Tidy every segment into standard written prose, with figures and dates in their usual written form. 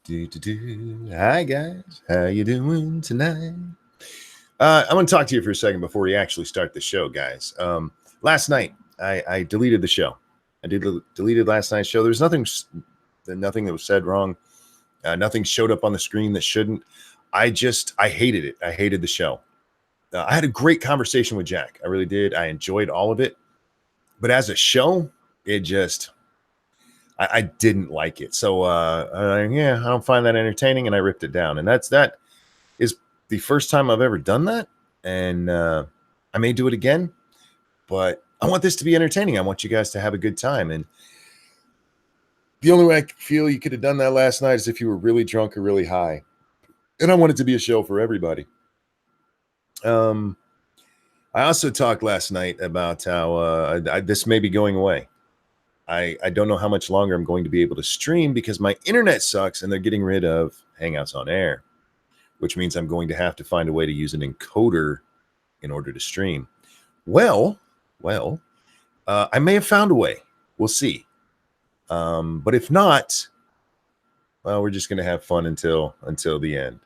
Hi guys, how you doing tonight? I'm going to talk to you for a second before we actually start the show, guys. Last night I deleted the show. I deleted last night's show. There's nothing that was said wrong. Nothing showed up on the screen that shouldn't. I hated it. I hated the show. I had a great conversation with Jack. I really did. I enjoyed all of it. But as a show, it just I didn't like it. So I don't find that entertaining, and I ripped it down. And that is the first time I've ever done that, and I may do it again. But I want this to be entertaining. I want you guys to have a good time. And the only way I feel you could have done that last night is if you were really drunk or really high. And I want it to be a show for everybody. I also talked last night about how this may be going away. I don't know how much longer I'm going to be able to stream because my internet sucks and they're getting rid of Hangouts on Air, which means I'm going to have to find a way to use an encoder in order to stream. Well, I may have found a way. We'll see. But if not, well, we're just going to have fun until the end.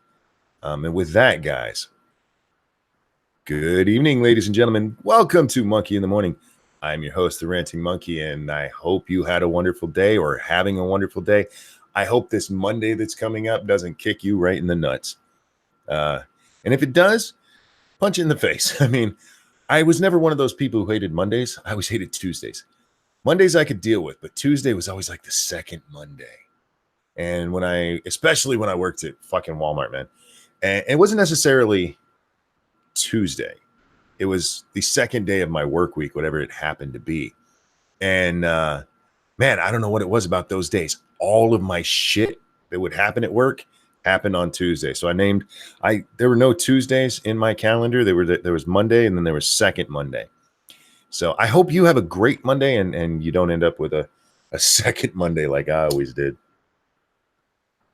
And with that, guys, good evening, ladies and gentlemen. Welcome to Monkey in the Morning. I'm your host, the Ranting Monkey, and I hope you had a wonderful day or having a wonderful day. I hope this Monday that's coming up doesn't kick you right in the nuts. And if it does, punch it in the face. I mean, I was never one of those people who hated Mondays. I always hated Tuesdays. Mondays I could deal with, but Tuesday was always like the second Monday. And especially when I worked at fucking Walmart, man. And it wasn't necessarily Tuesday. It was the second day of my work week, whatever it happened to be. And man, I don't know what it was about those days. All of my shit that would happen at work happened on Tuesday. So there were no Tuesdays in my calendar. There was Monday, and then there was second Monday. So I hope you have a great Monday and you don't end up with a second Monday like I always did.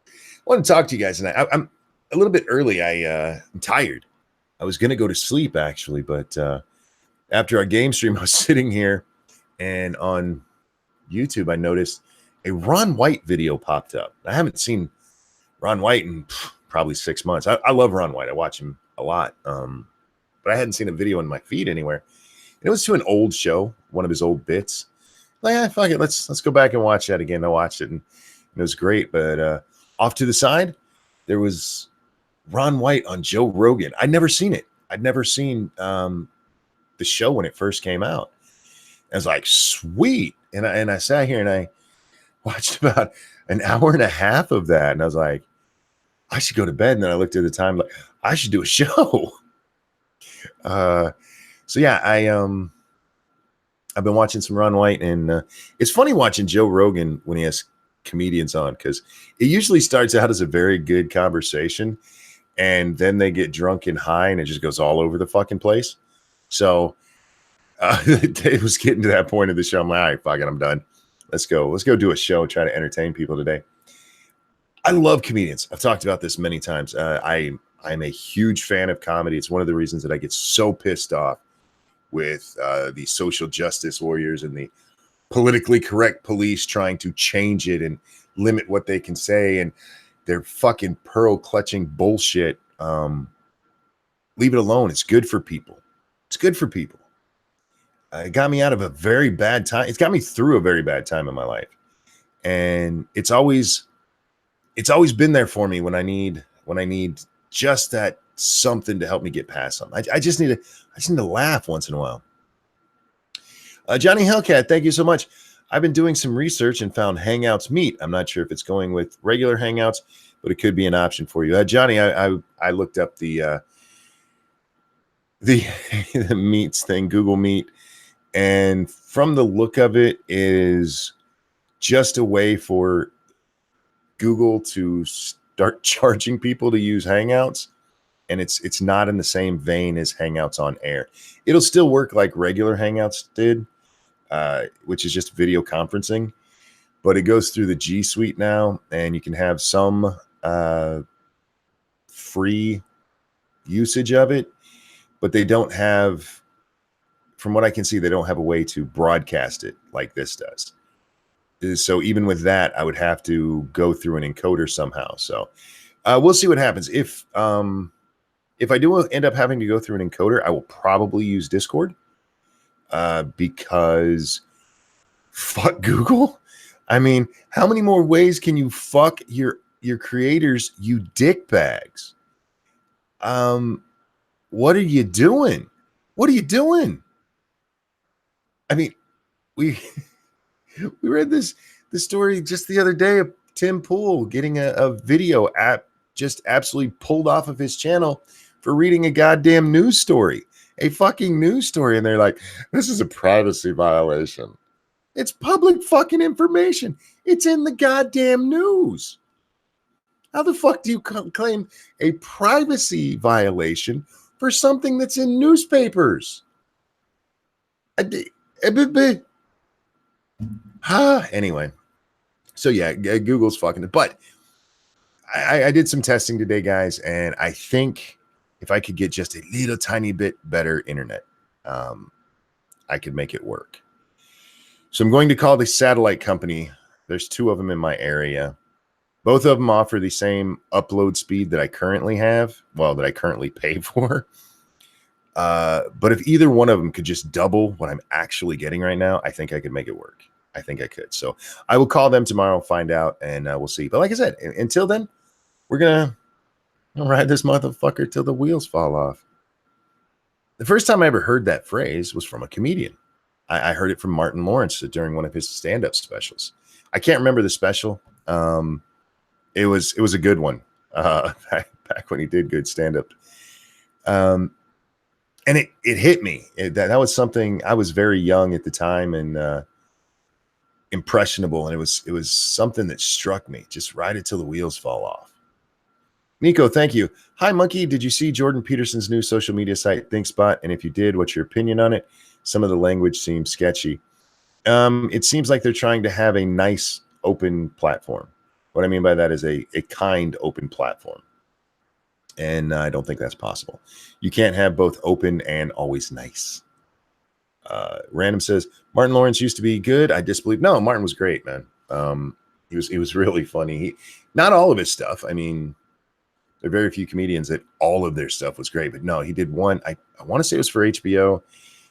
I want to talk to you guys tonight. I'm a little bit early. I'm tired. I was going to go to sleep, actually, but after our game stream, I was sitting here, and on YouTube, I noticed a Ron White video popped up. I haven't seen Ron White in probably 6 months. I love Ron White. I watch him a lot, but I hadn't seen a video in my feed anywhere. And it was to an old show, one of his old bits. Like, fuck it, let's go back and watch that again. I watched it, and it was great. But off to the side, there was Ron White on Joe Rogan. I'd never seen it. I'd never seen the show when it first came out. I was like, sweet. And I sat here and I watched about an hour and a half of that. And I was like, I should go to bed. And then I looked at the time, like, I should do a show. So yeah, I've been watching some Ron White, and it's funny watching Joe Rogan when he has comedians on, because it usually starts out as a very good conversation, and then they get drunk and high, and it just goes all over the fucking place. So it was getting to that point of the show. I'm like, all right, fuck it, I'm done. Let's go do a show, try to entertain people today. I love comedians. I've talked about this many times. I'm a huge fan of comedy. It's one of the reasons that I get so pissed off with the social justice warriors and the politically correct police trying to change it and limit what they can say, and their fucking pearl clutching bullshit. Leave it alone. It's good for people. It's good for people. It got me out of a very bad time. It's got me through a very bad time in my life. And it's always been there for me when I need just that something to help me get past something. I just need to laugh once in a while. Johnny Hellcat, thank you so much. I've been doing some research and found Hangouts Meet. I'm not sure if it's going with regular Hangouts, but it could be an option for you. Johnny, I looked up the Meets thing, Google Meet, and from the look of it, is just a way for Google to start charging people to use Hangouts. And it's not in the same vein as Hangouts on Air. It'll still work like regular Hangouts did, which is just video conferencing. But it goes through the G Suite now, and you can have some free usage of it. But they don't have, from what I can see, they don't have a way to broadcast it like this does. So even with that, I would have to go through an encoder somehow. So we'll see what happens. If I do end up having to go through an encoder, I will probably use Discord because fuck Google. I mean, how many more ways can you fuck your creators, you dick bags? What are you doing? What are you doing? I mean, we read this story just the other day of Tim Pool getting a video app just absolutely pulled off of his channel for reading a goddamn news story, a fucking news story. And they're like, this is a privacy violation. It's public fucking information. It's in the goddamn news. How the fuck do you claim a privacy violation for something that's in newspapers? Anyway, so yeah, Google's fucking it. But I did some testing today, guys, and I think if I could get just a little tiny bit better internet, I could make it work. So I'm going to call the satellite company. There's two of them in my area. Both of them offer the same upload speed that I currently have, well, that I currently pay for. But if either one of them could just double what I'm actually getting right now, I think I could make it work. I think I could. So I will call them tomorrow, find out, and we'll see. But like I said, until then, we're going to ride this motherfucker till the wheels fall off. The first time I ever heard that phrase was from a comedian. I heard it from Martin Lawrence during one of his stand-up specials. I can't remember the special. It was a good one back when he did good stand-up. And it hit me. That was something. I was very young at the time and impressionable, and it was something that struck me. Just ride it till the wheels fall off. Nico, thank you. Hi, Monkey. Did you see Jordan Peterson's new social media site, ThinkSpot? And if you did, what's your opinion on it? Some of the language seems sketchy. It seems like they're trying to have a nice open platform. What I mean by that is a kind open platform. And I don't think that's possible. You can't have both open and always nice. Random says, Martin Lawrence used to be good. I disbelieve. No, Martin was great, man. He was really funny. Not all of his stuff. I mean, there are very few comedians that all of their stuff was great. But no, he did one. I want to say it was for HBO.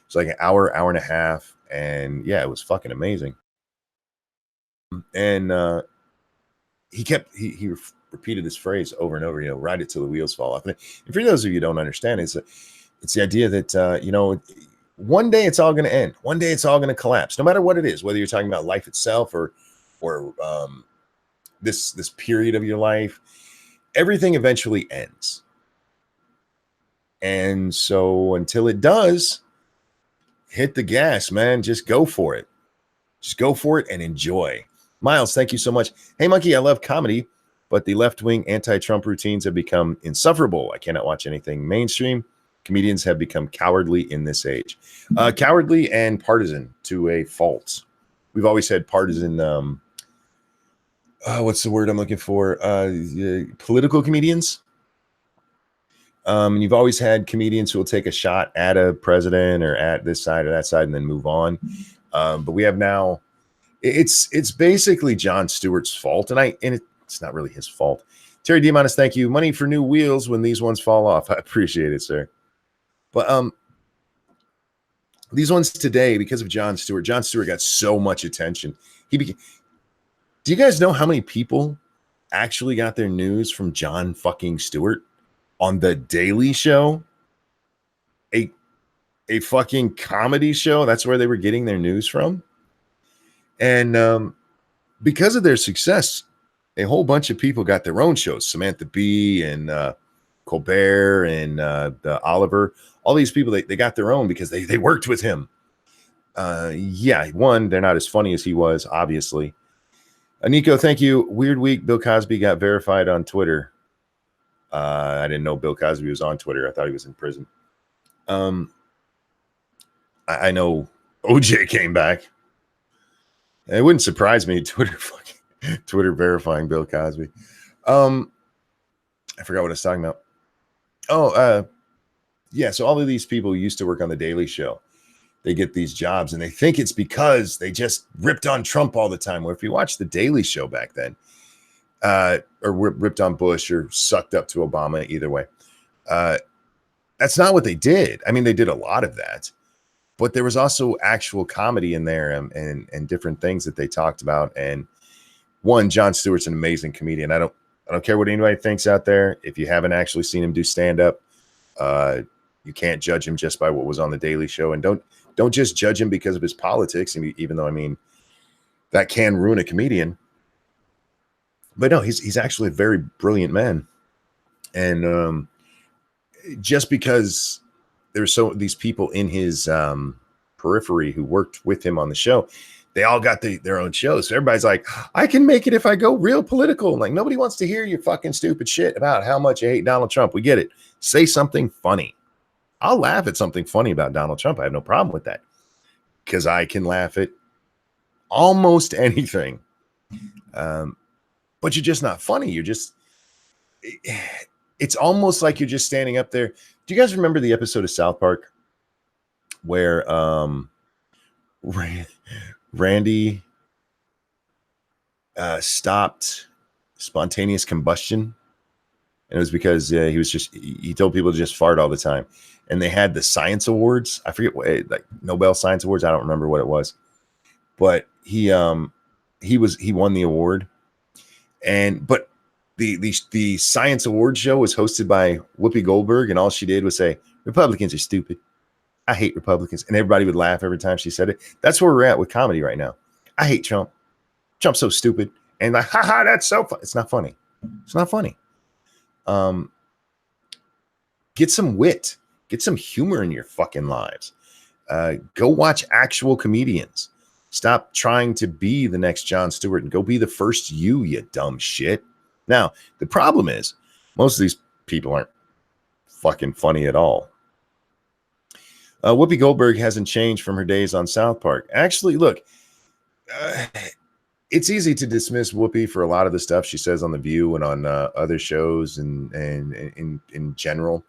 It's like an hour and a half. And yeah, it was fucking amazing. And he repeated this phrase over and over, ride it till the wheels fall off. And for those of you who don't understand, it's the idea that, one day it's all going to end. One day it's all going to collapse, no matter what it is, whether you're talking about life itself or this period of your life. Everything eventually ends. And so until it does, hit the gas, man. Just go for it. Just go for it and enjoy. Miles, thank you so much. Hey, Monkey, I love comedy, but the left-wing anti-Trump routines have become insufferable. I cannot watch anything mainstream. Comedians have become cowardly in this age. Cowardly and partisan to a fault. We've always had partisan, what's the word I'm looking for? Political comedians. And you've always had comedians who will take a shot at a president or at this side or that side and then move on. But we have now, it's basically Jon Stewart's fault. And it's not really his fault. Terry Demonis, thank you. Money for new wheels when these ones fall off. I appreciate it, sir. But these ones today, because of Jon Stewart got so much attention. Do you guys know how many people actually got their news from Jon fucking Stewart on The Daily Show? A fucking comedy show. That's where they were getting their news from. And because of their success, a whole bunch of people got their own shows. Samantha Bee and Colbert and the Oliver. All these people, they got their own because they worked with him. Yeah, one, they're not as funny as he was, obviously. Nico, thank you. Weird week. Bill Cosby got verified on Twitter. I didn't know Bill Cosby was on Twitter. I thought he was in prison. I know OJ came back. It wouldn't surprise me. Twitter verifying Bill Cosby. I forgot what I was talking about. Yeah. So all of these people used to work on The Daily Show. they get these jobs, and they think it's because they just ripped on Trump all the time. Or if you watch the Daily Show back then, or ripped on Bush or sucked up to Obama, either way, that's not what they did. I mean, they did a lot of that, but there was also actual comedy in there, and different things that they talked about. And one, Jon Stewart's an amazing comedian. I don't care what anybody thinks out there. If you haven't actually seen him do stand up, you can't judge him just by what was on the Daily Show, and don't just judge him because of his politics. Even though, I mean, that can ruin a comedian. But no, he's actually a very brilliant man. And just because there's these people in his periphery who worked with him on the show, they all got their own shows. So everybody's like, I can make it if I go real political. I'm like, nobody wants to hear your fucking stupid shit about how much you hate Donald Trump. We get it. Say something funny. I'll laugh at something funny about Donald Trump. I have no problem with that, because I can laugh at almost anything. But you're just not funny. It's almost like you're just standing up there. Do you guys remember the episode of South Park where Randy stopped spontaneous combustion? And it was because he told people to just fart all the time. And they had the science awards. I forget what, like Nobel Science Awards. I don't remember what it was, but he won the award. But the science award show was hosted by Whoopi Goldberg, and all she did was say, "Republicans are stupid. I hate Republicans," and everybody would laugh every time she said it. That's where we're at with comedy right now. I hate Trump. Trump's so stupid, and like, haha, that's so fun. It's not funny. It's not funny. Get some wit. Get some humor in your fucking lives. Go watch actual comedians. Stop trying to be the next Jon Stewart and go be the first you dumb shit. Now, the problem is most of these people aren't fucking funny at all. Whoopi Goldberg hasn't changed from her days on South Park. Actually, look, it's easy to dismiss Whoopi for a lot of the stuff she says on The View and on other shows and in general.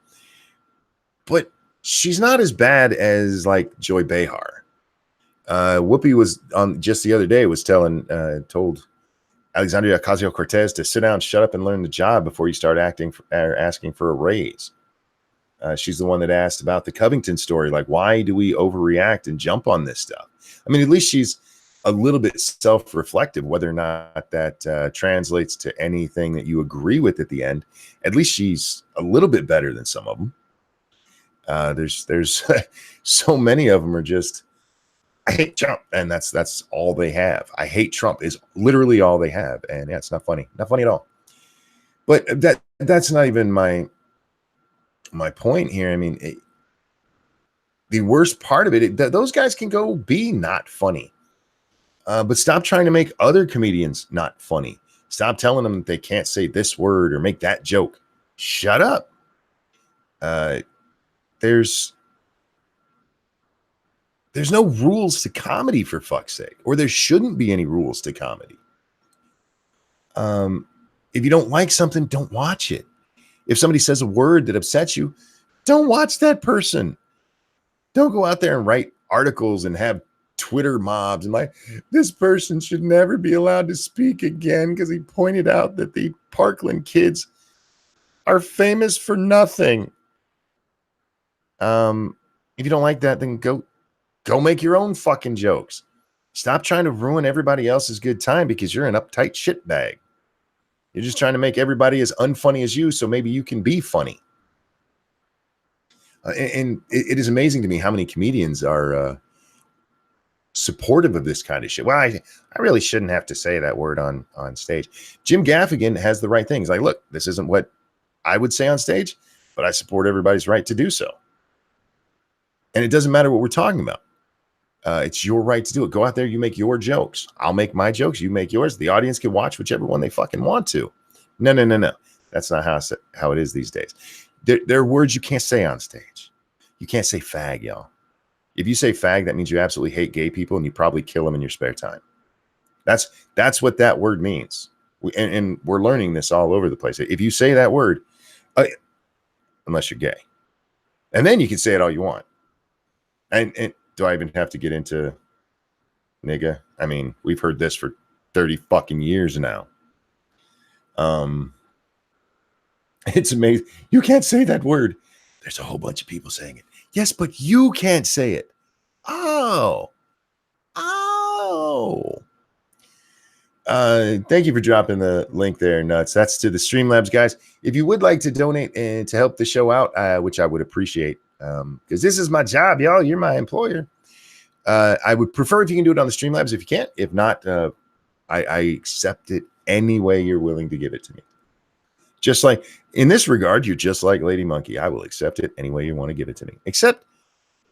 But she's not as bad as like Joy Behar. Whoopi was on just the other day told Alexandria Ocasio-Cortez to sit down, shut up, and learn the job before you start asking for a raise. She's the one that asked about the Covington story. Like, why do we overreact and jump on this stuff? I mean, at least she's a little bit self-reflective, whether or not that translates to anything that you agree with at the end. At least she's a little bit better than some of them. There's so many of them are just, I hate Trump, and that's all they have. I hate Trump is literally all they have, and yeah, it's not funny at all. But that's not even my point here. I mean, the worst part of it, those guys can go be not funny, but stop trying to make other comedians not funny. Stop telling them that they can't say this word or make that joke. Shut up. There's no rules to comedy, for fuck's sake, or there shouldn't be any rules to comedy. If you don't like something, don't watch it. If somebody says a word that upsets you, don't watch that person. Don't go out there and write articles and have Twitter mobs and like, this person should never be allowed to speak again because he pointed out that the Parkland kids are famous for nothing. If you don't like that, then go make your own fucking jokes. Stop trying to ruin everybody else's good time because you're an uptight shitbag. You're just trying to make everybody as unfunny as you, so maybe you can be funny. And it is amazing to me how many comedians are supportive of this kind of shit. Well, I really shouldn't have to say that word on stage. Jim Gaffigan has the right things. Like, look, this isn't what I would say on stage, but I support everybody's right to do so. And it doesn't matter what we're talking about. It's your right to do it. Go out there, you make your jokes. I'll make my jokes. You make yours. The audience can watch whichever one they fucking want to. No. That's not how it is these days. There are words you can't say on stage. You can't say fag, y'all. If you say fag, that means you absolutely hate gay people and you probably kill them in your spare time. That's what that word means. And we're learning this all over the place. If you say that word, unless you're gay, and then you can say it all you want. And do I even have to get into nigga? I mean, we've heard this for 30 fucking years now. It's amazing. You can't say that word. There's a whole bunch of people saying it. Yes, but you can't say it. Oh. Thank you for dropping the link there, Nuts. That's to the Streamlabs guys. If you would like to donate and to help the show out, which I would appreciate, because this is my job, y'all. You're my employer. I would prefer if you can do it on the Streamlabs if you can't. If not, I accept it any way you're willing to give it to me. Just like in this regard, you're just like Lady Monkey. I will accept it any way you want to give it to me, except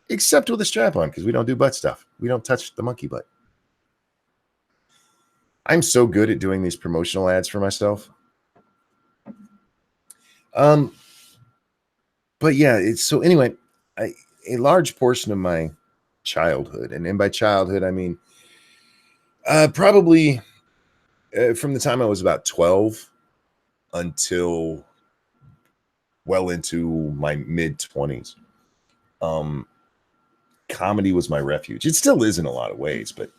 with a strap on, because we don't do butt stuff. We don't touch the monkey butt. I'm so good at doing these promotional ads for myself. But yeah, it's so anyway, a large portion of my childhood, and by childhood, I mean, probably from the time I was about 12 until well into my mid 20s. Comedy was my refuge. It still is in a lot of ways, but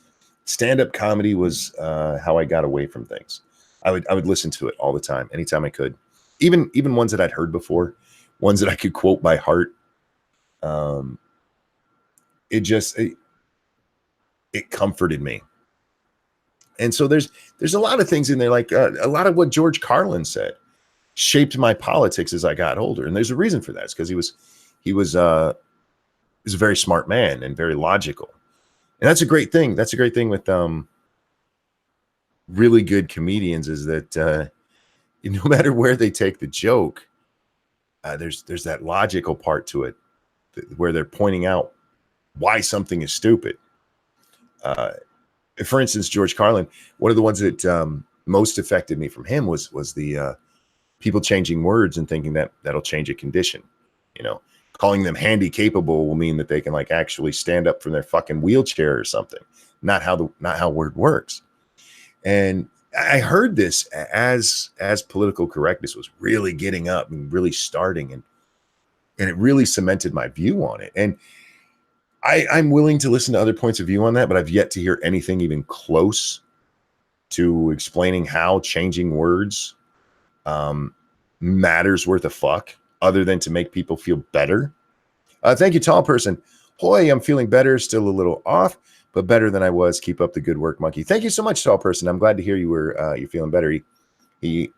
stand-up comedy was how I got away from things. I would listen to it all the time, anytime I could. Even ones that I'd heard before, ones that I could quote by heart. It comforted me. And so there's a lot of things in there, like a lot of what George Carlin said shaped my politics as I got older. And there's a reason for that. It's because he was a very smart man and very logical. And that's a great thing. That's a great thing with really good comedians, is that no matter where they take the joke, there's that logical part to it, where they're pointing out why something is stupid. For instance, George Carlin, one of the ones that most affected me from him was the people changing words and thinking that that'll change a condition. You know, calling them handy capable will mean that they can like actually stand up from their fucking wheelchair or something. Not how word works. And I heard this as political correctness was really getting up and really starting, and it really cemented my view on it. And I'm willing to listen to other points of view on that, but I've yet to hear anything even close to explaining how changing words matters worth a fuck, other than to make people feel better. Thank you, Tall Person. Hoy, I'm feeling better, still a little off, but better than I was. Keep up the good work, Monkey. Thank you so much, Tall Person. I'm glad to hear you're feeling better. He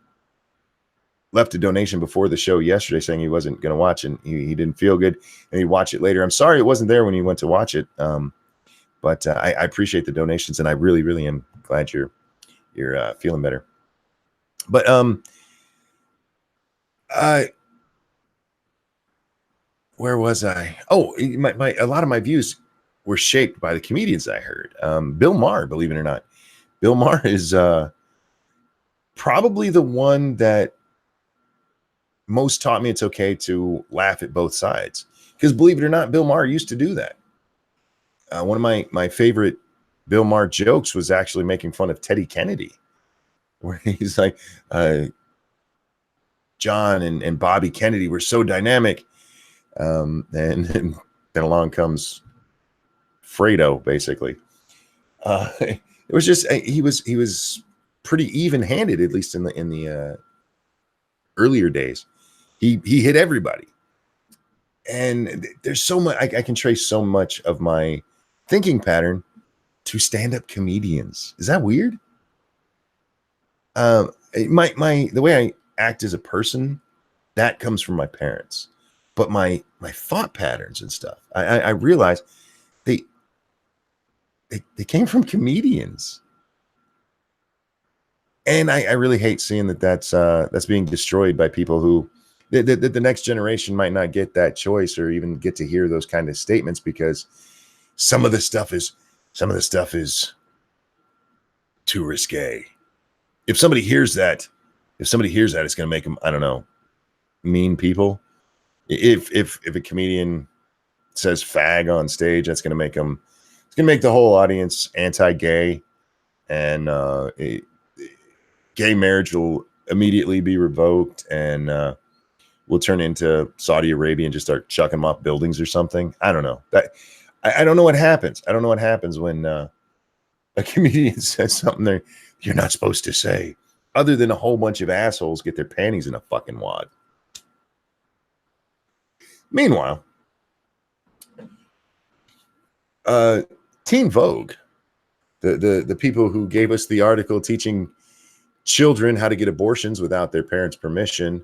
left a donation before the show yesterday saying he wasn't going to watch, and he didn't feel good, and he'd watch it later. I'm sorry it wasn't there when you went to watch it, but I appreciate the donations, and I really, really am glad you're feeling better. But where was I? Oh, a lot of my views were shaped by the comedians I heard. Bill Maher, believe it or not. Bill Maher is probably the one that most taught me it's okay to laugh at both sides. Because believe it or not, Bill Maher used to do that. One of my favorite Bill Maher jokes was actually making fun of Teddy Kennedy, where he's like, John and Bobby Kennedy were so dynamic. And then along comes Fredo, basically. It was just, he was pretty even-handed, at least in the earlier days. He hit everybody. And there's so much, I can trace so much of my thinking pattern to stand-up comedians. Is that weird? The way I act as a person, that comes from my parents. But my thought patterns and stuff, I realize they came from comedians. And I really hate seeing that's being destroyed by people who the next generation might not get that choice or even get to hear those kind of statements, because some of the stuff is too risque. If somebody hears that, it's going to make them, I don't know, mean people. If a comedian says fag on stage, that's going to make them, it's going to make the whole audience anti-gay, and gay marriage will immediately be revoked, and we'll turn into Saudi Arabia and just start chucking them off buildings or something. I don't know. That I don't know what happens. I don't know what happens when a comedian says something you're not supposed to say, other than a whole bunch of assholes get their panties in a fucking wad. Meanwhile, Teen Vogue, the people who gave us the article teaching children how to get abortions without their parents' permission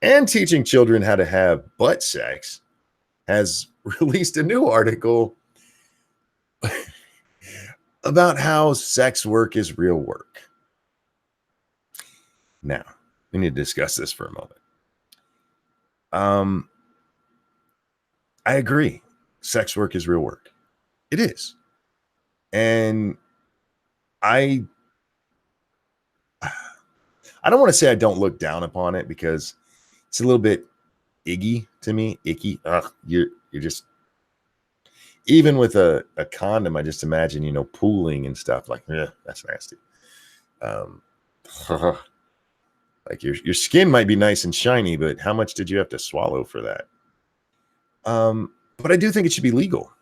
and teaching children how to have butt sex, has released a new article about how sex work is real work. Now, we need to discuss this for a moment. I agree. Sex work is real work. It is. And I don't want to say I don't look down upon it, because it's a little bit icky to me. Icky. Ugh, you're just, even with a condom, I just imagine, pooling and stuff. Like, that's nasty. Like your skin might be nice and shiny, but how much did you have to swallow for that? But I do think it should be legal.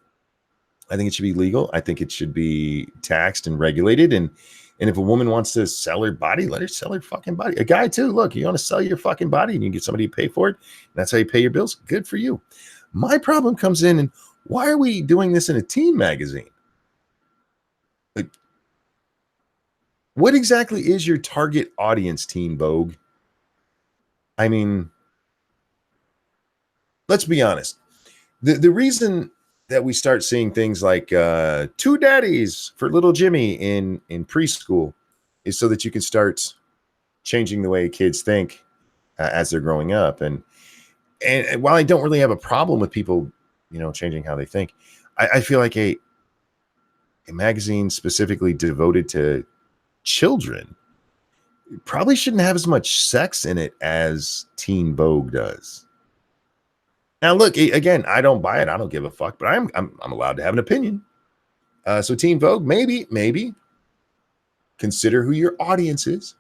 I think it should be legal. I think it should be taxed and regulated. And if a woman wants to sell her body, let her sell her fucking body. A guy too. Look, you want to sell your fucking body and you get somebody to pay for it, and that's how you pay your bills. Good for you. My problem comes in, and why are we doing this in a teen magazine? Like, what exactly is your target audience, Teen Vogue? I mean, let's be honest. The reason that we start seeing things like two daddies for little Jimmy in preschool is so that you can start changing the way kids think as they're growing up. And while I don't really have a problem with people, changing how they think, I feel like a magazine specifically devoted to children probably shouldn't have as much sex in it as Teen Vogue does. Now, look, again, I don't buy it. I don't give a fuck, but I'm allowed to have an opinion. So Teen Vogue, maybe consider who your audience is.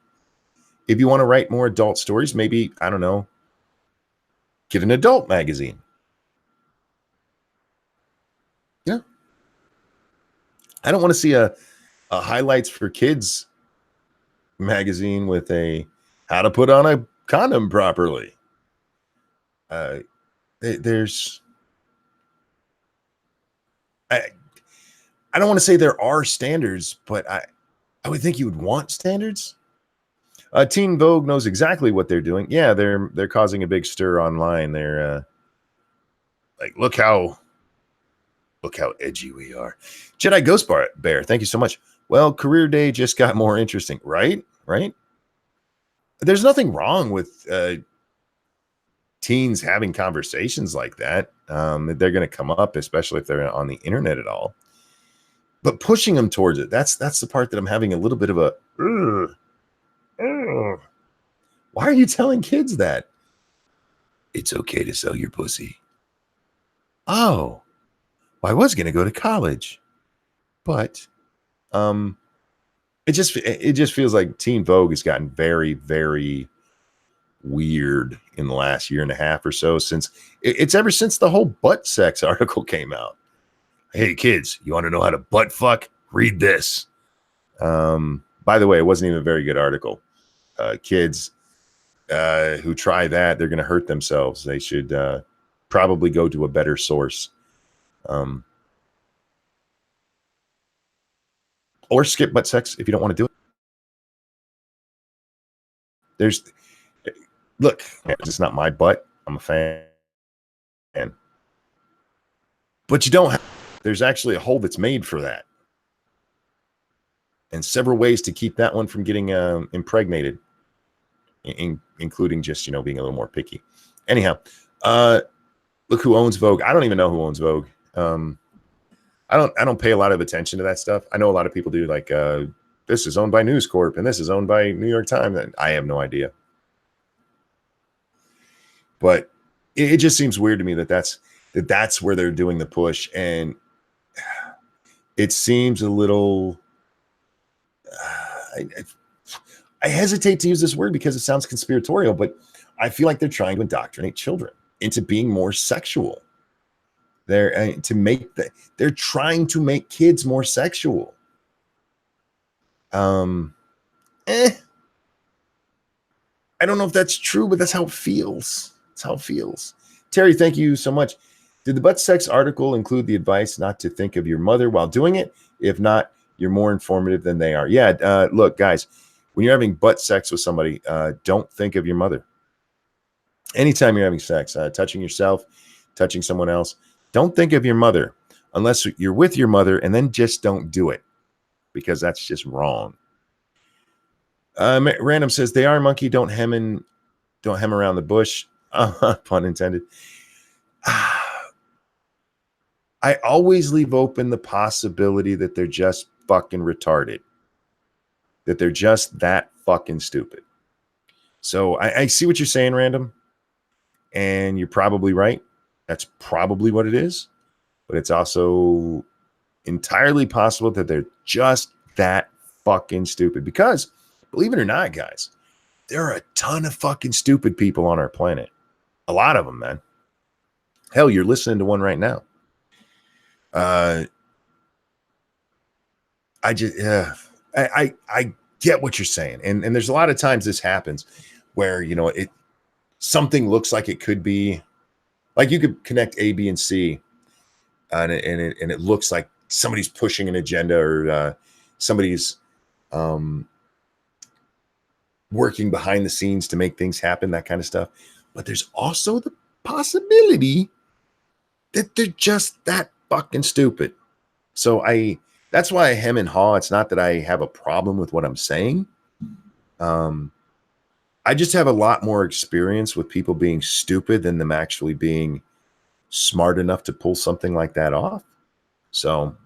If you want to write more adult stories, maybe, I don't know, get an adult magazine. Yeah. I don't want to see a highlights for kids magazine with a how to put on a condom properly. There's, I don't want to say there are standards, but I would think you would want standards. Teen Vogue knows exactly what they're doing. Yeah, they're causing a big stir online. They're like, look how edgy we are. Jedi Ghost Bear, thank you so much. Well, career day just got more interesting, right? There's nothing wrong with teens having conversations like that. They're going to come up, especially if they're on the internet at all. But pushing them towards it, that's the part that I'm having a little bit of a why are you telling kids that it's okay to sell your pussy? Oh, well, I was going to go to college, but it just feels like Teen Vogue has gotten very, very weird in the last year and a half or so, since it's ever since the whole butt sex article came out. Hey kids, you want to know how to butt fuck? Read this. By the way, it wasn't even a very good article. Kids who try that, they're going to hurt themselves. They should probably go to a better source. Or skip butt sex if you don't want to do it. Look, it's not my butt. I'm a fan. But you don't have, there's actually a hole that's made for that. And several ways to keep that one from getting impregnated, including just, being a little more picky. Anyhow, look who owns Vogue. I don't even know who owns Vogue. I don't pay a lot of attention to that stuff. I know a lot of people do, like this is owned by News Corp and this is owned by New York Times. And I have no idea. But it just seems weird to me that's where they're doing the push, and it seems a little. I hesitate to use this word because it sounds conspiratorial, but I feel like they're trying to indoctrinate children into being more sexual. They're they're trying to make kids more sexual. I don't know if that's true, but that's how it feels. That's how it feels. Terry, thank you so much. Did the butt sex article include the advice not to think of your mother while doing it? If not, you're more informative than they are. Yeah, look, guys, when you're having butt sex with somebody, don't think of your mother. Anytime you're having sex, touching yourself, touching someone else, don't think of your mother unless you're with your mother, and then just don't do it because that's just wrong. Random says they are monkey. Don't hem around the bush. Pun intended. I always leave open the possibility that they're just fucking retarded, that they're just that fucking stupid. So I see what you're saying, Random, and you're probably right. That's probably what it is, but it's also entirely possible that they're just that fucking stupid because, believe it or not, guys, there are a ton of fucking stupid people on our planet. A lot of them, man. Hell, you're listening to one right now. I get what you're saying, and there's a lot of times this happens where something looks like it could be, like you could connect A, B, and C, and it looks like somebody's pushing an agenda or somebody's working behind the scenes to make things happen, that kind of stuff. But there's also the possibility that they're just that fucking stupid. So that's why I hem and haw. It's not that I have a problem with what I'm saying. I just have a lot more experience with people being stupid than them actually being smart enough to pull something like that off. So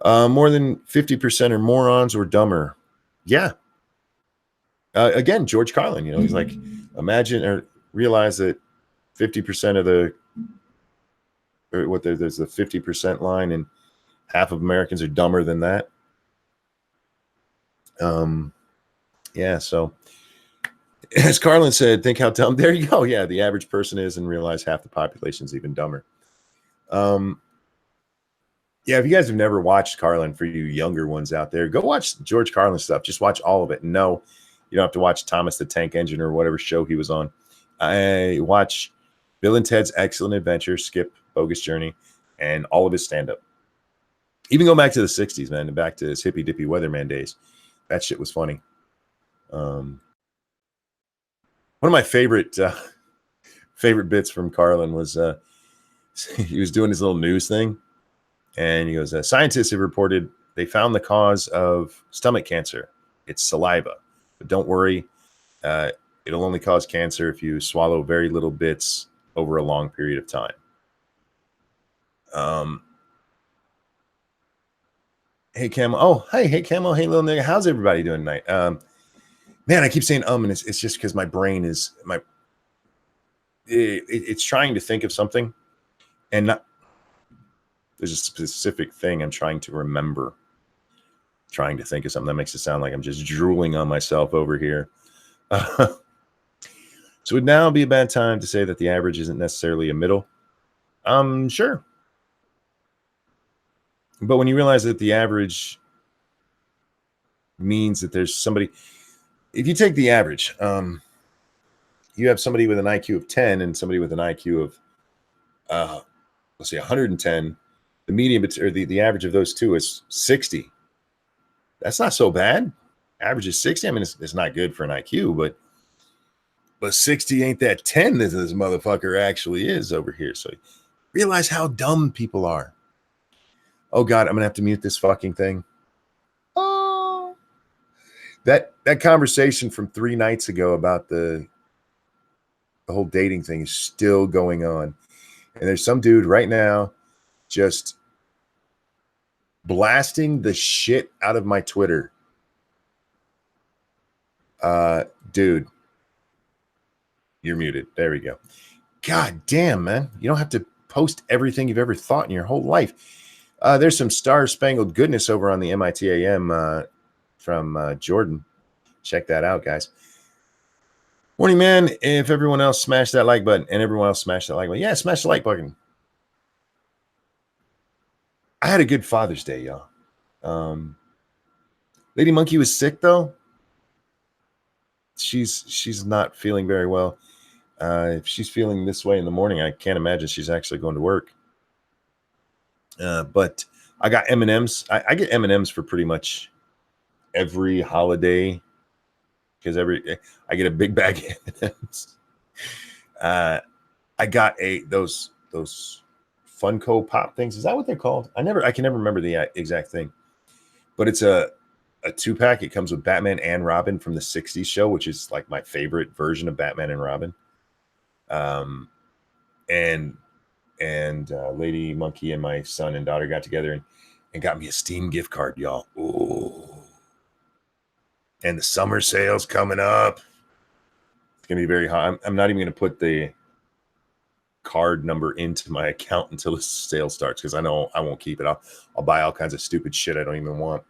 more than 50% are morons or dumber. Yeah. Again, George Carlin, he's like, imagine or realize that 50% of there's the 50% line, and half of Americans are dumber than that. Yeah, so as Carlin said, think how dumb. There you go. Yeah, the average person is, and realize half the population is even dumber. Yeah, if you guys have never watched Carlin, for you younger ones out there, go watch George Carlin stuff. Just watch all of it. No, you don't have to watch Thomas the Tank Engine or whatever show he was on. I watch Bill and Ted's Excellent Adventure, Skip Bogus Journey, and all of his stand-up. Even go back to the 60s, man, and back to his hippy-dippy weatherman days. That shit was funny. One of my favorite bits from Carlin was he was doing his little news thing, and he goes, scientists have reported they found the cause of stomach cancer. It's saliva. But don't worry, it'll only cause cancer if you swallow very little bits over a long period of time. Hey, Camo. Oh, hey, Camo. Hey, little nigga. How's everybody doing tonight? Man, I keep saying and it's just because my brain is it's trying to think of something, and there's a specific thing I'm trying to remember. Trying to think of something that makes it sound like I'm just drooling on myself over here. So it would now be a bad time to say that the average isn't necessarily a middle. Sure. But when you realize that the average means that there's somebody, if you take the average, you have somebody with an IQ of 10 and somebody with an IQ of, let's say 110. The median, or the average of those two is 60. That's not so bad. Average is 60. I mean, it's not good for an IQ, but 60 ain't that 10 that this motherfucker actually is over here. So realize how dumb people are. Oh God, I'm gonna have to mute this fucking thing. Oh, that conversation from 3 nights ago about the whole dating thing is still going on, and there's some dude right now just blasting the shit out of my Twitter. Dude, you're muted. There we go. God damn, man. You don't have to post everything you've ever thought in your whole life. There's some star-spangled goodness over on the MITAM from Jordan. Check that out, guys. Morning, man. If everyone else smash that like button, and everyone else smash that like button. Yeah, smash the like button. I had a good Father's Day, y'all. Lady Monkey was sick though. She's not feeling very well. If she's feeling this way in the morning, I can't imagine she's actually going to work. But I got M&Ms. I get M&Ms for pretty much every holiday because I get a big bag of M&Ms. I got those Funko Pop things. Is that what they're called? I can never remember the exact thing. But it's a 2-pack. It comes with Batman and Robin from the 60s show, which is like my favorite version of Batman and Robin. And Lady Monkey and my son and daughter got together and got me a Steam gift card, y'all. Ooh. And the summer sale's coming up. It's gonna be very hot. I'm not even gonna put the card number into my account until the sale starts because I know I won't keep it. I'll buy all kinds of stupid shit I don't even want.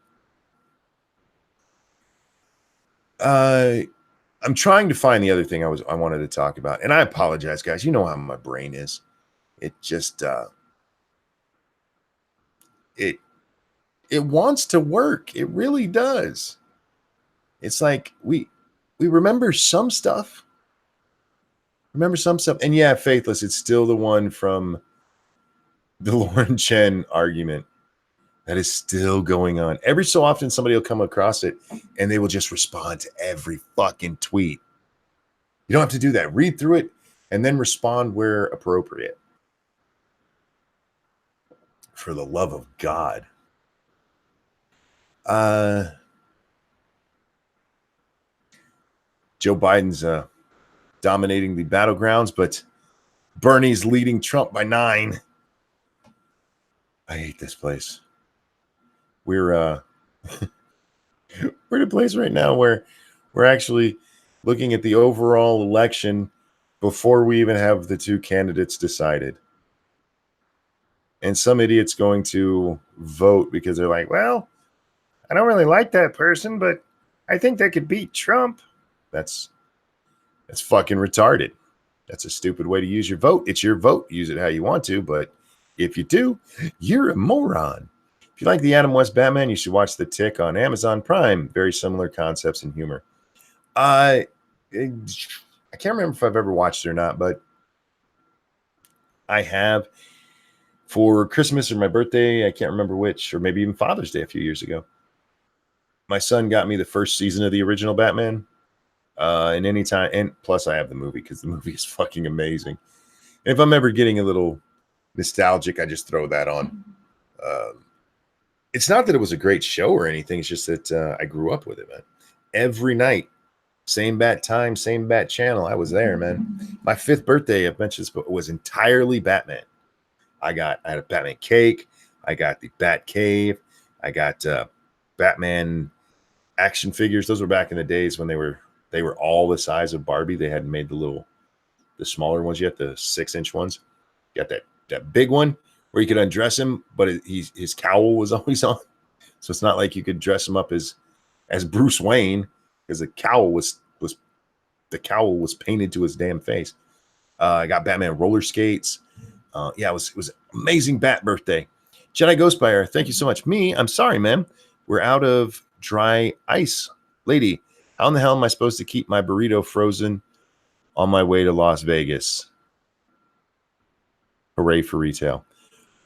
I'm trying to find the other thing I wanted to talk about, and I apologize, guys. You know how my brain is. It just it wants to work. It really does. It's like we remember some stuff. And yeah, Faithless. It's still the one from the Lauren Chen argument that is still going on. Every so often, somebody will come across it, and they will just respond to every fucking tweet. You don't have to do that. Read through it and then respond where appropriate. For the love of God. Joe Biden's dominating the battlegrounds, but Bernie's leading Trump by 9. I hate this place. We're we're in a place right now where we're actually looking at the overall election before we even have the 2 candidates decided. And some idiot's going to vote because they're like, well, I don't really like that person, but I think they could beat Trump. That's fucking retarded. That's a stupid way to use your vote. It's your vote. Use it how you want to, but if you do, you're a moron. If you like the Adam West Batman, you should watch The Tick on Amazon Prime. Very similar concepts and humor. I can't remember if I've ever watched it or not, but I have for Christmas or my birthday. I can't remember which, or maybe even Father's Day a few years ago. My son got me the first season of the original Batman. And anytime, and plus I have the movie because the movie is fucking amazing. And if I'm ever getting a little nostalgic, I just throw that on. It's not that it was a great show or anything. It's just that I grew up with it, man. Every night, same bat time, same bat channel. I was there, man. My 5th birthday, I've mentioned this, but it was entirely Batman. I had a Batman cake. I got the Bat Cave. I got Batman action figures. Those were back in the days when they were all the size of Barbie. They hadn't made the smaller ones yet, the 6-inch ones. You got that big one where you could undress him, but his cowl was always on. So it's not like you could dress him up as Bruce Wayne because the cowl was painted to his damn face. I got Batman roller skates. Yeah, it was amazing Bat birthday. Jedi Ghostfire, thank you so much. I'm sorry, man. We're out of dry ice. Lady, how in the hell am I supposed to keep my burrito frozen on my way to Las Vegas? Hooray for retail.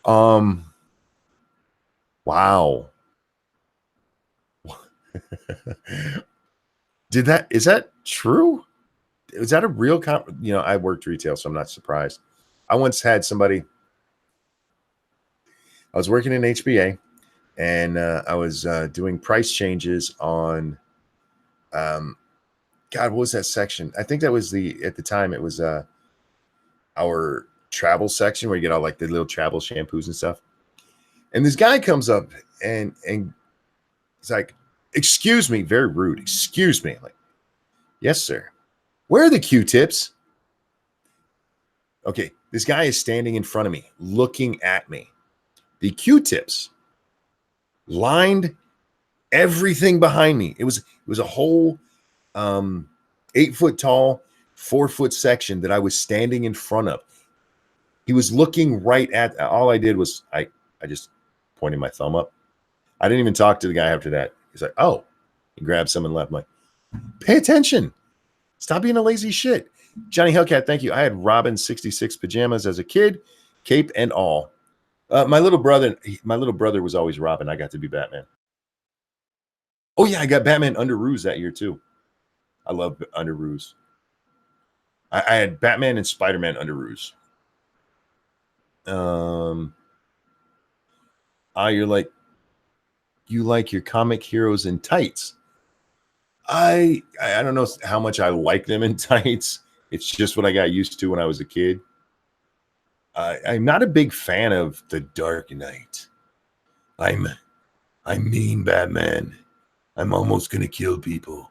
Wow. Is that true? Is that a real I worked retail, so I'm not surprised. I once had somebody, I was working in HBA and I was doing price changes on God, what was that section? I think that was at the time it was our travel section where you get all like the little travel shampoos and stuff. And this guy comes up and he's like, excuse me, very rude. Excuse me. I'm like, yes, sir. Where are the Q-tips? Okay, this guy is standing in front of me, looking at me. The Q-tips lined everything behind me. It was a whole 8-foot tall, 4-foot section that I was standing in front of. He was looking right at. All I did was I just pointing my thumb up. I didn't even talk to the guy after that. He's like, oh, he grabbed some and left. I'm like, pay attention. Stop being a lazy shit. Johnny Hellcat, thank you. I had Robin 66 pajamas as a kid, cape and all. My little brother was always Robin. I got to be Batman. Oh yeah, I got Batman underoos that year too. I love underoos. I had Batman and Spider-Man underoos. You like your comic heroes in tights. I don't know how much I like them in tights. It's just what I got used to when I was a kid. I'm not a big fan of the Dark Knight. I'm mean Batman. I'm almost gonna kill people.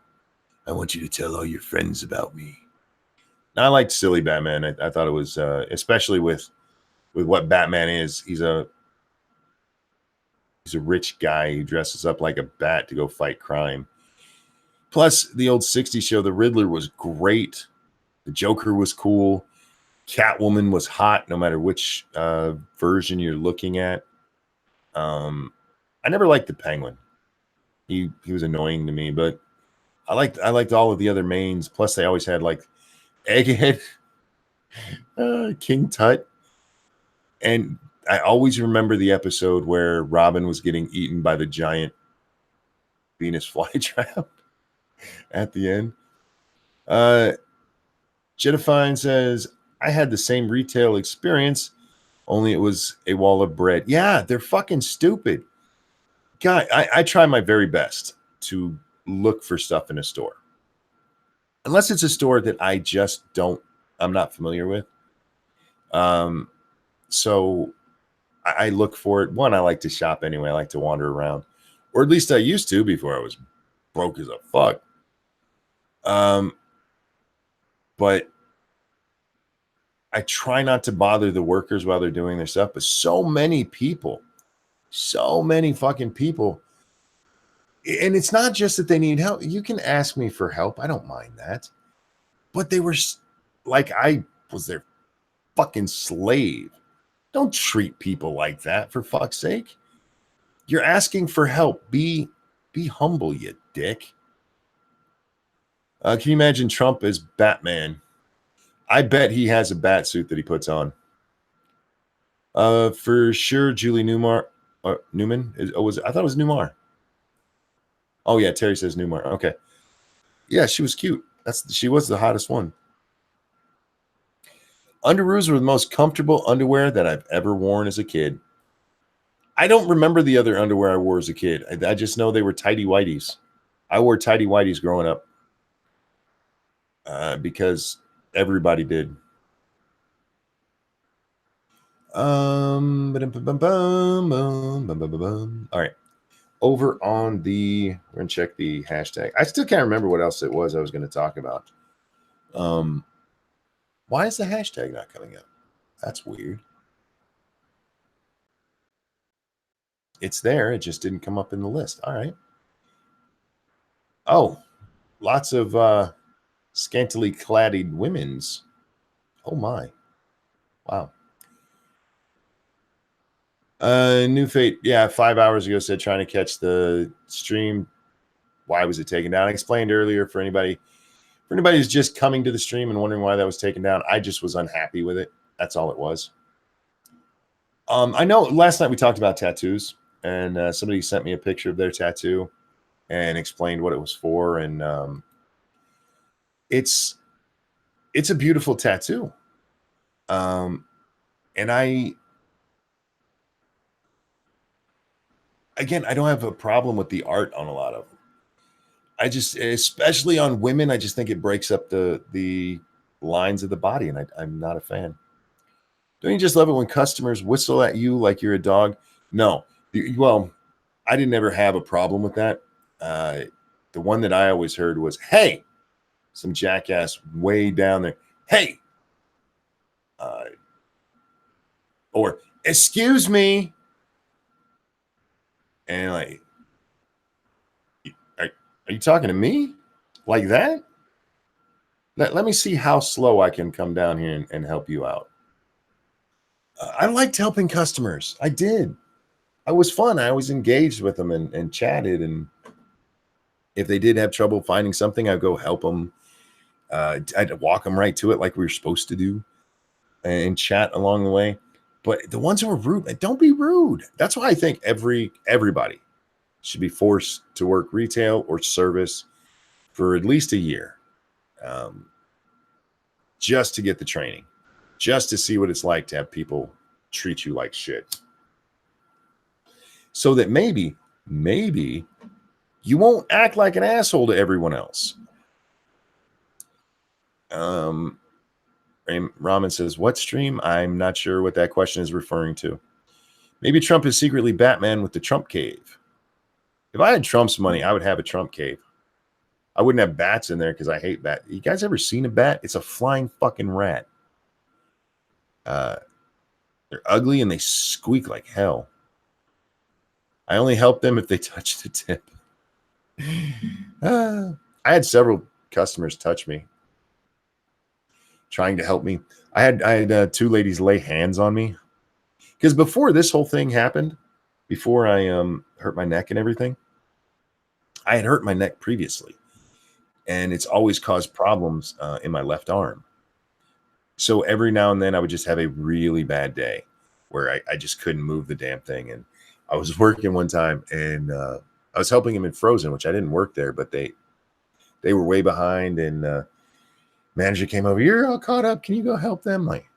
I want you to tell all your friends about me. I liked silly Batman. I thought it was, especially with what Batman is. He's a rich guy who dresses up like a bat to go fight crime. Plus, the old 60s show, The Riddler was great. The Joker was cool. Catwoman was hot, no matter which version you're looking at. I never liked the Penguin. He was annoying to me, but I liked all of the other mains. Plus, they always had like Egghead, King Tut, and I always remember the episode where Robin was getting eaten by the giant Venus flytrap at the end. Jedifine says, I had the same retail experience, only it was a wall of bread. Yeah, they're fucking stupid. God, I try my very best to look for stuff in a store. Unless it's a store that I'm not familiar with. So I look for it. One, I like to shop anyway. I like to wander around. Or at least I used to before I was broke as a fuck. But I try not to bother the workers while they're doing their stuff. But so many fucking people. And it's not just that they need help. You can ask me for help. I don't mind that. But they were like I was their fucking slave. Don't treat people like that, for fuck's sake. You're asking for help. Be humble, you dick. Can you imagine Trump as Batman? I bet he has a bat suit that he puts on. For sure, Julie Newmar. Newman? I thought it was Newmar. Oh, yeah, Terry says Newmar. Okay. Yeah, she was cute. She was the hottest one. Underoos were the most comfortable underwear that I've ever worn as a kid. I don't remember the other underwear I wore as a kid. I just know they were tighty whities. I wore tighty whities growing up because everybody did. All right. Over on we're gonna check the hashtag. I still can't remember what else it was I was going to talk about. Why is the hashtag not coming up? That's weird. It's there. It just didn't come up in the list. All right. Oh, lots of scantily cladded women's. Oh my. Wow. New Fate. Yeah, 5 hours ago said trying to catch the stream. Why was it taken down? I explained earlier for anybody who's just coming to the stream and wondering why that was taken down. I just was unhappy with it. That's all it was. I know last night we talked about tattoos, and somebody sent me a picture of their tattoo and explained what it was for. And it's a beautiful tattoo. And I don't have a problem with the art on a lot of them. I just, especially on women, I just think it breaks up the lines of the body, and I'm not a fan. Don't you just love it when customers whistle at you like you're a dog? No. Well, I didn't ever have a problem with that. The one that I always heard was, hey, some jackass way down there. Hey. Or, excuse me. And like, are you talking to me like that? Let me see how slow I can come down here and help you out. I liked helping customers. I did. I was fun. I was engaged with them and chatted. And if they did have trouble finding something, I'd go help them. I'd walk them right to it like we were supposed to do and chat along the way. But the ones who are rude, don't be rude. That's why I think everybody should be forced to work retail or service for at least a year, just to get the training, just to see what it's like to have people treat you like shit. So that maybe you won't act like an asshole to everyone else. Ramen says, what stream? I'm not sure what that question is referring to. Maybe Trump is secretly Batman with the Trump cave. If I had Trump's money, I would have a Trump cave. I wouldn't have bats in there because I hate bats. You guys ever seen a bat? It's a flying fucking rat. They're ugly and they squeak like hell. I only help them if they touch the tip. I had several customers touch me, trying to help me. I had two ladies lay hands on me because before this whole thing happened, before I hurt my neck and everything, I had hurt my neck previously, and it's always caused problems in my left arm. So every now and then I would just have a really bad day where I just couldn't move the damn thing. And I was working one time and I was helping him in Frozen, which I didn't work there, but they were way behind, and manager came over. You're all caught up. Can you go help them? Like,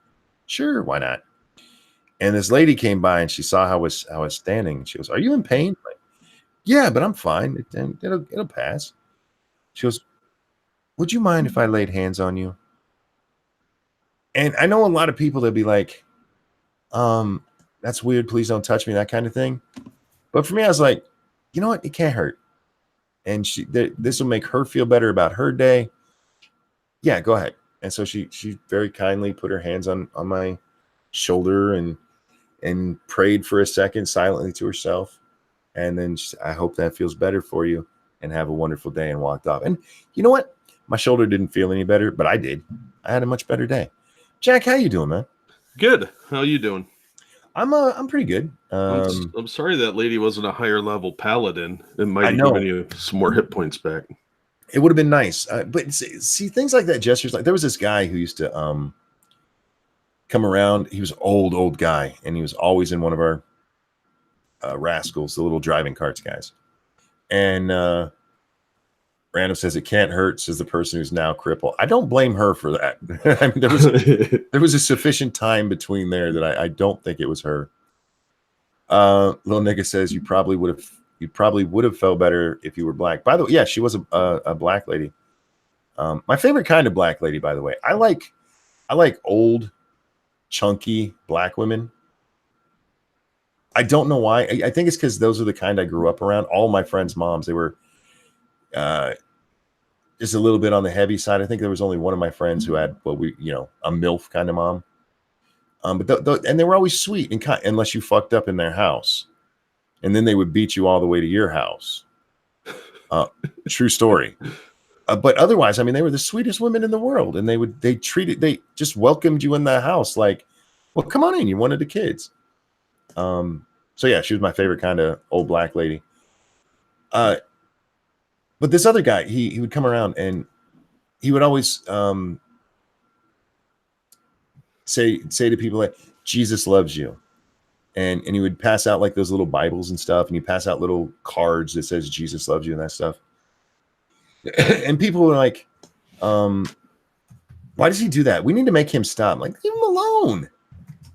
sure, why not? And this lady came by and she saw how I was standing. She goes, "Are you in pain?" Like, yeah, but I'm fine. It'll pass. She goes, "Would you mind if I laid hands on you?" And I know a lot of people that'd be like, "That's weird. Please don't touch me," that kind of thing. But for me, I was like, you know what? It can't hurt. And this will make her feel better about her day. Yeah, go ahead. And so she very kindly put her hands on my shoulder and prayed for a second silently to herself. And then I hope that feels better for you and have a wonderful day, and walked off. And you know what? My shoulder didn't feel any better, but I did. I had a much better day. Jack, how you doing, man? Good. How you doing? I'm pretty good. I'm sorry that lady wasn't a higher level paladin. It might I have know. given you some more hit points back. It would have been nice. But see things like that, gestures. Like there was this guy who used to come around. He was old guy, and he was always in one of our rascals, the little driving carts guys. And Random says it can't hurt, says the person who's now crippled. I don't blame her for that. I mean, there was a sufficient time between there that I don't think it was her. Little nigga says you probably would have felt better if you were black. By the way, yeah, she was a black lady. My favorite kind of black lady, by the way. I like old, chunky black women. I don't know why. I think it's because those are the kind I grew up around. All my friends' moms, they were just a little bit on the heavy side. I think there was only one of my friends who had a MILF kind of mom. But and they were always sweet and kind, unless you fucked up in their house, and then they would beat you all the way to your house. True story. But otherwise, I mean, they were the sweetest women in the world, and they just welcomed you in the house like, well, come on in. You wanted the kids. So yeah, she was my favorite kind of old black lady. But this other guy, he would come around and he would always say to people like, Jesus loves you. And he would pass out like those little Bibles and stuff, and he'd pass out little cards that says Jesus loves you and that stuff. And people were like, why does he do that? We need to make him stop. I'm like, leave him alone.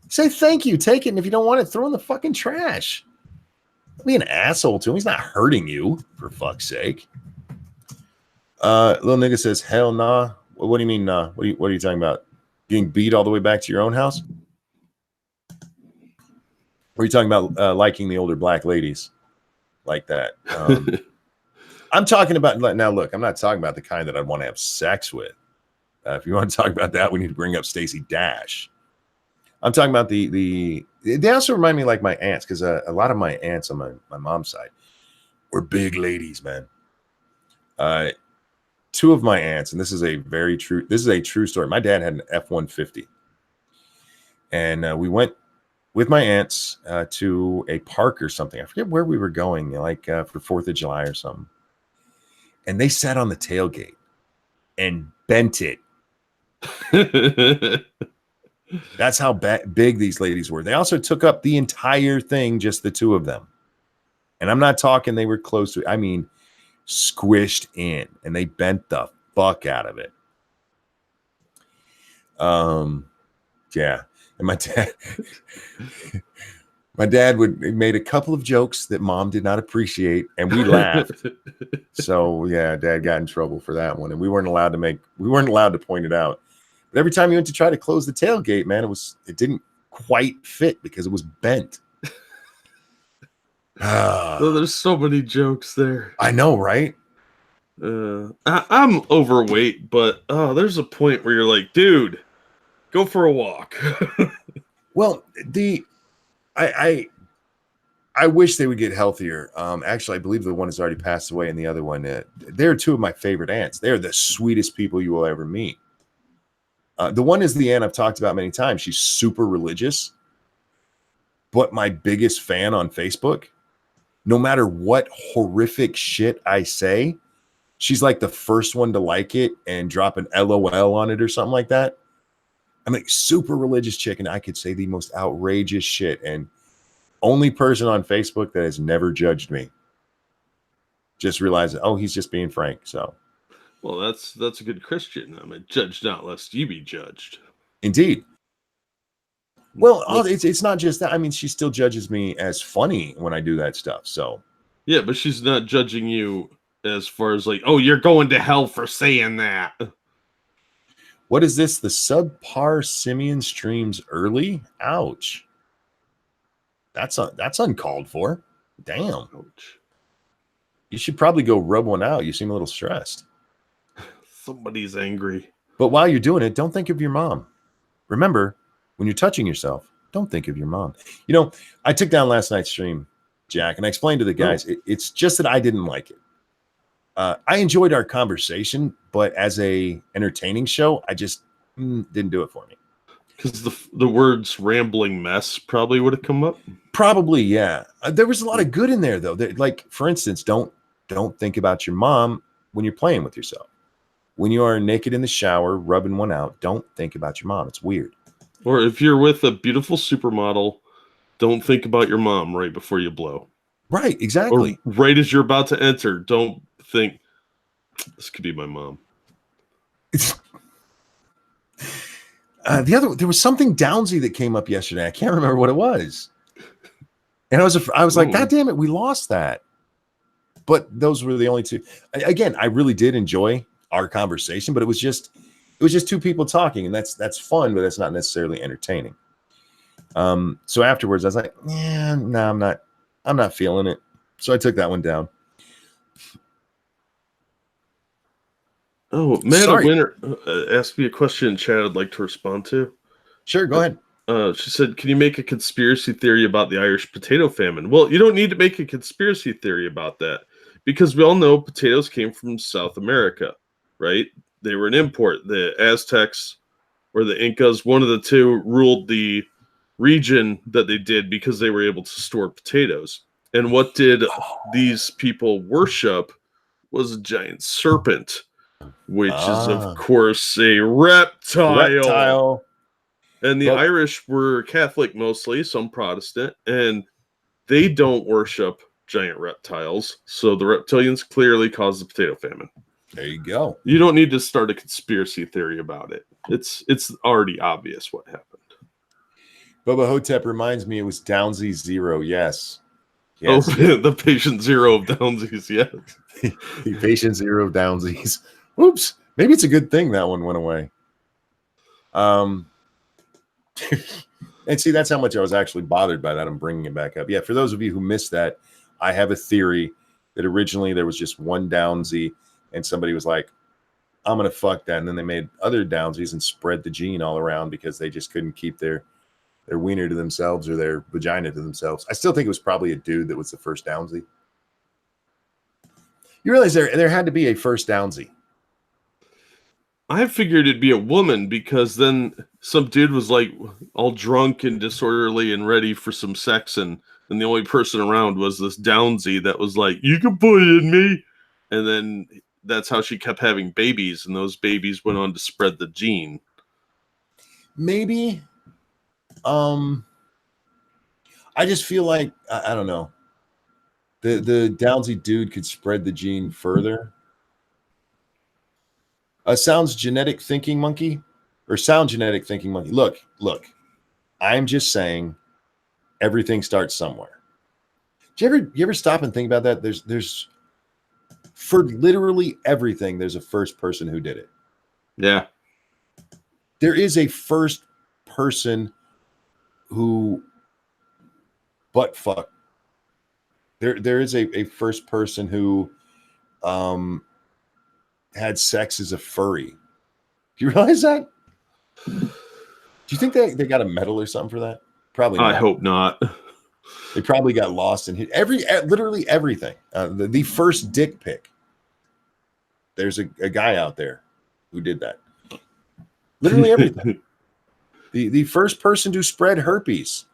Say thank you, take it, and if you don't want it, throw in the fucking trash. Don't be an asshole to him. He's not hurting you, for fuck's sake. Little nigga says, hell nah. What do you mean nah? What are you talking about? Getting beat all the way back to your own house? Or are you talking about liking the older black ladies like that? I'm talking about, now look, I'm not talking about the kind that I'd want to have sex with. If you want to talk about that, we need to bring up Stacey Dash. I'm talking about they also remind me like my aunts, because a lot of my aunts on my mom's side were big ladies, man. Two of my aunts, and this is a true story. My dad had an F-150, and we went with my aunts to a park or something. I forget where we were going, like for 4th of July or something. And they sat on the tailgate and bent it. That's how big these ladies were. They also took up the entire thing, just the two of them. And I'm not talking they were close to, I mean, squished in, and they bent the fuck out of it. Yeah. And my dad made a couple of jokes that mom did not appreciate, and we laughed. So yeah, dad got in trouble for that one, and we weren't allowed to point it out. But every time he went to try to close the tailgate, man, it didn't quite fit because it was bent. There's so many jokes there. I know, right? I'm overweight, but there's a point where you're like, dude, go for a walk. Well, I wish they would get healthier. Actually, I believe the one has already passed away, and the other one, they're two of my favorite aunts. They're the sweetest people you will ever meet. The one is the aunt I've talked about many times. She's super religious, but my biggest fan on Facebook. No matter what horrific shit I say, she's like the first one to like it and drop an LOL on it or something like that. I'm like super religious chick, and I could say the most outrageous shit, and only person on Facebook that has never judged me. Just realizing, oh, he's just being frank. So, well, that's a good Christian. I mean, judge not lest ye be judged. Indeed. Well, it's not just that. I mean, she still judges me as funny when I do that stuff. So, yeah, but she's not judging you as far as like, oh, you're going to hell for saying that. What is this? The subpar Simeon streams early? Ouch. That's uncalled for. Damn. Ouch. You should probably go rub one out. You seem a little stressed. Somebody's angry. But while you're doing it, don't think of your mom. Remember, when you're touching yourself, don't think of your mom. You know, I took down last night's stream, Jack, and I explained to the guys, it's just that I didn't like it. I enjoyed our conversation, but as a entertaining show, I just didn't do it for me. Because the words rambling mess probably would have come up. Probably, yeah. There was a lot of good in there, though. Like, for instance, don't think about your mom when you're playing with yourself. When you are naked in the shower, rubbing one out, don't think about your mom. It's weird. Or if you're with a beautiful supermodel, don't think about your mom right before you blow. Right, exactly. Or right as you're about to enter, don't think, this could be my mom. There was something Downsy that came up yesterday. I can't remember what it was. And I was like, God damn it, we lost that. But those were the only two. Again, I really did enjoy our conversation, but it was just two people talking, and that's fun, but that's not necessarily entertaining. So afterwards I was like, yeah, no, I'm not feeling it. So I took that one down. Oh, Amanda Winter asked me a question in chat I'd like to respond to. Sure, go ahead. She said, can you make a conspiracy theory about the Irish potato famine? Well, you don't need to make a conspiracy theory about that, because we all know potatoes came from South America, right? They were an import. The Aztecs or the Incas, one of the two, ruled the region that they did because they were able to store potatoes. And what did these people worship was a giant serpent, which is, of course, a reptile. And the Irish were Catholic mostly, some Protestant, and they don't worship giant reptiles. So the reptilians clearly caused the potato famine. There you go. You don't need to start a conspiracy theory about it. It's already obvious what happened. Bubba Hotep reminds me it was Downsy Zero. Yes. Oh, the patient zero of Downsies, yes. The patient zero of Downsies. Oops. Maybe it's a good thing that one went away. And see, that's how much I was actually bothered by that. I'm bringing it back up. Yeah, for those of you who missed that, I have a theory that originally there was just one Downsy, and somebody was like, I'm going to fuck that. And then they made other Downsies and spread the gene all around because they just couldn't keep their wiener to themselves or their vagina to themselves. I still think it was probably a dude that was the first Downsy. You realize there had to be a first Downsy. I figured it'd be a woman, because then some dude was like all drunk and disorderly and ready for some sex, and the only person around was this Downsy that was like, "You can put it in me," and then that's how she kept having babies, and those babies went on to spread the gene. Maybe. I just feel like I don't know. The Downsy dude could spread the gene further. Sounds genetic thinking monkey, or sound genetic thinking monkey. Look. I'm just saying, everything starts somewhere. Do you ever stop and think about that? There's for literally everything, there's a first person who did it. Yeah. There is a first person who butt fuck. There is a first person who had sex as a furry. Do you realize that? Do you think they got a medal or something for that? Probably not. I hope not. They probably got lost in literally everything. The first dick pic. There's a guy out there who did that. Literally everything. the first person to spread herpes.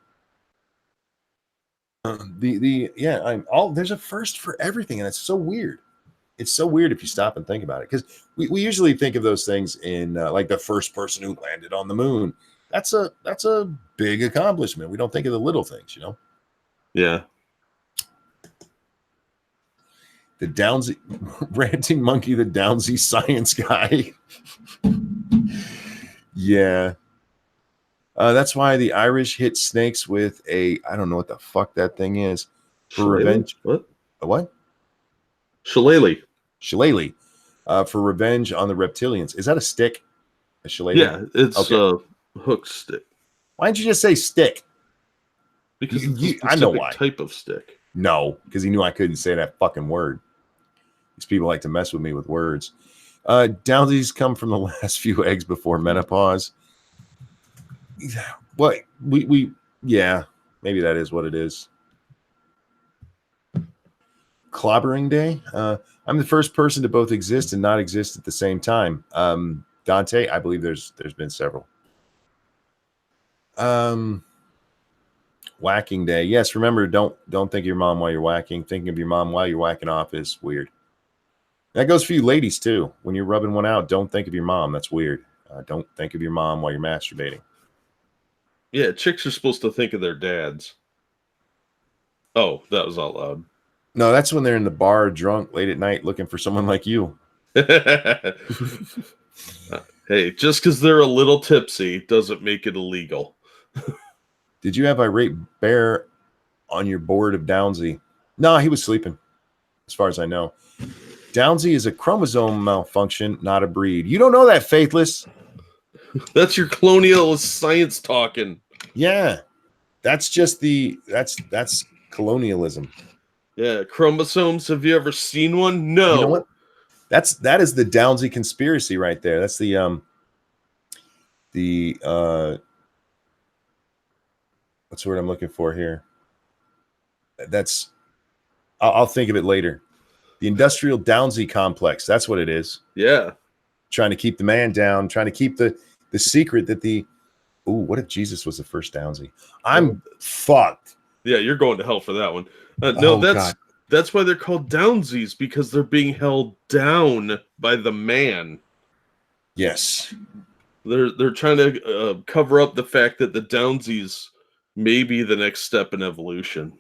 There's a first for everything, and it's so weird. It's so weird if you stop and think about it, because we usually think of those things in like the first person who landed on the moon. That's a big accomplishment. We don't think of the little things, you know. Yeah. The Downsy ranting monkey, the Downsy science guy. Yeah. That's why the Irish hit snakes with I don't know what the fuck that thing is. For revenge. What? A what? Shillelagh. Shillelagh. For revenge on the reptilians. Is that a stick? A shillelagh? Yeah, it's a hook stick. Why didn't you just say stick? Because it's a specific I know why. type of stick. No, because he knew I couldn't say that fucking word. These people like to mess with me with words. Downsies come from the last few eggs before menopause. Well, yeah, maybe that is what it is. Clobbering day. I'm the first person to both exist and not exist at the same time. Dante, I believe there's been several. Whacking day. Yes, remember, don't think of your mom while you're whacking. Thinking of your mom while you're whacking off is weird. That goes for you ladies too. When you're rubbing one out, don't think of your mom. That's weird. Don't think of your mom while you're masturbating. Yeah, chicks are supposed to think of their dads. Oh, that was out loud. No, that's when they're in the bar drunk late at night looking for someone like you. Hey, just because they're a little tipsy doesn't make it illegal. Did you have irate bear on your board of Downsy? No, he was sleeping, as far as I know. Downsy is a chromosome malfunction, not a breed. You don't know that, Faithless. That's your colonialist science talking. Yeah, that's just that's colonialism. Yeah, chromosomes. Have you ever seen one? No. You know what? That is the Downsy conspiracy right there. That's the what's the word I'm looking for here? I'll think of it later. The industrial Downsy complex. That's what it is. Yeah. Trying to keep the man down, trying to keep the secret that what if Jesus was the first Downsy? I'm fucked. Yeah, you're going to hell for that one. That's why they're called Downsies, because they're being held down by the man. Yes. They're trying to cover up the fact that the Downsies may be the next step in evolution.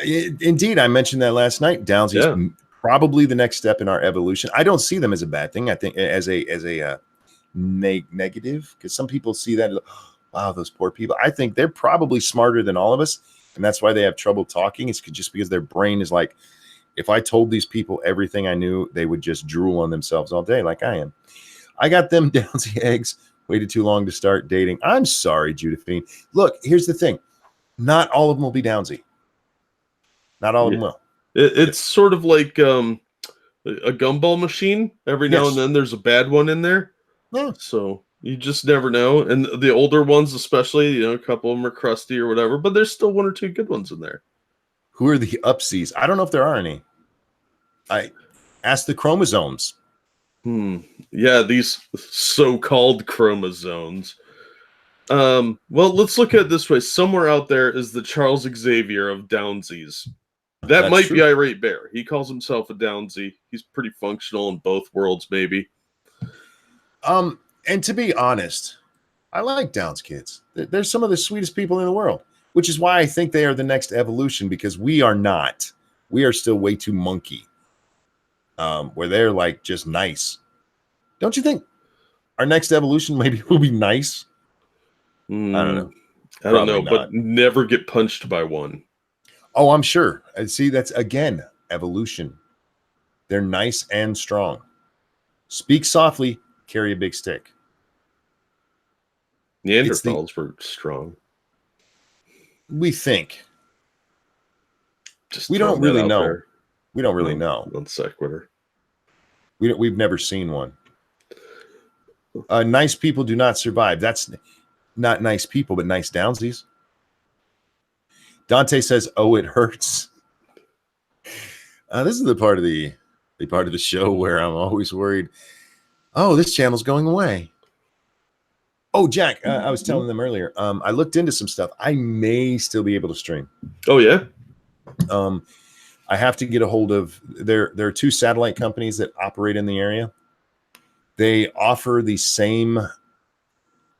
Indeed, I mentioned that last night. Downsies probably the next step in our evolution. I don't see them as a bad thing. I think as a negative, because some people see that, wow, those poor people. I think they're probably smarter than all of us, and that's why they have trouble talking. It's just because their brain is like, if I told these people everything I knew, they would just drool on themselves all day, like I am. I got them Downsy eggs. Waited too long to start dating. I'm sorry, Josephine. Look, here's the thing. Not all of them will be Downsy. Not all of them will. It's sort of like a gumball machine. Every now and then there's a bad one in there. Yeah. So you just never know. And the older ones especially, a couple of them are crusty or whatever, but there's still one or two good ones in there. Who are the upsies? I don't know if there are any. I asked the chromosomes. Yeah, these so-called chromosomes. Well, let's look at it this way. Somewhere out there is the Charles Xavier of Downsies. That That's might true. be Irate Bear. He calls himself a Downsy. He's pretty functional in both worlds, maybe. And to be honest, I like Downs kids. They're some of the sweetest people in the world, which is why I think they are the next evolution, because we are not. We are still way too monkey. Where they're like just nice. Don't you think our next evolution maybe will be nice? I don't know. I don't know, Probably but not. never get punched by one. Oh, I'm sure. And see, that's again evolution. They're nice and strong. Speak softly, carry a big stick. Neanderthals were strong. We think. Just We don't throwing that really out know. there. We don't really know. Non sequitur. We've never seen one. Nice people do not survive. That's not nice people, but nice downsies. Dante says, "Oh, it hurts." This is the part of the show where I'm always worried. Oh, this channel's going away. Oh, Jack, I was telling them earlier. I looked into some stuff. I may still be able to stream. Oh yeah. I have to get a hold of there are two satellite companies that operate in the area. They offer the same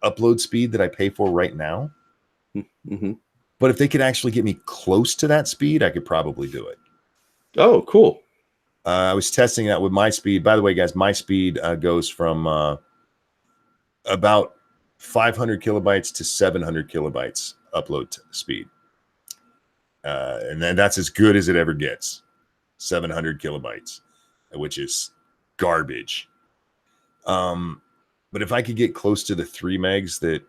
upload speed that I pay for right now. Mm-hmm. But if they could actually get me close to that speed, I could probably do it. Oh, cool. I was testing that with my speed. By the way, guys, my speed goes from about 500 kilobytes to 700 kilobytes upload speed. And then that's as good as it ever gets. 700 kilobytes, which is garbage. But if I could get close to the 3 megs that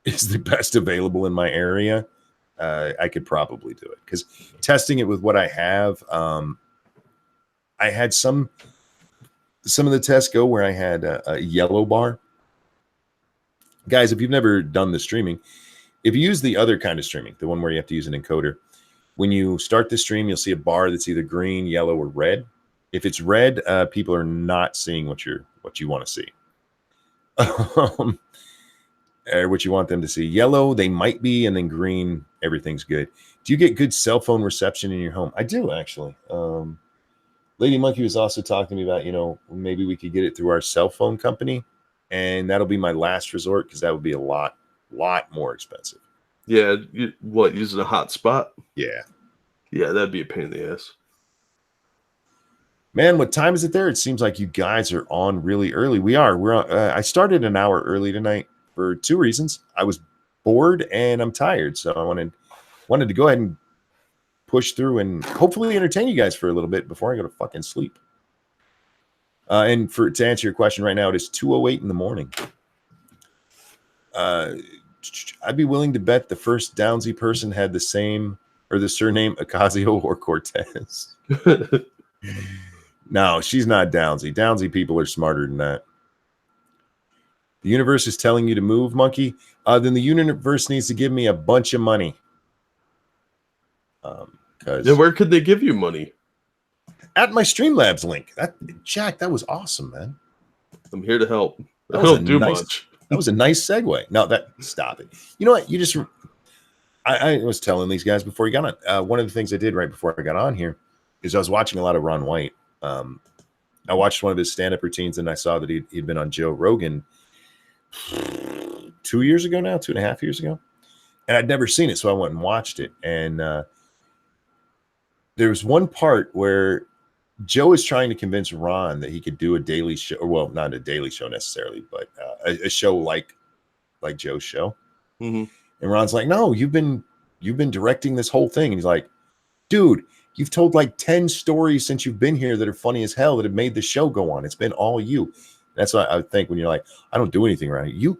is the best available in my area, I could probably do it. Because testing it with what I have, I had some of the tests go where I had a yellow bar. Guys, if you've never done the streaming, if you use the other kind of streaming, the one where you have to use an encoder, when you start the stream, you'll see a bar that's either green, yellow, or red. If it's red, people are not seeing what you want to see. Or what you want them to see. Yellow, they might be, and then green, everything's good. Do you get good cell phone reception in your home? I do, actually. Lady Monkey was also talking to me about, maybe we could get it through our cell phone company, and that'll be my last resort because that would be a lot more expensive. Yeah, using a hotspot? Yeah. Yeah, that'd be a pain in the ass. Man, what time is it there? It seems like you guys are on really early. We are. We're on. I started an hour early tonight for 2 reasons. I was bored and I'm tired, so I wanted to go ahead and push through and hopefully entertain you guys for a little bit before I go to fucking sleep. And to answer your question right now, it is 2:08 in the morning. I'd be willing to bet the first Downsy person had the same or the surname Ocasio or Cortez. No, she's not Downsy. Downsy people are smarter than that. The universe is telling you to move, monkey. Then the universe needs to give me a bunch of money. Where could they give you money? At my Streamlabs link. Jack, that was awesome, man. I'm here to help. I don't do much. That was a nice segue. No, stop it. You know what? I was telling these guys before you got on. One of the things I did right before I got on here is I was watching a lot of Ron White. I watched one of his stand-up routines, and I saw that he'd been on Joe Rogan 2 years ago now, 2.5 years ago. And I'd never seen it, so I went and watched it. And there was one part where Joe is trying to convince Ron that he could do a daily show, or well, not a daily show necessarily, but a show like Joe's show. Mm-hmm. And Ron's like, "No, you've been directing this whole thing." And he's like, "Dude, you've told like 10 stories since you've been here that are funny as hell that have made the show go on. It's been all you." That's what I would think when you're like, "I don't do anything right." You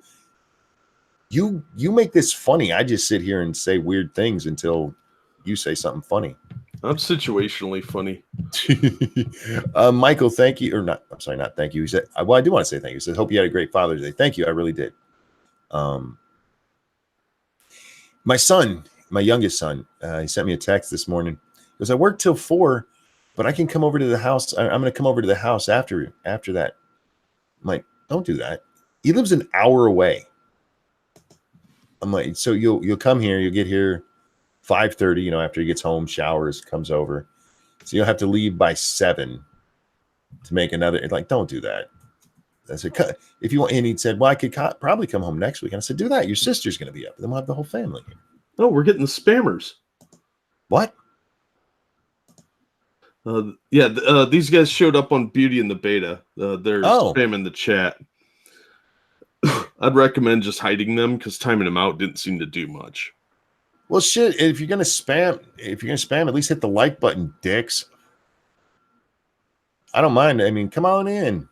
make this funny. I just sit here and say weird things until you say something funny. I'm situationally funny. Michael, thank you. Or not, I'm sorry, not thank you. He said, well, I do want to say thank you. He said, hope you had a great Father's Day. Thank you. I really did. My son, my youngest son, he sent me a text this morning. He goes, I work till 4, but I can come over to the house. I'm going to come over to the house after that. I'm like, don't do that. He lives an hour away. I'm like, so you'll come here, you'll get here 5:30, after he gets home, showers, comes over. So you'll have to leave by 7 to make another. Like, don't do that. I said, if you want, and he said, well, I could probably come home next week. And I said, do that. Your sister's going to be up. Then we'll have the whole family here. Oh, we're getting the spammers. What? These guys showed up on Beauty and the Beta. They're spamming the chat. I'd recommend just hiding them because timing them out didn't seem to do much. Well, shit. If you're gonna spam, at least hit the like button, dicks. I don't mind. I mean, come on in.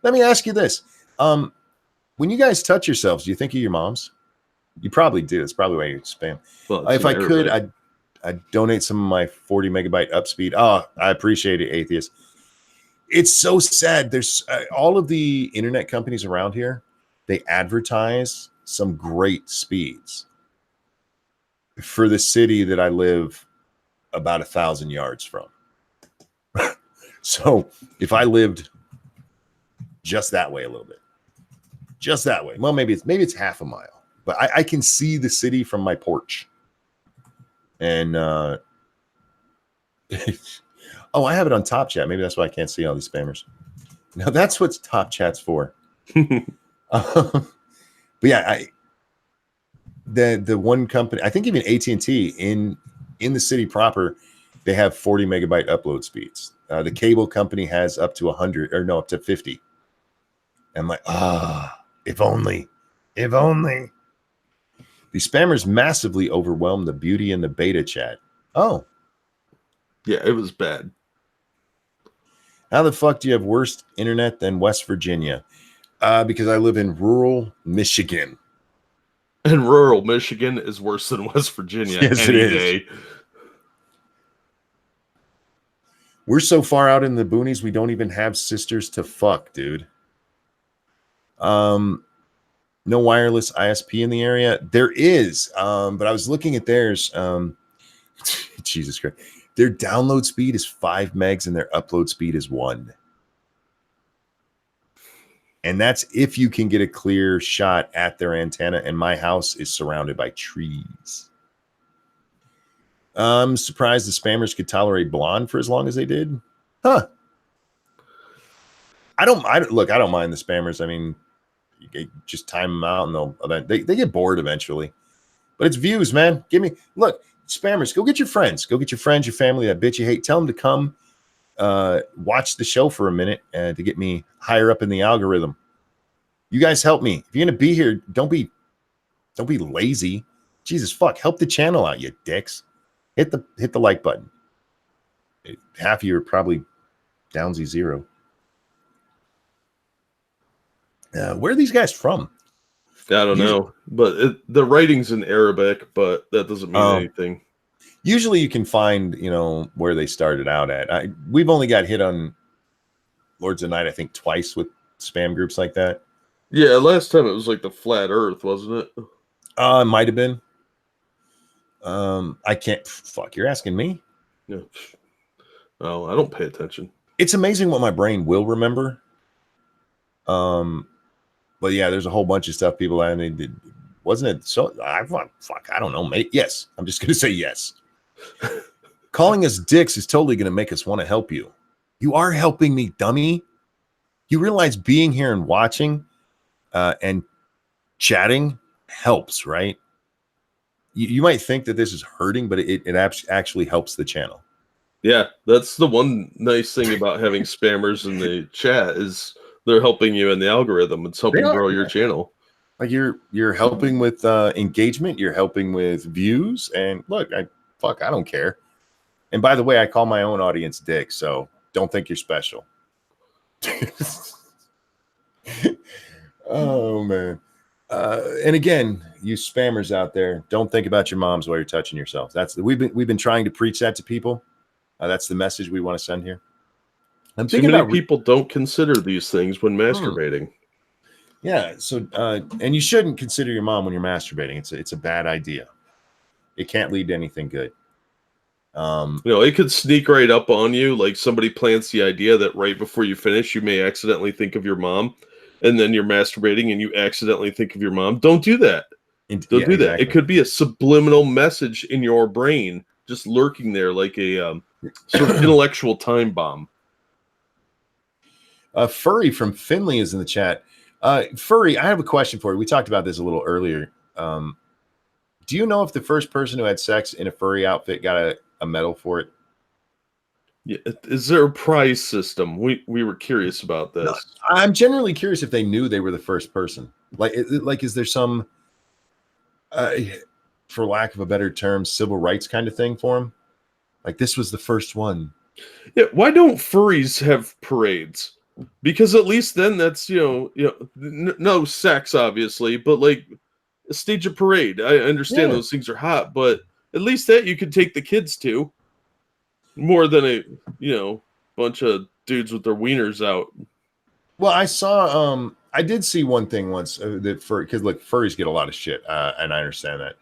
Let me ask you this: when you guys touch yourselves, do you think of your moms? You probably do. It's probably why you spam. Well, if I could, I'd donate some of my 40 megabyte up speed. Oh, I appreciate it, atheist. It's so sad. There's all of the internet companies around here. They advertise some great speeds for the city that I live about 1,000 yards from. So if I lived just that way a little bit, just that way, well, maybe it's half a mile, but I can see the city from my porch. And oh, I have it on Top Chat. Maybe that's why I can't see all these spammers. Now that's what Top Chat's for. But yeah, the one company, I think even AT&T in the city proper, they have 40 megabyte upload speeds. The cable company has up to 100, or no, up to 50. I'm like, if only. The spammers massively overwhelmed the Beauty and the Beta chat. Oh. Yeah, it was bad. How the fuck do you have worse internet than West Virginia? Because I live in rural Michigan. And rural Michigan is worse than West Virginia any day. We're so far out in the boonies, we don't even have sisters to fuck, dude. No wireless ISP in the area. There is, but I was looking at theirs. Jesus Christ. Their download speed is 5 megs and their upload speed is 1. And that's if you can get a clear shot at their antenna. And my house is surrounded by trees. I'm surprised the spammers could tolerate blonde for as long as they did. Huh. I don't mind the spammers. I mean, you just time them out and they get bored eventually. But it's views, man. Look, spammers, go get your friends. Go get your friends, your family, that bitch you hate. Tell them to come watch the show for a minute to get me higher up in the algorithm. You guys help me. If you're going to be here, don't be lazy. Jesus fuck, help the channel out, you dicks. Hit the like button. Half of you are probably downsy 0. Where are these guys from? I don't know, but the writing's in Arabic, but that doesn't mean anything. Usually you can find, where they started out at. We've only got hit on Lords of Night, I think, twice with spam groups like that. Yeah, last time it was like the Flat Earth, wasn't it? It might have been. I can't. Fuck, you're asking me? Yeah. Oh, I don't pay attention. It's amazing what my brain will remember. But yeah, there's a whole bunch of stuff people did. Wasn't it? So I don't know, mate. Yes, I'm just gonna say yes. Calling us dicks is totally gonna make us want to help you. You are helping me, dummy. You realize being here and watching, and chatting helps, right? You might think that this is hurting, but it actually helps the channel. Yeah, that's the one nice thing about having spammers in the chat is they're helping you in the algorithm. It's helping grow your channel. Like you're helping with engagement. You're helping with views. And look, I don't care. And by the way, I call my own audience dick, so don't think you're special. Oh man. And again, you spammers out there, don't think about your moms while you're touching yourself. We've been trying to preach that to people. That's the message we want to send here. I'm thinking about people don't consider these things when masturbating. Yeah. So, and you shouldn't consider your mom when you're masturbating. It's a bad idea. It can't lead to anything good. It could sneak right up on you. Like somebody plants the idea that right before you finish, you may accidentally think of your mom, and then you're masturbating and you accidentally think of your mom. Don't do that. They'll Yeah, do that. exactly. It could be a subliminal message in your brain, just lurking there like a sort of intellectual time bomb. Furry from Finley is in the chat. Furry, I have a question for you. We talked about this a little earlier. Do you know if the first person who had sex in a furry outfit got a medal for it? Yeah, is there a prize system? We were curious about this. No, I'm generally curious if they knew they were the first person. Like, is there some, for lack of a better term, civil rights kind of thing for them? Like, this was the first one. Yeah, why don't furries have parades? Because at least then that's no sex obviously, but like stage a parade. I understand Yeah. those things are hot, but at least that you could take the kids to more than a bunch of dudes with their wieners out. Well, I did see one thing once that because look, furries get a lot of shit, and I understand that.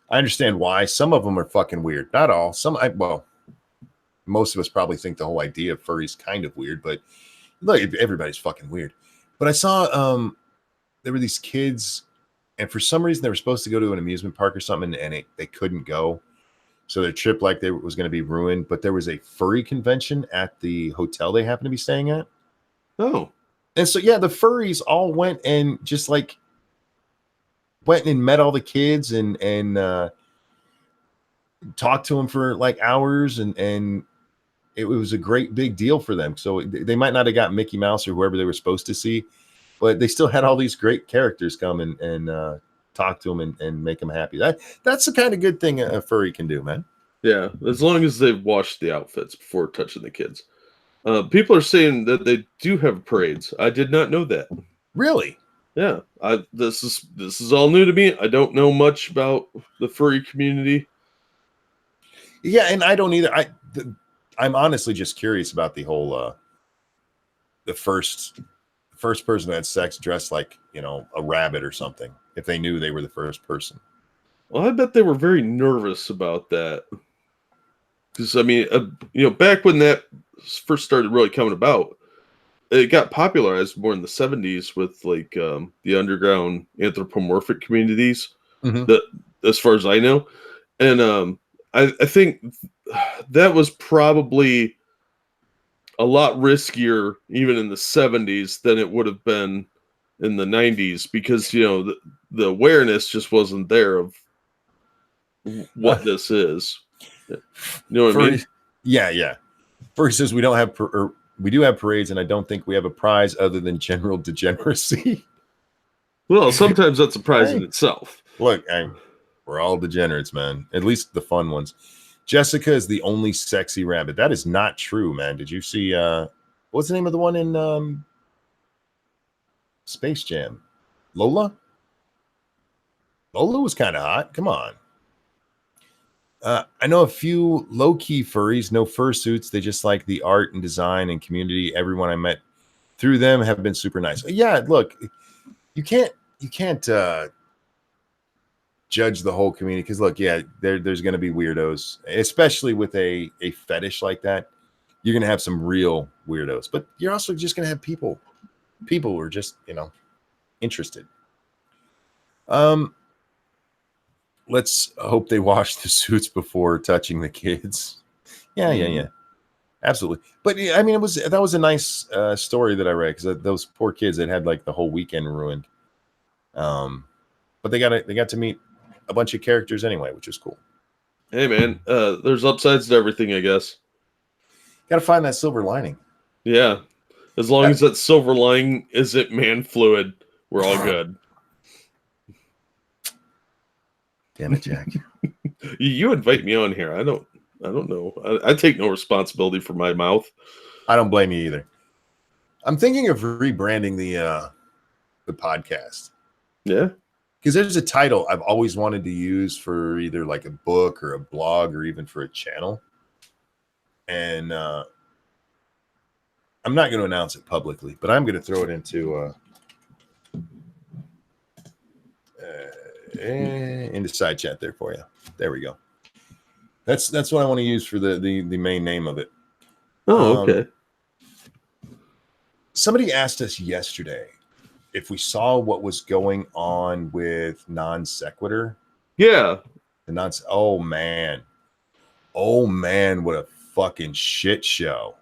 I understand why. Some of them are fucking weird. Not all. Well, most of us probably think the whole idea of furries kind of weird, but look, everybody's fucking weird. But I saw there were these kids, and for some reason they were supposed to go to an amusement park or something, and they couldn't go. So their trip was going to be ruined. But there was a furry convention at the hotel they happened to be staying at. Oh. And so yeah, the furries all went and just like went and met all the kids and talked to them for like hours, and it was a great big deal for them. So they might not have got Mickey Mouse or whoever they were supposed to see, but they still had all these great characters come and talk to them and make them happy. That's the kind of good thing a furry can do, man. Yeah, as long as they've washed the outfits before touching the kids. People are saying that they do have parades. I did not know that. Really? Yeah, this is all new to me. I don't know much about the furry community. Yeah, and I don't either. I'm honestly just curious about the whole the first person who had sex dressed like a rabbit or something. If they knew they were the first person. Well, I bet they were very nervous about that. Because I mean, back when that first started really coming about, it got popularized more in the 70s with like the underground anthropomorphic communities. Mm-hmm. That, as far as I know, and I think that was probably a lot riskier even in the 70s than it would have been in the 90s because the awareness just wasn't there of what this is. You know what I mean? Yeah. First says we don't have we do have parades, and I don't think we have a prize other than general degeneracy. Well, sometimes that's a prize in itself. Look, we're all degenerates, man. At least the fun ones. Jessica is the only sexy rabbit. That is not true, man. Did you see what's the name of the one in Space Jam? Lola? Lola was kind of hot. Come on. I know a few low-key furries, no fursuits. They just like the art and design and community. Everyone I met through them have been super nice. Yeah, look, you can't judge the whole community because look, yeah, there's going to be weirdos, especially with a fetish like that. You're going to have some real weirdos, but you're also just going to have people who are just interested. Let's hope they wash the suits before touching the kids. Yeah, absolutely. But I mean, that was a nice story that I read because those poor kids that had like the whole weekend ruined. But they got to meet a bunch of characters anyway, which is cool. Hey man, there's upsides to everything, I guess. Got to find that silver lining. Yeah, as long as that silver lining isn't man fluid, we're all good. Damn it, Jack. You invite me on here. I don't know. I take no responsibility for my mouth. I don't blame you either. I'm thinking of rebranding the podcast. Yeah. Because there's a title I've always wanted to use for either like a book or a blog or even for a channel. And I'm not going to announce it publicly, but I'm going to throw it into side chat there for you. There we go. That's what I want to use for the main name of it. Oh, okay. Somebody asked us yesterday if we saw what was going on with non sequitur, Yeah. oh man, what a fucking shit show.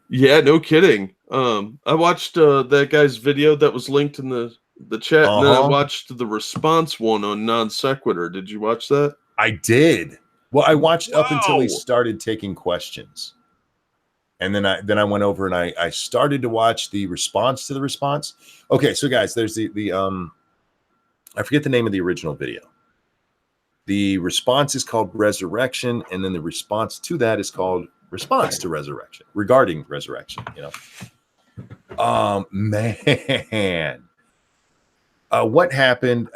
Yeah, no kidding. I watched that guy's video that was linked in the chat, and then I watched the response one on non sequitur. Did you watch that? I did. Well, I watched up until he started taking questions. And then I went over and I started to watch the response to the response. Okay, so guys, there's the I forget the name of the original video. The response is called Resurrection, and then the response to that is called Response to Resurrection, regarding resurrection, you know. Man. What happened?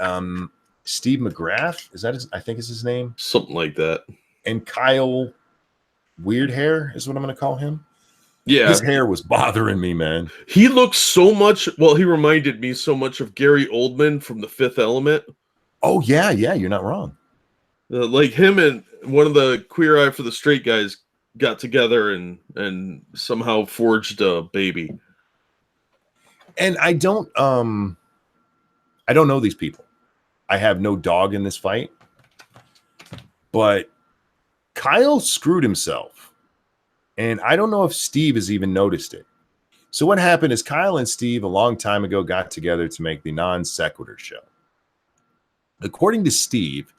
Steve McGrath, is that his, I think is his name? Something like that. And Kyle Weird Hair is what I'm gonna call him. Yeah. His hair was bothering me, man. He looks so much, well, he reminded me so much of Gary Oldman from The Fifth Element. Oh, yeah, you're not wrong. Like him and one of the Queer Eye for the Straight guys got together and somehow forged a baby. And I don't know these people. I have no dog in this fight. But Kyle screwed himself. And I don't know if Steve has even noticed it. So what happened is Kyle and Steve a long time ago got together to make the non sequitur show. According to Steve,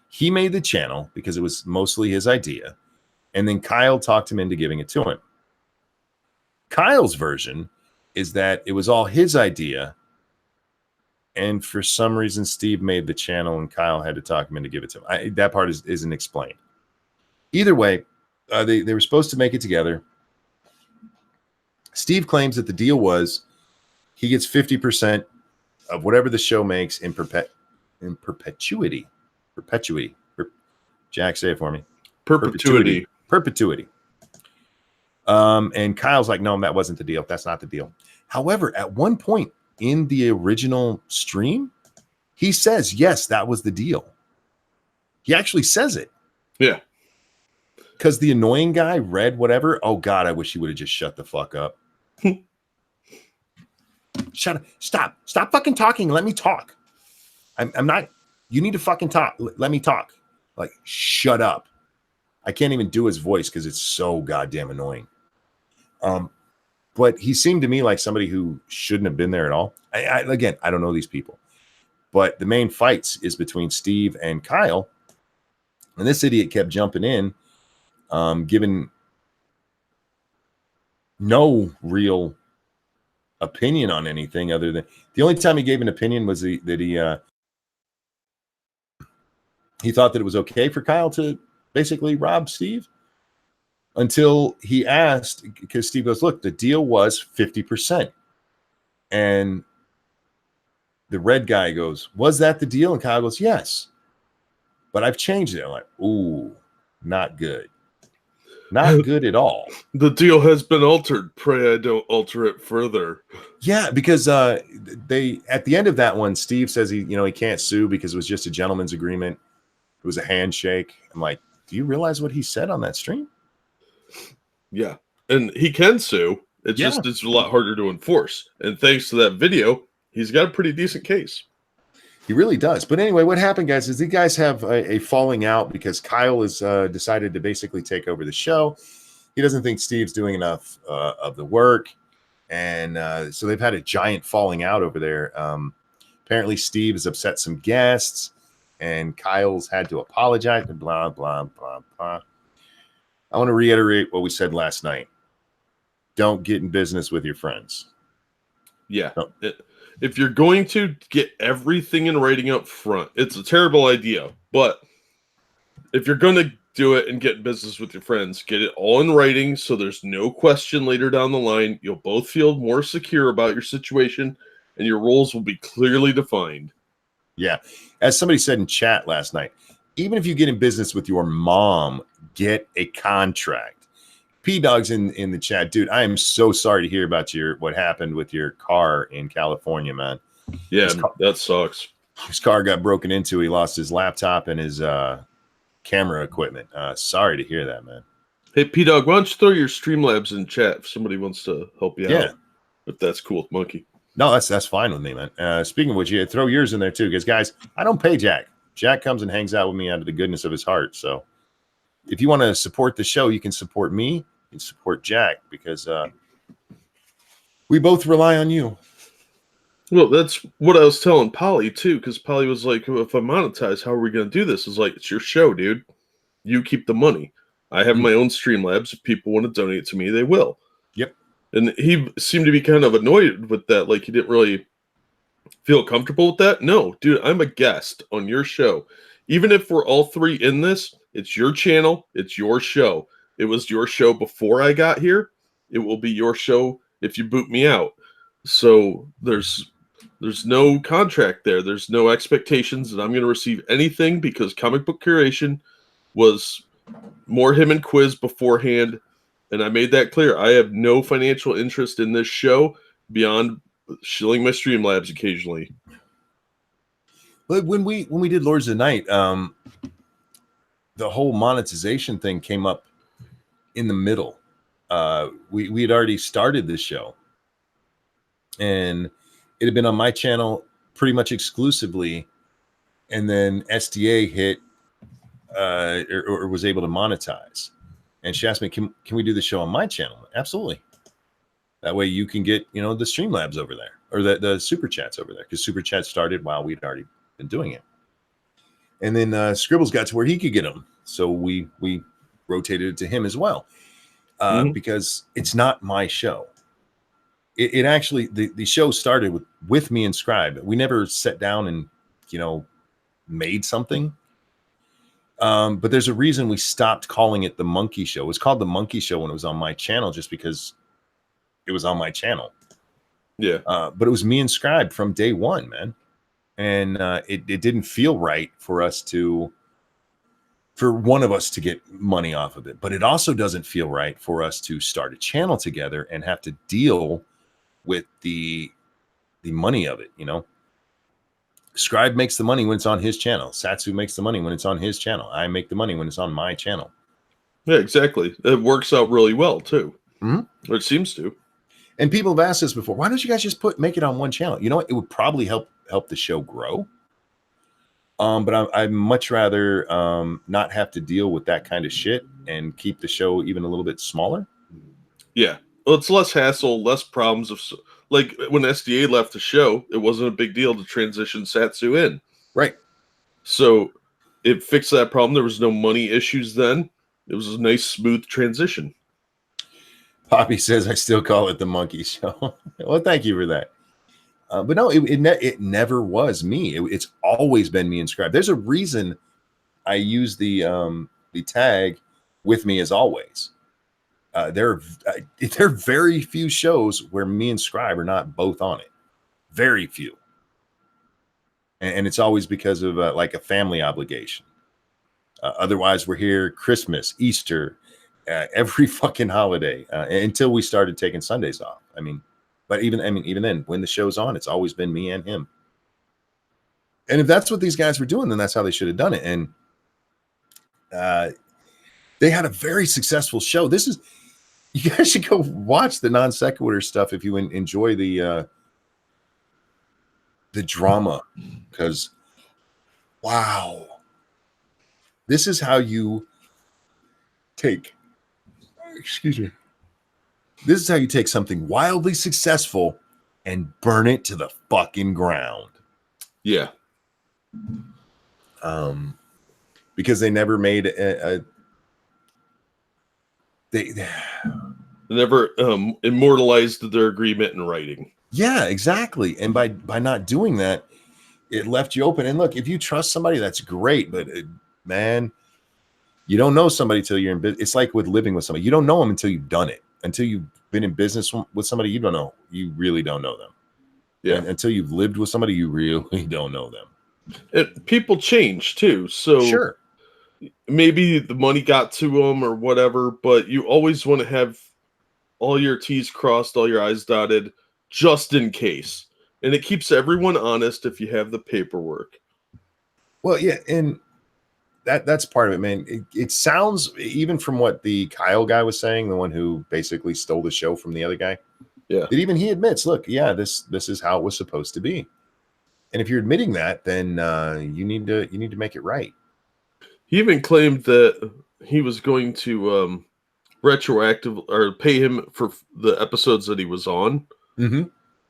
he made the channel because it was mostly his idea. And then Kyle talked him into giving it to him. Kyle's version is that it was all his idea. And for some reason, Steve made the channel and Kyle had to talk him into give it to him. That part isn't explained. Either way, they were supposed to make it together. Steve claims that the deal was he gets 50% of whatever the show makes in perpetuity. Jack, say it for me. Perpetuity. And Kyle's like, no, that wasn't the deal. That's not the deal. However, at one point in the original stream, he says, yes, that was the deal. He actually says it. Yeah. Because the annoying guy read whatever. Oh, God, I wish he would have just shut the fuck up. Shut up. Stop fucking talking. Let me talk. I'm not. You need to fucking talk. Let me talk. Like, shut up. I can't even do his voice because it's so goddamn annoying. But he seemed to me like somebody who shouldn't have been there at all. Again, I don't know these people. But the main fights is between Steve and Kyle. And this idiot kept jumping in. Given no real opinion on anything other than the only time he gave an opinion was that he thought that it was okay for Kyle to basically rob Steve until he asked, because Steve goes, look, the deal was 50%. And the red guy goes, was that the deal? And Kyle goes, yes, but I've changed it. I'm like, ooh, not good. Not good at all. The deal has been altered. Pray I don't alter it further. Yeah, because they at the end of that one, Steve says he can't sue because it was just a gentleman's agreement. It was a handshake. I'm like, do you realize what he said on that stream? Yeah, and he can sue. It's just it's a lot harder to enforce. And thanks to that video, he's got a pretty decent case. He really does. But anyway, what happened, guys, is these guys have a falling out because Kyle has decided to basically take over the show. He doesn't think Steve's doing enough of the work. And so they've had a giant falling out over there. Apparently, Steve has upset some guests, and Kyle's had to apologize, and blah, blah, blah, blah. I want to reiterate what we said last night. Don't get in business with your friends. Yeah. No. If you're going to get everything in writing up front, it's a terrible idea. But if you're going to do it and get in business with your friends, get it all in writing so there's no question later down the line. You'll both feel more secure about your situation, and your roles will be clearly defined. Yeah. As somebody said in chat last night, even if you get in business with your mom, get a contract. P-Dog's in the chat. Dude, I am so sorry to hear about what happened with your car in California, man. Yeah, that sucks. His car got broken into. He lost his laptop and his camera equipment. Sorry to hear that, man. Hey, P-Dog, why don't you throw your Streamlabs in chat if somebody wants to help you out? If that's cool with Monkey. No, that's fine with me, man. Speaking of which, you throw yours in there too, because guys, I don't pay Jack. Jack comes and hangs out with me out of the goodness of his heart. So if you want to support the show, you can support me, you can support Jack, because we both rely on you. Well, that's what I was telling Polly too, because Polly was like, well, if I monetize, how are we going to do this? It's like, it's your show, dude. You keep the money. I have my own Streamlabs. If people want to donate to me, they will. Yep. And he seemed to be kind of annoyed with that. Like, he didn't really feel comfortable with that. No, dude, I'm a guest on your show. Even if we're all three in this, it's your channel. It's your show. It was your show before I got here. It will be your show if you boot me out. So there's no contract there. There's no expectations that I'm going to receive anything, because Comic Book Curation was more him and Quiz beforehand, and I made that clear. I have no financial interest in this show beyond shilling my Streamlabs occasionally. But when we did Lords of the Night, the whole monetization thing came up in the middle. We had already started this show, and it had been on my channel pretty much exclusively, and then SDA hit or was able to monetize, and she asked me, can we do the show on my channel? Absolutely. That way you can get, the Streamlabs over there, or the super chats over there, because super chat started while we'd already been doing it. And then Scribbles got to where he could get them, so we rotated it to him as well, because it's not my show. It actually, the show started with me and Scribe. We never sat down and made something. But there's a reason we stopped calling it the Monkey Show. It was called the Monkey Show when it was on my channel, just because it was on my channel. Yeah. But it was me and Scribe from day one, man. And it didn't feel right for one of us to get money off of it. But it also doesn't feel right for us to start a channel together and have to deal with the money of it, Scribe makes the money when it's on his channel. Satsu makes the money when it's on his channel. I make the money when it's on my channel. Yeah, exactly. It works out really well too. Mm-hmm. It seems to. And people have asked us before, why don't you guys just make it on one channel? You know what? It would probably help the show grow. But I'd much rather not have to deal with that kind of shit and keep the show even a little bit smaller. Yeah. Well, it's less hassle, less problems. Like when SDA left the show, it wasn't a big deal to transition Satsu in. Right. So it fixed that problem. There was no money issues then. It was a nice, smooth transition. Poppy says, I still call it the Monkey Show. Well, thank you for that. But no, it never was me. It's always been me and Scribe. There's a reason I use the tag with me as always. There are very few shows where me and Scribe are not both on it. Very few. And it's always because of like a family obligation. Otherwise, we're here Christmas, Easter, every fucking holiday until we started taking Sundays off. But even then, when the show's on, it's always been me and him. And if that's what these guys were doing, then that's how they should have done it. And they had a very successful show. You guys should go watch the non sequitur stuff if you enjoy the drama, because wow, this is how you take. Excuse me. This is how you take something wildly successful and burn it to the fucking ground. Yeah. Because they never made they never immortalized their agreement in writing. Yeah, exactly. And by not doing that, it left you open. And look, if you trust somebody, that's great. But man, you don't know somebody till you're in business. It's like with living with somebody. You don't know them until you've done it. Until you've been in business with somebody, you don't know. You really don't know them. Yeah. And until you've lived with somebody, you really don't know them. People change too. So sure. Maybe the money got to them or whatever, but you always want to have all your T's crossed, all your I's dotted, just in case. And it keeps everyone honest if you have the paperwork. Well, yeah, and that's part of it, man. It sounds, even from what the Kyle guy was saying, the one who basically stole the show from the other guy, Yeah. That even he admits, look, yeah, this is how it was supposed to be. And if you're admitting that, then you need to make it right. He even claimed that he was going to retroactive or pay him for the episodes that he was on Mm-hmm.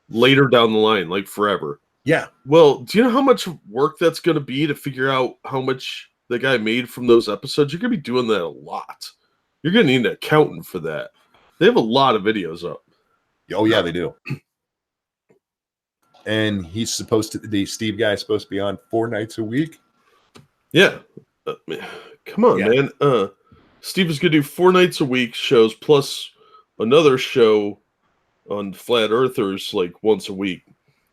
later down the line, like forever. Yeah. Well, do you know how much work that's going to be to figure out how much the guy made from those episodes? You're going to be doing that a lot. You're going to need an accountant for that. They have a lot of videos up. Oh yeah, they do. And he's supposed to, the Steve guy is supposed to be on 4 nights a week. Yeah. Come on, Yeah. man. Steve is going to do 4 nights a week shows plus another show on Flat Earthers like once a week.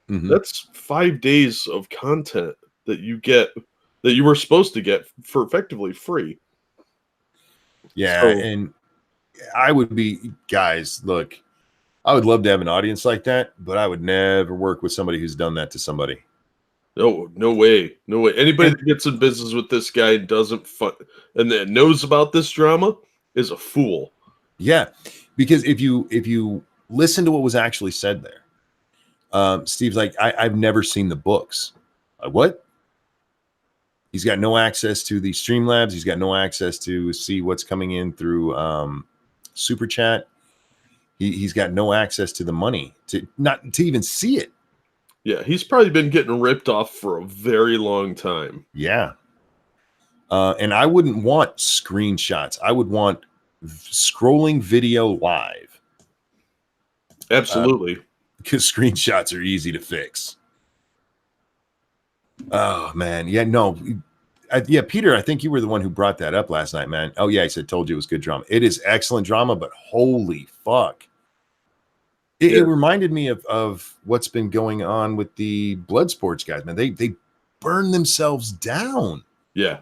Mm-hmm. That's 5 days of content that you get that you were supposed to get for effectively free. Yeah, So, and I would be, guys, look, I would love to have an audience like that, but I would never work with somebody who's done that to somebody. no way. Anybody And that gets in business with this guy and doesn't and that knows about this drama is a fool. yeah, because if you listen to what was actually said there, Steve's like, I've never seen the books. What? He's got no access to the Streamlabs. He's got no access to see what's coming in through Super Chat. He's got no access to the money to even see it. Yeah, he's probably been getting ripped off for a very long time. Yeah. And I wouldn't want screenshots. I would want scrolling video live. Absolutely. Because screenshots are easy to fix. Oh, man. Yeah, no. Yeah, Peter, I think you were the one who brought that up last night, man. Oh, yeah, I said, told you it was good drama. It is excellent drama, but holy fuck. It reminded me of what's been going on with the blood sports guys, man. They burn themselves down. Yeah.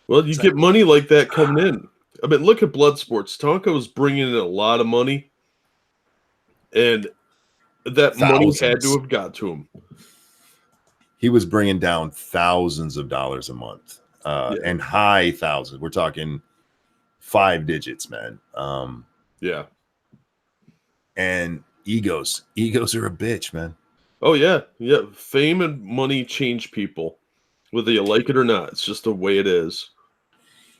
Well, you get money like that coming in. I mean, look at blood sports. Tonka bringing in a lot of money, and that money had to have got to him. He was bringing down thousands of dollars a month, and high thousands. We're talking 5 digits, man. Yeah. And egos are a bitch, man. Oh yeah. Fame and money change people, whether you like it or not. It's just the way it is.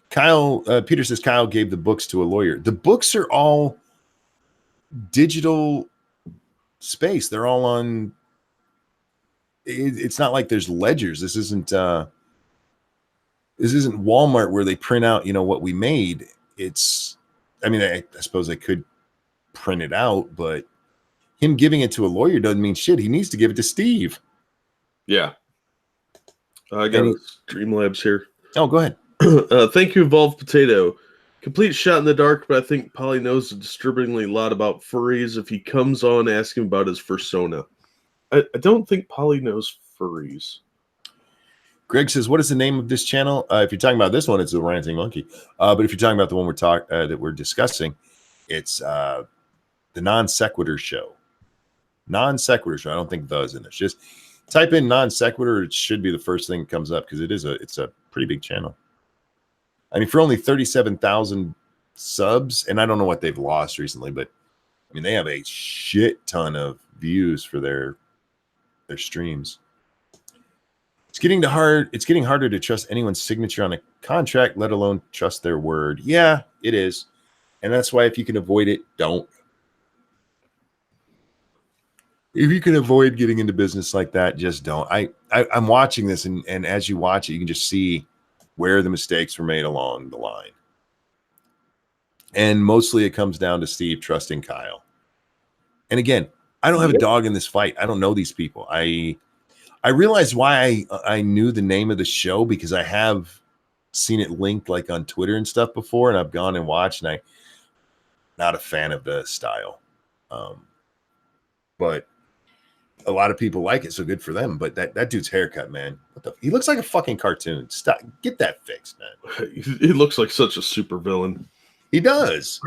Kyle Peter says Kyle gave the books to a lawyer. The books are all digital space. They're all on. It's not like there's ledgers. This isn't Walmart where they print out, what we made. It's, I mean, I suppose they could print it out, but him giving it to a lawyer doesn't mean shit. He needs to give it to Steve. Yeah. I got Streamlabs here. Oh, go ahead. Thank you, Evolved Potato. Complete shot in the dark, but I think Polly knows a disturbingly lot about furries if he comes on asking about his fursona. I don't think Polly knows furries. Greg says, what is the name of this channel? If you're talking about this one, it's the Ranting Monkey. But if you're talking about the one that we're discussing, it's the Non Sequitur Show. Non Sequitur Show. I don't think the is in there. Just type in Non Sequitur. It should be the first thing that comes up because it's a pretty big channel. I mean, for only 37,000 subs, and I don't know what they've lost recently, but I mean, they have a shit ton of views for their streams. It's getting harder to trust anyone's signature on a contract, let alone trust their word. Yeah, it is. And that's why if you can avoid it, don't. If you can avoid getting into business like that, just don't. I'm watching this, and as you watch it, you can just see where the mistakes were made along the line. And mostly it comes down to Steve trusting Kyle. And again, I don't have a dog in this fight. I don't know these people. I realized why I knew the name of the show because I have seen it linked like on Twitter and stuff before, and I've gone and watched, and I'm not a fan of the style. But a lot of people like it, so good for them. But that dude's haircut, man. He looks like a fucking cartoon. Stop, get that fixed, man. He looks like such a super villain. He does.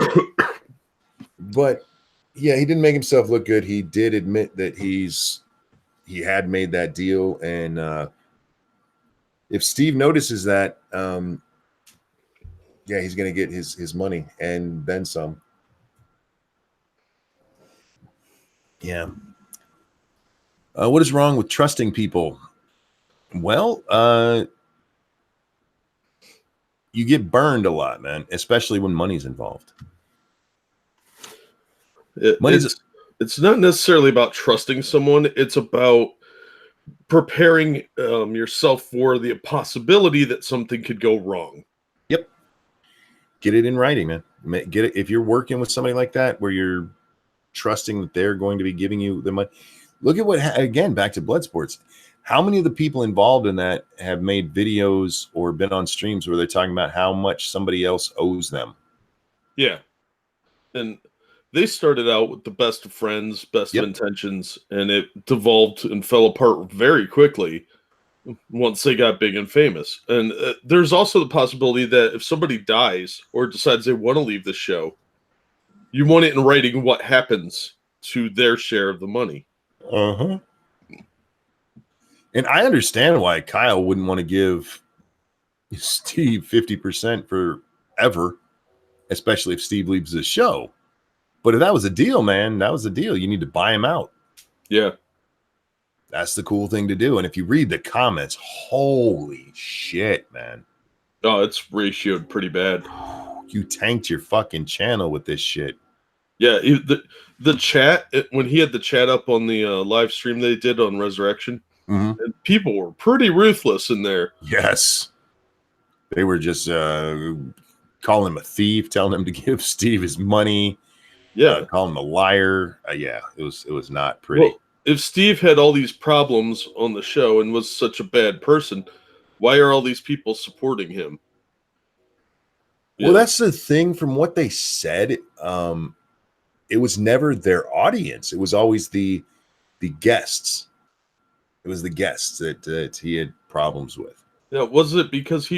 But yeah, he didn't make himself look good. He did admit that he had made that deal, and if Steve notices that, yeah, he's gonna get his money and then some. Yeah. What is wrong with trusting people? Well, you get burned a lot, man, especially when money's involved. Money's It's not necessarily about trusting someone. It's about preparing yourself for the possibility that something could go wrong. Yep. Get it in writing, man. Get it if you're working with somebody like that, where you're trusting that they're going to be giving you the money. Look at what again, back to blood sports. How many of the people involved in that have made videos or been on streams where they're talking about how much somebody else owes them? Yeah. And they started out with the best of friends, best of Yep. intentions, and it devolved and fell apart very quickly once they got big and famous. And there's also the possibility that if somebody dies or decides they want to leave the show, you want it in writing what happens to their share of the money. Uh-huh. And I understand why Kyle wouldn't want to give Steve 50% forever, especially if Steve leaves the show. But if that was a deal, man, that was a deal. You need to buy him out. Yeah. That's the cool thing to do. And if you read the comments, holy shit, man. Oh, it's ratioed pretty bad. You tanked your fucking channel with this shit. Yeah, the chat, when he had the chat up on the live stream they did on Resurrection, and people were pretty ruthless in there. Yes. They were just calling him a thief, telling him to give Steve his money. Yeah. Calling him a liar. Yeah, it was not pretty. Well, if Steve had all these problems on the show and was such a bad person, why are all these people supporting him? Well, that's the thing. From what they said, it was never their audience. It was always the guests. It was the guests that he had problems with. Yeah, was it because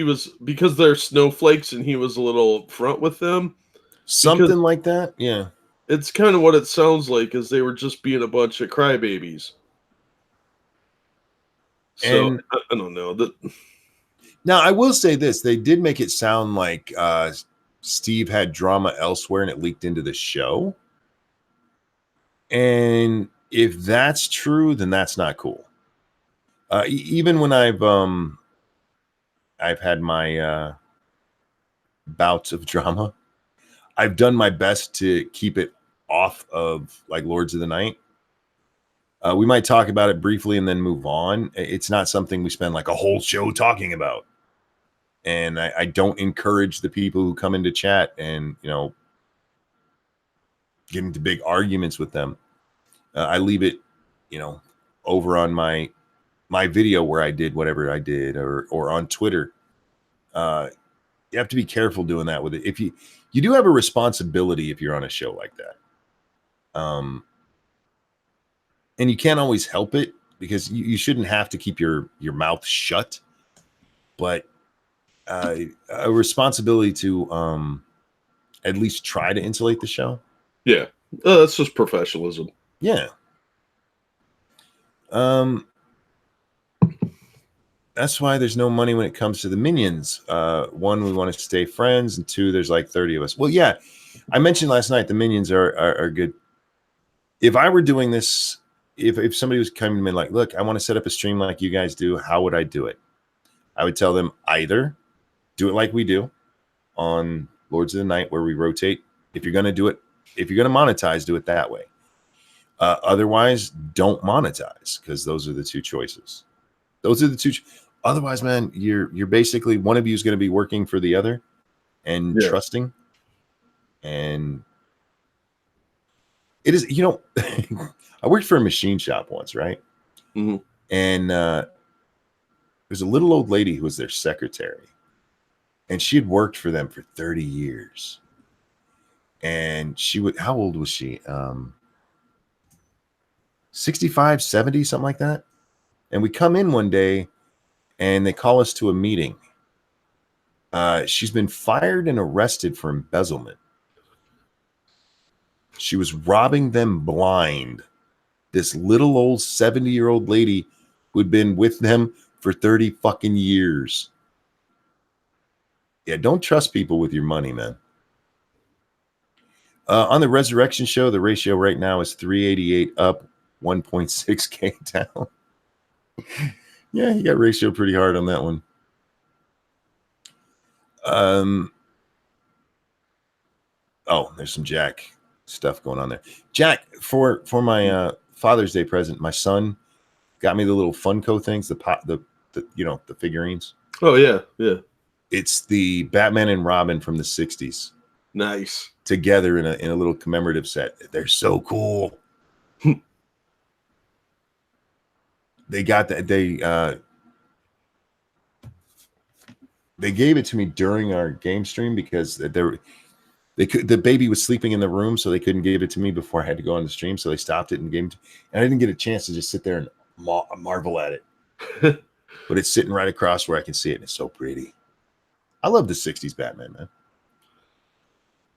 they're snowflakes and he was a little upfront with them? Something like that. Yeah. It's kind of what it sounds like, is they were just being a bunch of crybabies. So And I don't know. Now I will say this: they did make it sound like Steve had drama elsewhere, and it leaked into the show. And if that's true, then that's not cool. Even when I've had my bouts of drama, I've done my best to keep it off of like Lords of the Night. We might talk about it briefly and then move on. It's not something we spend like a whole show talking about. And I don't encourage the people who come into chat and, get into big arguments with them. I leave it, over on my video where I did whatever I did, or on Twitter. You have to be careful doing that with it. If you do have a responsibility if you're on a show like that. And you can't always help it, because you shouldn't have to keep your mouth shut, but a responsibility to at least try to insulate the show. Yeah, that's just professionalism. Yeah. That's why there's no money when it comes to the minions. One, we want to stay friends, and two, there's like 30 of us. Well, yeah, I mentioned last night the minions are good. If I were doing this, if somebody was coming to me like, look, I want to set up a stream like you guys do, how would I do it? I would tell them either do it like we do on Lords of the Night, where we rotate. If you're going to do it, if you're going to monetize, do it that way. Otherwise, don't monetize, because those are the two choices. Those are the two. Otherwise, man, you're basically, one of you is going to be working for the other and trusting. And it is, I worked for a machine shop once, right? Mm-hmm. And there's a little old lady who was their secretary, and she had worked for them for 30 years. And how old was she? 65, 70, something like that. And we come in one day and they call us to a meeting. She's been fired and arrested for embezzlement. She was robbing them blind. This little old 70-year-old lady who had been with them for 30 fucking years. Yeah, don't trust people with your money, man. On the Resurrection show, the ratio right now is 388 up, 1.6K down. Yeah, he got ratio pretty hard on that one. Oh, there's some Jack stuff going on there. Jack, for my Father's Day present, my son got me the little Funko things, the the figurines. Oh yeah, yeah. It's the Batman and Robin from the 60s. Nice. Together in a little commemorative set. They're so cool. They got that they gave it to me during our game stream because the baby was sleeping in the room, so they couldn't give it to me before I had to go on the stream, so they stopped it and gave it to me. And I didn't get a chance to just sit there and marvel at it. But it's sitting right across where I can see it, and it's so pretty. I love the 60s Batman, man.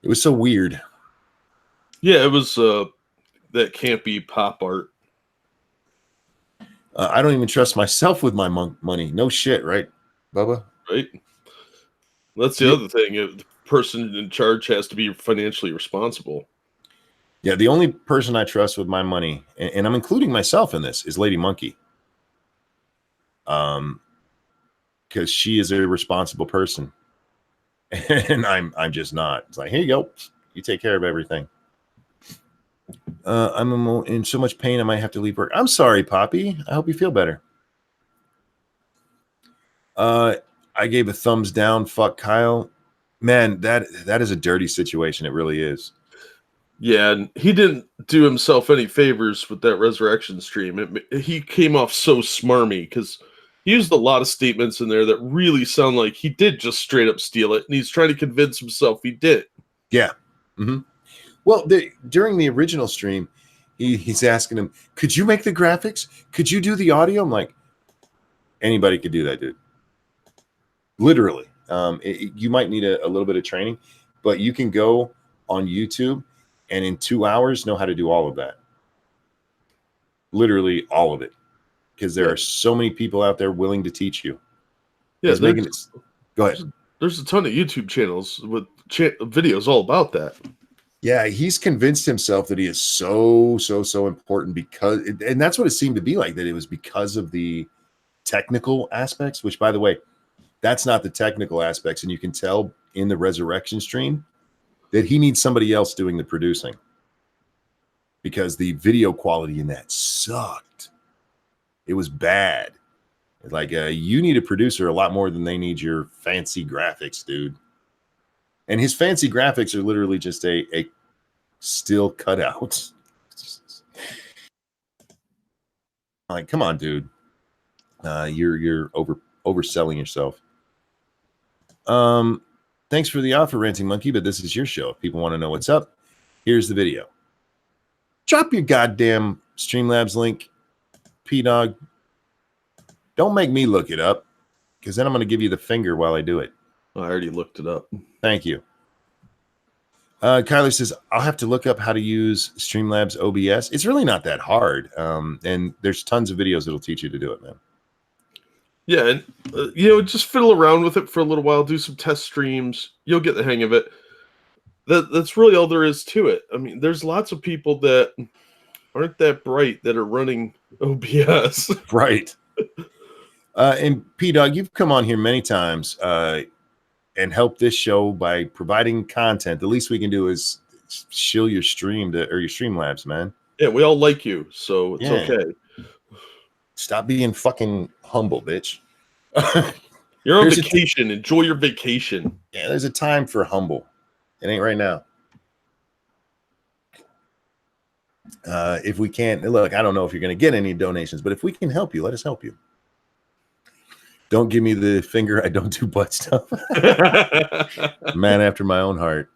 It was so weird. Yeah, it was that campy pop art. I don't even trust myself with my money. No shit, right, Bubba? Right. That's the other thing. The person in charge has to be financially responsible. Yeah, the only person I trust with my money, and I'm including myself in this, is Lady Monkey. Because she is a responsible person, and I'm just not. It's like, here you go, you take care of everything. I'm in so much pain I might have to leave work. I'm sorry, Poppy. I hope you feel better. I gave a thumbs down. Fuck Kyle. Man, that is a dirty situation. It really is. Yeah, and he didn't do himself any favors with that Resurrection stream. He came off so smarmy because he used a lot of statements in there that really sound like he did just straight up steal it, and he's trying to convince himself he did. Yeah. Mm-hmm. Well, during the original stream, he's asking him, could you make the graphics? Could you do the audio? I'm like, anybody could do that, dude. Literally. You might need a little bit of training, but you can go on YouTube and in 2 hours know how to do all of that. Literally all of it. Because there are so many people out there willing to teach you. Yeah, go ahead. There's a ton of YouTube channels with videos all about that. Yeah, he's convinced himself that he is so important because, and that's what it seemed to be like, that it was because of the technical aspects, which, by the way, that's not the technical aspects. And you can tell in the Resurrection stream that he needs somebody else doing the producing because the video quality in that sucked. It was bad. It's like, you need a producer a lot more than they need your fancy graphics, dude. And his fancy graphics are literally just a still cutout. Like, come on, dude. You're overselling yourself. Thanks for the offer, Ranting Monkey, but this is your show. If people want to know what's up, here's the video. Drop your goddamn Streamlabs link, P-Dog. Don't make me look it up, because then I'm going to give you the finger while I do it. I already looked it up. Thank you. Kyler says, I'll have to look up how to use Streamlabs OBS. It's really not that hard. And there's tons of videos that'll teach you to do it, man. Yeah, and just fiddle around with it for a little while, do some test streams. You'll get the hang of it. That's really all there is to it. I mean, there's lots of people that aren't that bright that are running OBS. Right. And P-Dog, you've come on here many times and helped this show by providing content. The least we can do is shill your stream or your Streamlabs, man. Yeah, we all like you, so it's okay. Stop being fucking humble, bitch. You're on vacation. Enjoy your vacation. Yeah, there's a time for humble. It ain't right now. If we can't, look, I don't know if you're going to get any donations, but if we can help you, let us help you. Don't give me the finger. I don't do butt stuff. Man after my own heart.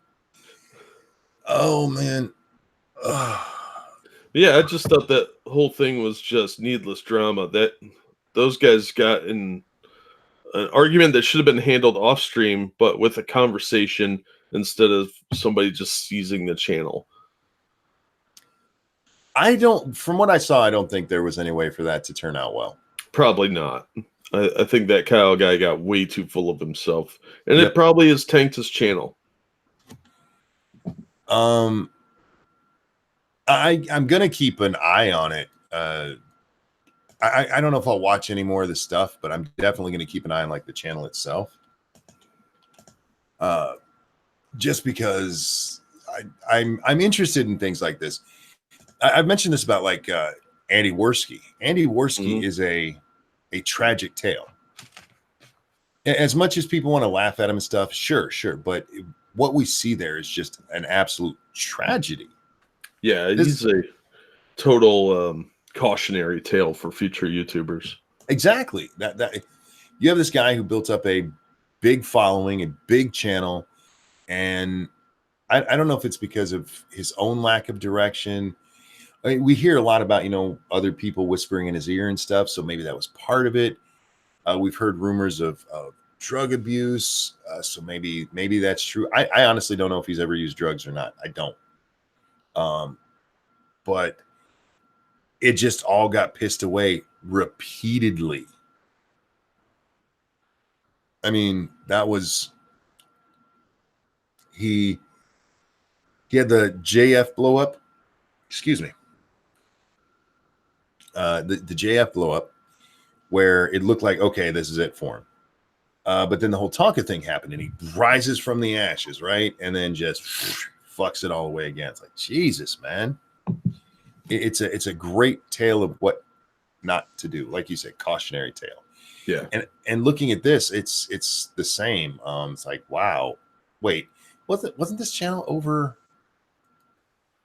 Oh, man. Yeah, I just thought that whole thing was just needless drama. That those guys got in an argument that should have been handled off stream, but with a conversation instead of somebody just seizing the channel. From what I saw, I don't think there was any way for that to turn out well. Probably not. I think that Kyle guy got way too full of himself, and it probably has tanked his channel. I'm gonna keep an eye on it. I don't know if I'll watch any more of the stuff, but I'm definitely gonna keep an eye on like the channel itself. Just because I'm interested in things like this. I've mentioned this about like Andy Worski. Andy Worski is a tragic tale. As much as people want to laugh at him and stuff, sure, but what we see there is just an absolute tragedy. Yeah, he's a total cautionary tale for future YouTubers. Exactly. That you have this guy who built up a big following, a big channel, and I don't know if it's because of his own lack of direction. I mean, we hear a lot about, other people whispering in his ear and stuff, so maybe that was part of it. We've heard rumors of drug abuse, so maybe that's true. I honestly don't know if he's ever used drugs or not. I don't. But it just all got pissed away repeatedly. I mean, that was he had the JF blow up. Excuse me. The JF blow up where it looked like, okay, this is it for him. But then the whole Tonka thing happened and he rises from the ashes, right? And then just fucks it all away again. It's like, Jesus, man. It's a great tale of what not to do. Like you said, cautionary tale. Yeah. And looking at this, it's the same. It's like, wow. Wait, wasn't this channel over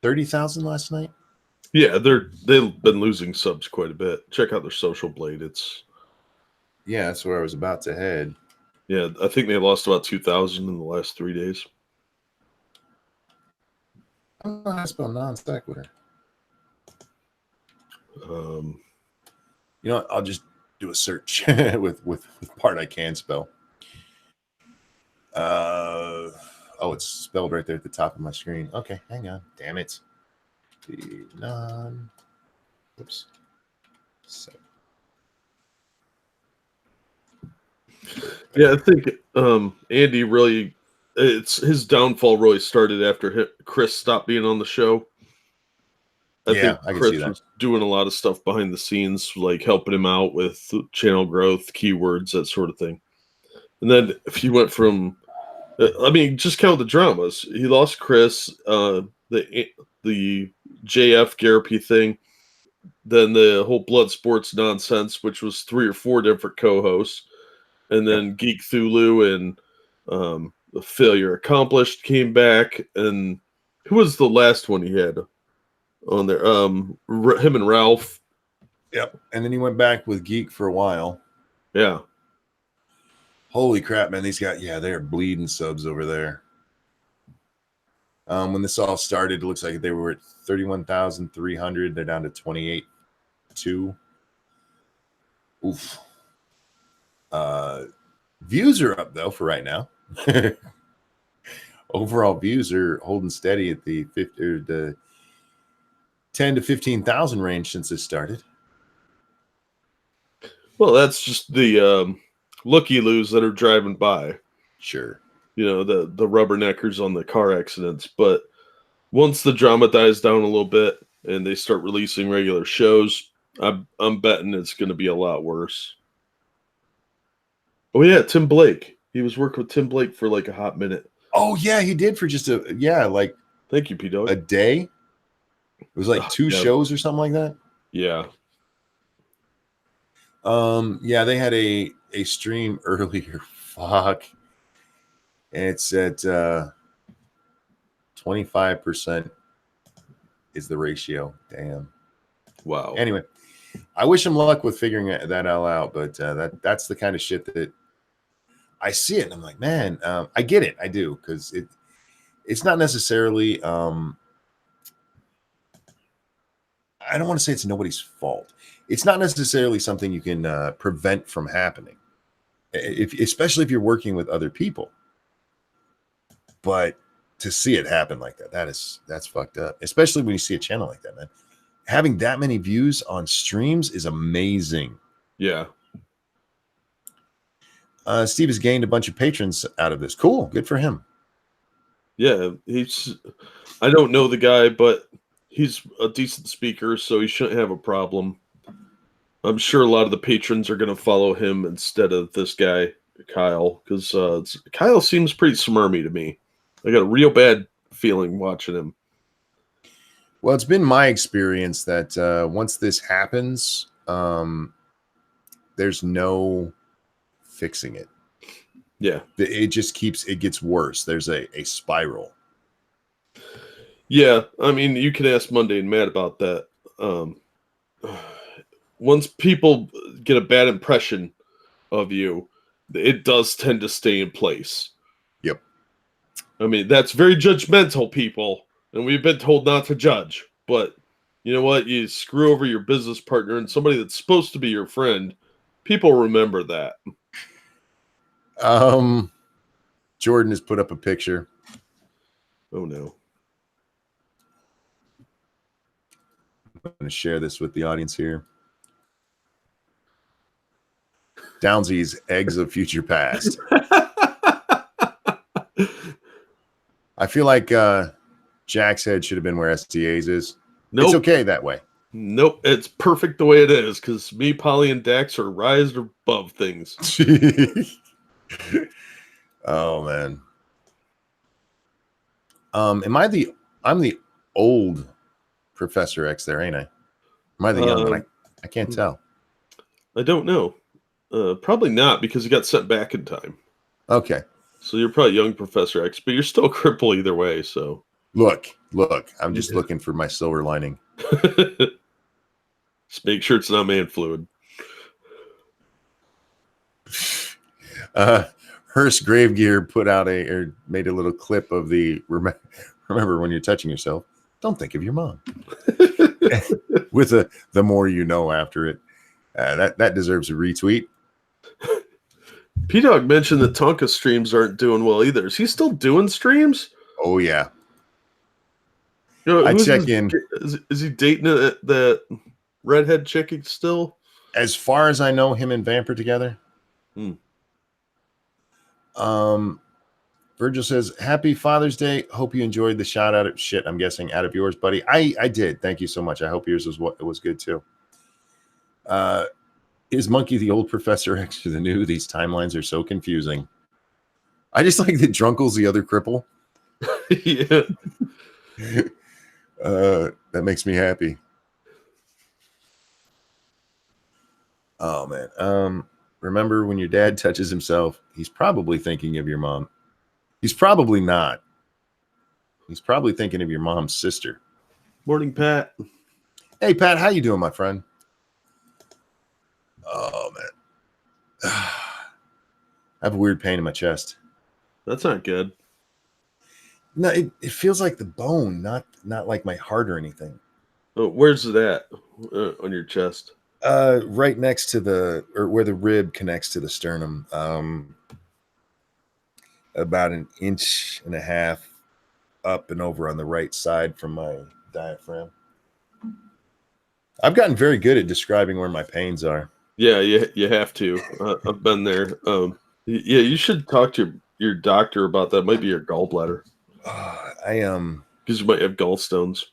30,000 last night? Yeah, they've been losing subs quite a bit. Check out their Social Blade. Yeah, that's where I was about to head. Yeah, I think they lost about 2,000 in the last 3 days. I don't know how to spell non-sequitur. I'll just do a search with part I can spell. It's spelled right there at the top of my screen. Okay, hang on. Damn it. Oops. So. Yeah, I think Andy really, it's his downfall really started after Chris stopped being on the show. I think Chris was doing a lot of stuff behind the scenes, like helping him out with channel growth, keywords, that sort of thing. And then if he went from, just count the dramas. He lost Chris, the JF Garapy thing, then the whole Blood Sports nonsense, which was 3 or 4 different co-hosts, and then Geek Thulu and the Failure Accomplished came back, and who was the last one he had on there? Him and Ralph. Yep. And then he went back with Geek for a while. Yeah. Holy crap, man. These guys, they're bleeding subs over there. When this all started, it looks like they were at 31,300. They're down to 28.2. Oof. Views are up, though, for right now. Overall views are holding steady at the 10 to 15,000 range since it started. Well, that's just the looky-loos that are driving by. Sure. The rubberneckers on the car accidents. But once the drama dies down a little bit and they start releasing regular shows, I'm betting it's going to be a lot worse. Oh, yeah, Tim Blake. He was working with Tim Blake for like a hot minute. Oh, yeah, he did for just thank you, P-Dog. A day? It was like 2 shows or something like that? Yeah. They had a stream earlier. Fuck. It's at 25% is the ratio. Damn. Wow. Anyway, I wish him luck with figuring that all out, but that's the kind of shit that I see it and I'm like, man, I get it. I do, because it's not necessarily I don't want to say it's nobody's fault. It's not necessarily something you can prevent from happening, especially if you're working with other people. But to see it happen like that's fucked up, especially when you see a channel like that, man. Having that many views on streams is amazing. Yeah. Steve has gained a bunch of patrons out of this. Cool. Good for him. Yeah, I don't know the guy, but he's a decent speaker, so he shouldn't have a problem. I'm sure a lot of the patrons are going to follow him instead of this guy, Kyle, because Kyle seems pretty smarmy to me. I got a real bad feeling watching him. Well, it's been my experience that once this happens, there's no fixing it. Yeah. It just it gets worse. There's a spiral. Yeah, I mean, you can ask Monday and Matt about that. Once people get a bad impression of you, it does tend to stay in place. Yep. I mean, that's very judgmental, people, and we've been told not to judge. But you know what? You screw over your business partner and somebody that's supposed to be your friend. People remember that. Jordan has put up a picture. Oh no. I'm going to share this with the audience here. Downsy's eggs of future past. I feel like Jack's head should have been where STA's is. Nope. It's okay that way. Nope, it's perfect the way it is, because me, Polly, and Dax are rised above things. Oh man. I'm the old Professor X there, ain't I? Am I the young one? I can't tell. I don't know. Probably not, because you got sent back in time. Okay. So you're probably young Professor X, but you're still a cripple either way, so. Look. I'm just looking for my silver lining. Just make sure it's not man fluid. Hearst Gravegear put out made a little clip of the remember when you're touching yourself, don't think of your mom. With the more you know after it. That deserves a retweet. P-Dog mentioned that Tonka streams aren't doing well either. Is he still doing streams? Oh yeah. You know, I check in. Is he dating that redhead chick still? As far as I know, him and Vamp are together. Virgil says, "Happy Father's Day. Hope you enjoyed the shout out of shit. I'm guessing out of yours, buddy. I did. Thank you so much. I hope yours was good too. Is Monkey the old Professor X or the new? These timelines are so confusing. I just like that Drunkle's the other cripple. Yeah. That makes me happy. Oh man. Remember when your dad touches himself, he's probably thinking of your mom. He's probably not. He's probably thinking of your mom's sister. Morning, Pat. Hey, Pat, how you doing, my friend? Oh man. I have a weird pain in my chest. That's not good. No, it feels like the bone, not like my heart or anything. Oh, where's it at on your chest? Right next to where the rib connects to the sternum. About 1.5 inches up and over on the right side from my diaphragm. I've gotten very good at describing where my pains are. Yeah, you have to. I've been there. Yeah, you should talk to your doctor about that. It might be your gallbladder. Because you might have gallstones.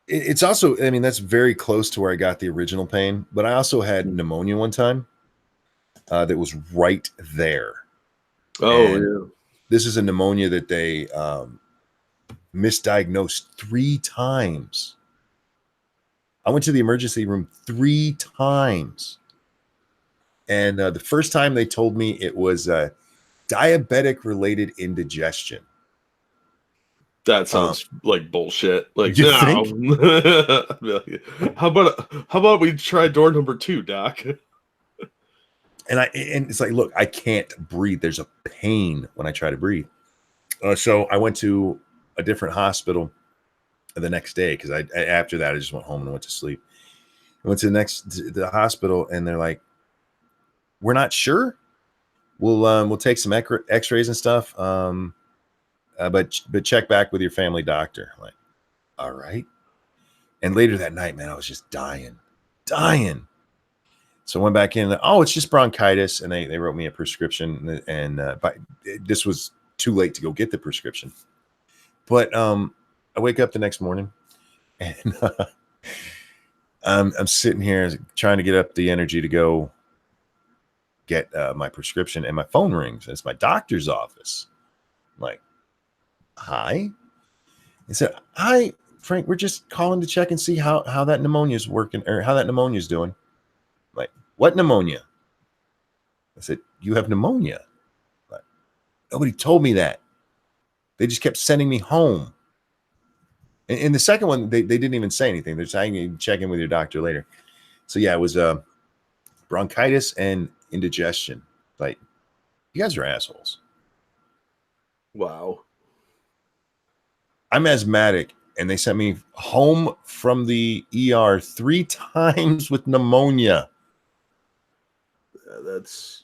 It's also, I mean, that's very close to where I got the original pain, but I also had pneumonia one time that was right there. Oh, and yeah. This is a pneumonia that they misdiagnosed 3 times. I went to the emergency room 3 times. And the first time they told me it was diabetic related indigestion. That sounds like bullshit. Like, you no. think? How about we try door number 2, Doc? And it's like, look, I can't breathe. There's a pain when I try to breathe. So I went to a different hospital the next day because after that I just went home and went to sleep. I went to the hospital and they're like, "We're not sure. We'll take some X-rays and stuff. But check back with your family doctor." I'm like, all right. And later that night, man, I was just dying. So I went back in. Oh, it's just bronchitis, and they wrote me a prescription. And but this was too late to go get the prescription. But I wake up the next morning and I'm sitting here trying to get up the energy to go get my prescription, and my phone rings. It's my doctor's office. I'm like, hi. He said, hi, Frank, we're just calling to check and see how that pneumonia is working, or how that pneumonia is doing. I'm like, what pneumonia? I said, you have pneumonia. Like, nobody told me that. They just kept sending me home. And the second one, they didn't even say anything. They're saying you check in with your doctor later. So yeah, it was bronchitis and indigestion. Like, you guys are assholes. Wow. I'm asthmatic, and they sent me home from the ER 3 times with pneumonia. That's.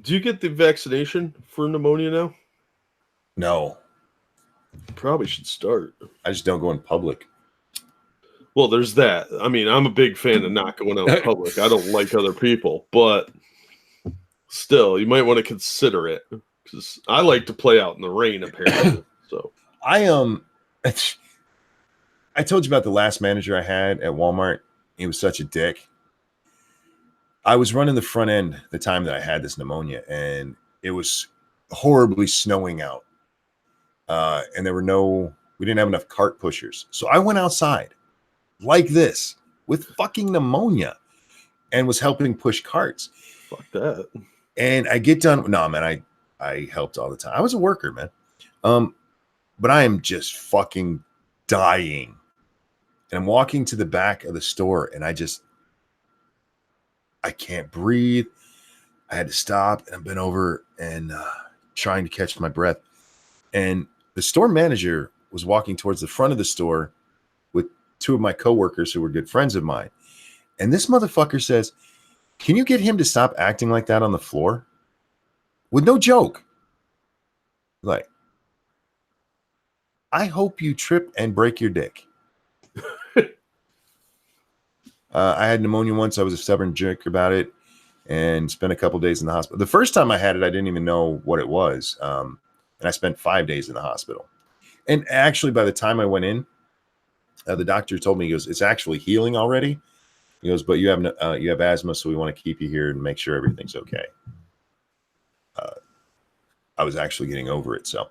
Do you get the vaccination for pneumonia now? No, Probably should start. I just don't go in public. Well, there's that. I mean, I'm a big fan of not going out in public. I don't like other people, but still, you might want to consider it, because I like to play out in the rain, apparently. So I told you about the last manager I had at Walmart. He was such a dick. I was running the front end the time that I had this pneumonia, and it was horribly snowing out. And we didn't have enough cart pushers. So I went outside like this with fucking pneumonia and was helping push carts. fuck that. And I get done. No, man, I helped all the time. I was a worker, man. But I am just fucking dying. And I'm walking to the back of the store, and I can't breathe. I had to stop, and I've been over and trying to catch my breath. And the store manager was walking towards the front of the store with 2 of my coworkers who were good friends of mine. And this motherfucker says, can you get him to stop acting like that on the floor? With no joke. Like, I hope you trip and break your dick. I had pneumonia once. I was a stubborn jerk about it and spent a couple days in the hospital. The first time I had it, I didn't even know what it was. And I spent 5 days in the hospital. And actually, by the time I went in, the doctor told me, he goes, it's actually healing already. He goes, but you have asthma, so we want to keep you here and make sure everything's okay. I was actually getting over it. So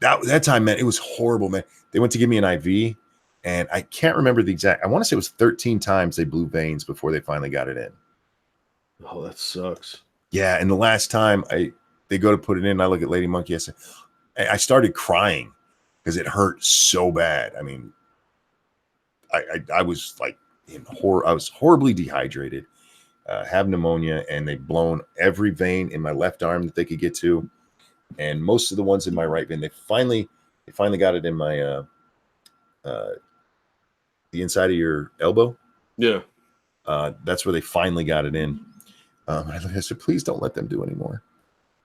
that time, man, it was horrible, man. They went to give me an IV, and I can't remember the exact. I want to say it was 13 times they blew veins before they finally got it in. Oh, that sucks. Yeah, and the last time they go to put it in, I look at Lady Monkey. I started crying because it hurt so bad. I mean, I was like I was horribly dehydrated, have pneumonia, and they've blown every vein in my left arm that they could get to, and most of the ones in my right vein. They finally got it in my the inside of your elbow. Yeah, that's where they finally got it in. I said, please don't let them do anymore.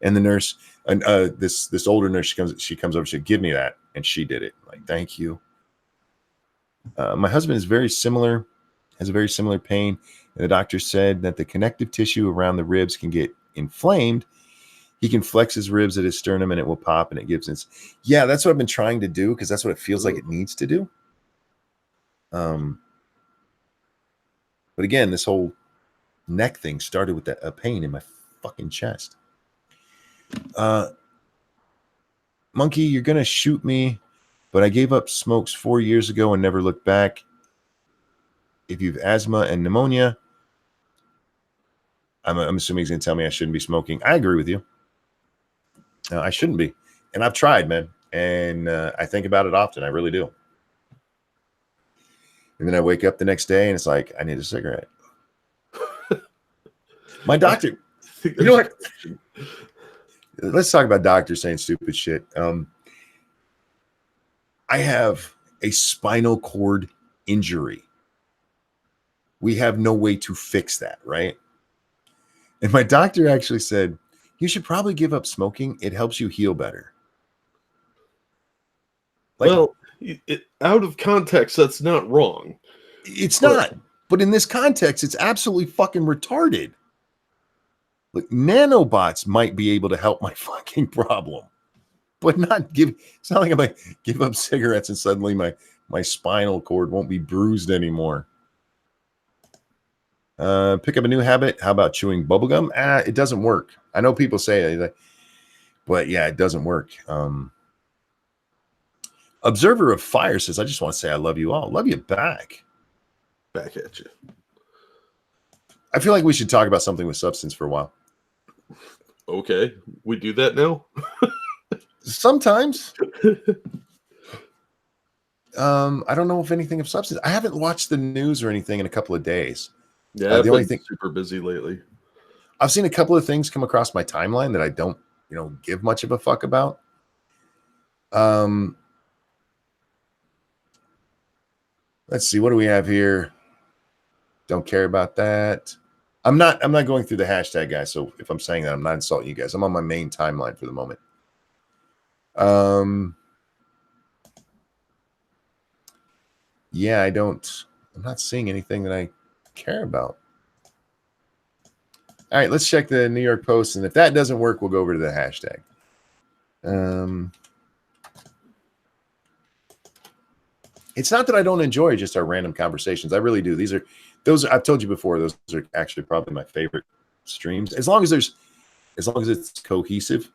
And the nurse, and this older nurse, she comes over, she said, give me that, and she did it. I'm like, thank you. My husband is has a very similar pain, and the doctor said that the connective tissue around the ribs can get inflamed. He can flex his ribs at his sternum, and it will pop, and it gives it. Yeah, that's what I've been trying to do, because that's what it feels like it needs to do. But again, this whole neck thing started with a pain in my fucking chest. Monkey, you're gonna shoot me, but I gave up smokes 4 years ago and never looked back. If you've asthma and pneumonia, I'm assuming he's gonna tell me I shouldn't be smoking. I agree with you. I shouldn't be, and I've tried, man, and I think about it often. I really do. And then I wake up the next day, and it's like, I need a cigarette. My doctor, you know what? Let's talk about doctors saying stupid shit. I have a spinal cord injury. We have no way to fix that, right? And my doctor actually said, you should probably give up smoking. It helps you heal better. Like, well, out of context, that's not wrong. It's not. But in this context, it's absolutely fucking retarded. Like, nanobots might be able to help my fucking problem, but not give. It's not like I'm like give up cigarettes and suddenly my spinal cord won't be bruised anymore. Pick up a new habit. How about chewing bubblegum? It doesn't work. I know people say that, but yeah, it doesn't work. Observer of Fire says, I just want to say I love you all. Love you back. Back at you. I feel like we should talk about something with substance for a while. Okay. We do that now? Sometimes. I don't know if anything of substance. I haven't watched the news or anything in a couple of days. Yeah, I've the only been thing super busy lately. I've seen a couple of things come across my timeline that I don't, give much of a fuck about. Let's see, what do we have here? Don't care about that. I'm not going through the hashtag, guys. So if I'm saying that, I'm not insulting you guys. I'm on my main timeline for the moment. Yeah, I'm not seeing anything that I care about. All right, let's check the New York Post, and if that doesn't work, we'll go over to the hashtag. It's not that I don't enjoy just our random conversations. I really do. I've told you before, those are actually probably my favorite streams. As long as it's cohesive,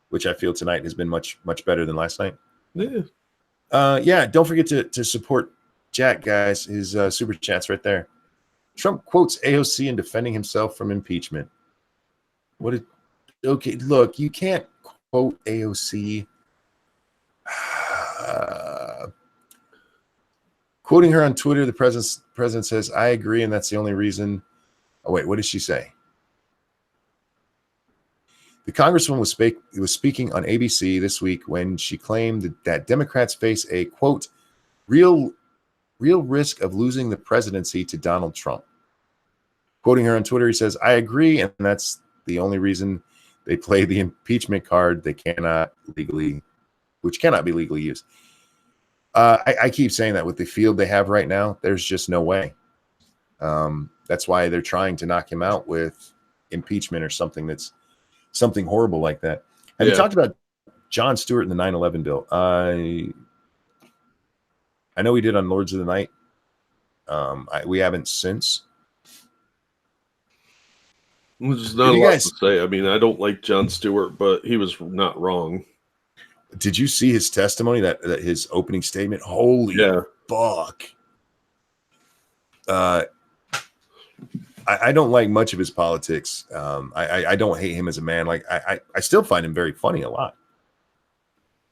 which I feel tonight has been much, much better than last night. Yeah. Don't forget to support Jack, guys. His super chat's right there. Trump quotes AOC in defending himself from impeachment. Okay, look, you can't quote AOC. Quoting her on Twitter, the president says, I agree, and that's the only reason. Oh, wait, what did she say? The congresswoman was speaking on ABC this week when she claimed that Democrats face a, quote, real risk of losing the presidency to Donald Trump. Quoting her on Twitter, he says, I agree, and that's the only reason they play the impeachment card which cannot be legally used. I keep saying that with the field they have right now, there's just no way. That's why they're trying to knock him out with impeachment or something horrible like that. Have you talked about Jon Stewart in the 9/11 bill? I know we did on Lords of the Night. We haven't since. There's not a lot to say. I mean, I don't like Jon Stewart, but he was not wrong. Did you see his testimony, that his opening statement? Holy fuck. I don't like much of his politics. I don't hate him as a man. Like I still find him very funny a lot.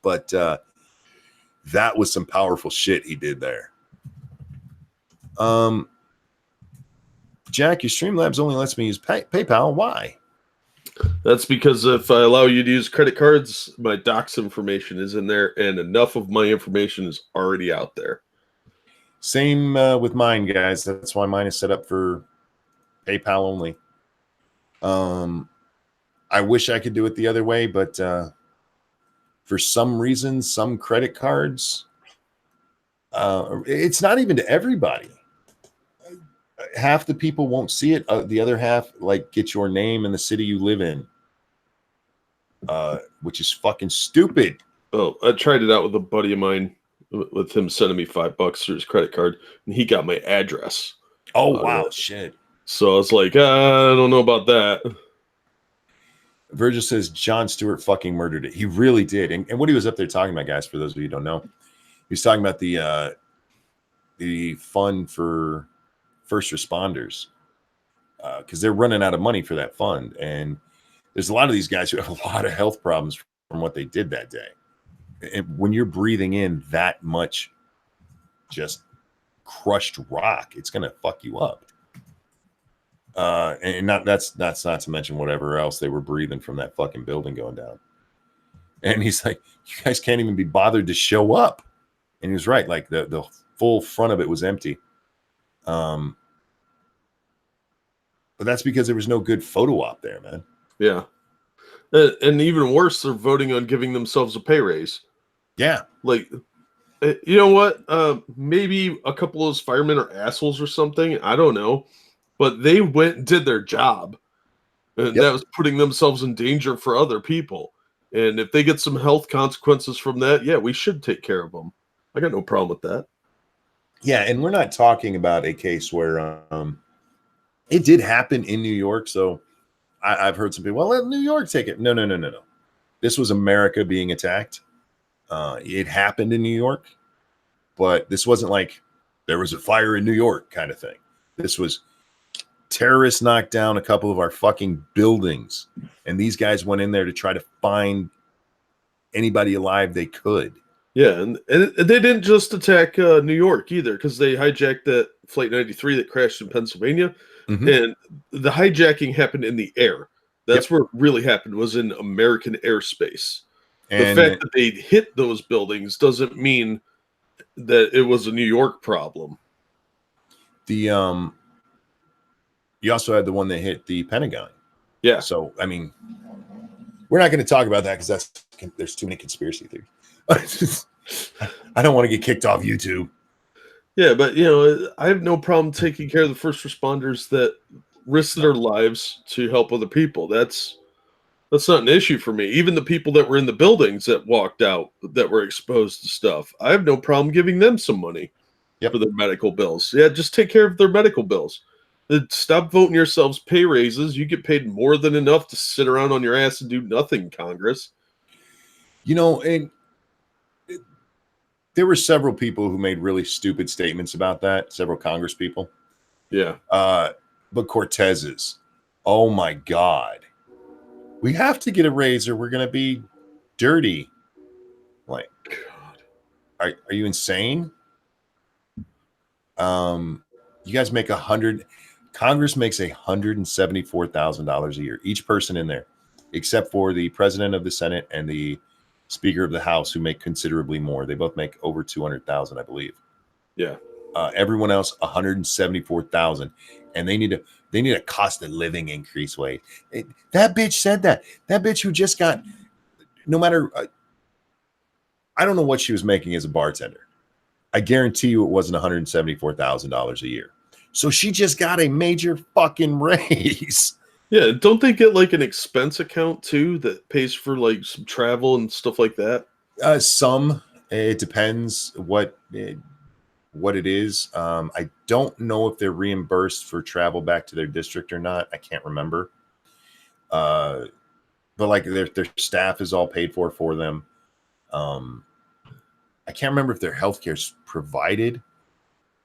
But that was some powerful shit he did there. Jack, your Streamlabs only lets me use PayPal. Why? That's because if I allow you to use credit cards, my docs information is in there, and enough of my information is already out there. Same with mine, guys. That's why mine is set up for PayPal only. I wish I could do it the other way, but for some reason, some credit cards, it's not even to everybody. Half the people won't see it. The other half, get your name and the city you live in, which is fucking stupid. Oh, I tried it out with a buddy of mine, with him sending me $5 through his credit card, and he got my address. Oh, wow. Shit. So I was like, I don't know about that. Virgil says Jon Stewart fucking murdered it. He really did. And what he was up there talking about, guys, for those of you who don't know, he was talking about the fund for first responders, because they're running out of money for that fund. And there's a lot of these guys who have a lot of health problems from what they did that day. And when you're breathing in that much just crushed rock, it's going to fuck you up. And that's not to mention whatever else they were breathing from that fucking building going down. And he's like, you guys can't even be bothered to show up. And he was right. Like the full front of it was empty. But that's because there was no good photo op there, man. Yeah. And even worse, they're voting on giving themselves a pay raise. Yeah. Like, you know what? Maybe a couple of those firemen are assholes or something. I don't know. But they went and did their job. And Yep. that was putting themselves in danger for other people. And if they get some health consequences from that, yeah, we should take care of them. I got no problem with that. Yeah, and we're not talking about a case where it did happen in New York. So I've heard some people, well, let New York take it. No, no, no, no, no. This was America being attacked. It happened in New York, but this wasn't like there was a fire in New York kind of thing. This was terrorists knocked down a couple of our fucking buildings, and these guys went in there to try to find anybody alive they could. Yeah, and they didn't just attack New York either, because they hijacked that Flight 93 that crashed in Pennsylvania, and the hijacking happened in the air. That's where it really happened, was in American airspace. The And fact that they hit those buildings doesn't mean that it was a New York problem. you also had the one that hit the Pentagon. Yeah. So I mean, we're not going to talk about that because there's too many conspiracy theories. I don't want to get kicked off YouTube. Yeah, but I have no problem taking care of the first responders that risk their lives to help other people. That's not an issue for me. Even the people that were in the buildings that walked out that were exposed to stuff, I have no problem giving them some money for their medical bills. Yeah, just take care of their medical bills. Stop voting yourselves pay raises. You get paid more than enough to sit around on your ass and do nothing, Congress. And there were several people who made really stupid statements about that, several Congress people. Yeah. But Cortez's, oh my God. We have to get a raise or we're going to be dirty. Like, God. Are you insane? You guys make Congress makes $174,000 a year, each person in there, except for the president of the Senate and the Speaker of the House, who make considerably more. They both make over 200,000, I believe. Yeah. Everyone else, 174,000, and they need a cost of living increase wage. That bitch said that. That bitch who just got, no matter, I don't know what she was making as a bartender. I guarantee you it wasn't $174,000 a year. So she just got a major fucking raise. Yeah, don't they get like an expense account too that pays for like some travel and stuff like that? Some. It depends what it is. I don't know if they're reimbursed for travel back to their district or not. I can't remember. But like their staff is all paid for them. I can't remember if their healthcare is provided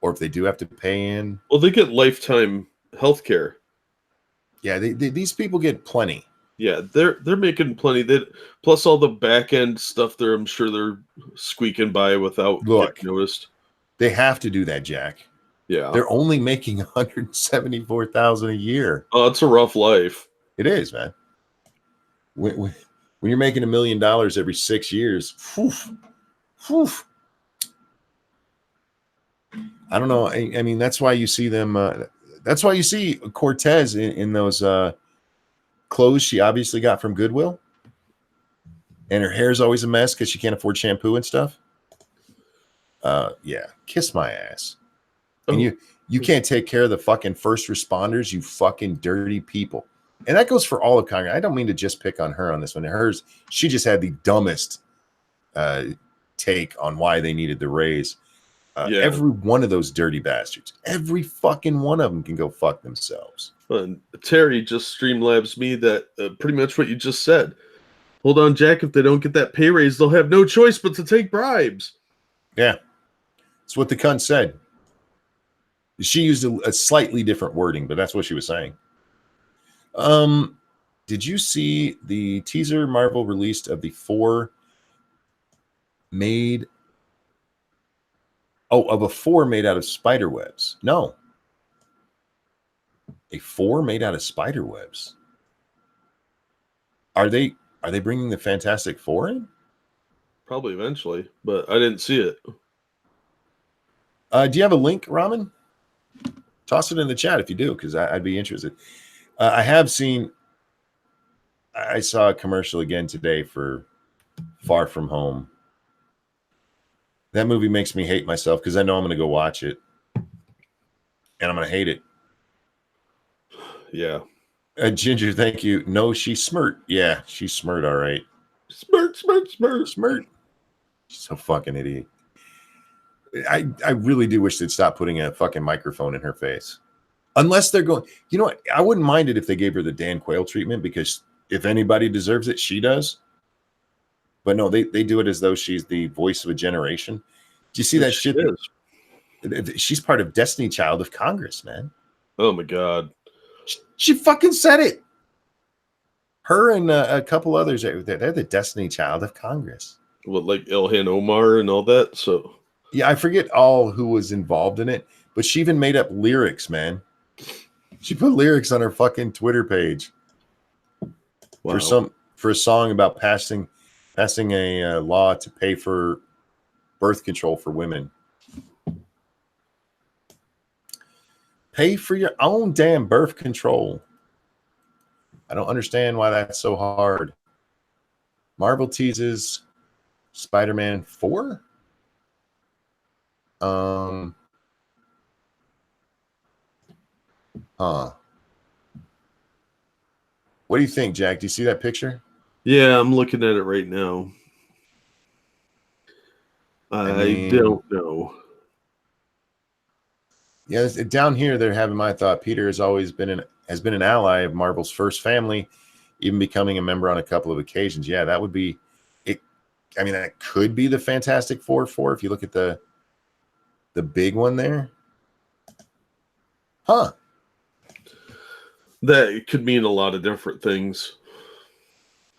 or if they do have to pay in. Well, they get lifetime healthcare. Yeah, these people get plenty. Yeah, they're making plenty. That plus all the back end stuff there, I'm sure they're squeaking by without getting noticed. They have to do that, Jack. Yeah, they're only making $174,000 a year. Oh, it's a rough life. It is, man. When you're making $1 million every 6 years, I don't know. I mean, that's why you see them. That's why you see Cortez in those clothes she obviously got from Goodwill, and her hair's always a mess because she can't afford shampoo and stuff. Yeah, kiss my ass. And you can't take care of the fucking first responders, you fucking dirty people. And that goes for all of Congress. I don't mean to just pick on her on this one. She just had the dumbest take on why they needed the raise. Every one of those dirty bastards, every fucking one of them can go fuck themselves. And Terry just streamlabs me that pretty much what you just said. Hold on, Jack. If they don't get that pay raise, they'll have no choice but to take bribes. Yeah. That's what the cunt said. She used a slightly different wording, but that's what she was saying. Did you see the teaser Marvel released of the 4 made out of spider webs? No. A 4 made out of spider webs. Are they bringing the Fantastic Four in? Probably eventually, but I didn't see it. Do you have a link, Ramen? Toss it in the chat if you do, because I'd be interested. I saw a commercial again today for Far From Home. That movie makes me hate myself because I know I'm going to go watch it, and I'm going to hate it. Yeah. Ginger, thank you. No, she's smirt. Yeah, she's smirt. All right. Smirt, smirt, smirt. Smirt. She's so fucking idiot. I really do wish they'd stop putting a fucking microphone in her face. Unless they're going, you know what? I wouldn't mind it if they gave her the Dan Quayle treatment, because if anybody deserves it, she does. But no, they do it as though she's the voice of a generation. Do you see that shit? She's part of Destiny Child of Congress, man. Oh my God. She fucking said it. Her and a couple others, they're the Destiny Child of Congress. What, like Ilhan Omar and all that? So yeah, I forget all who was involved in it, but she even made up lyrics, man. She put lyrics on her fucking Twitter page. Wow. For a song about passing a law to pay for birth control for women. Pay for your own damn birth control. I don't understand why that's so hard. Marvel teases Spider-Man 4. What do you think, Jack? Do you see that picture? Yeah, I'm looking at it right now. I don't know. Yeah, down here they're having my thought. Peter has always been an ally of Marvel's first family, even becoming a member on a couple of occasions. Yeah, that would be it. I mean, that could be the Fantastic Four if you look at the big one there. Huh. That could mean a lot of different things.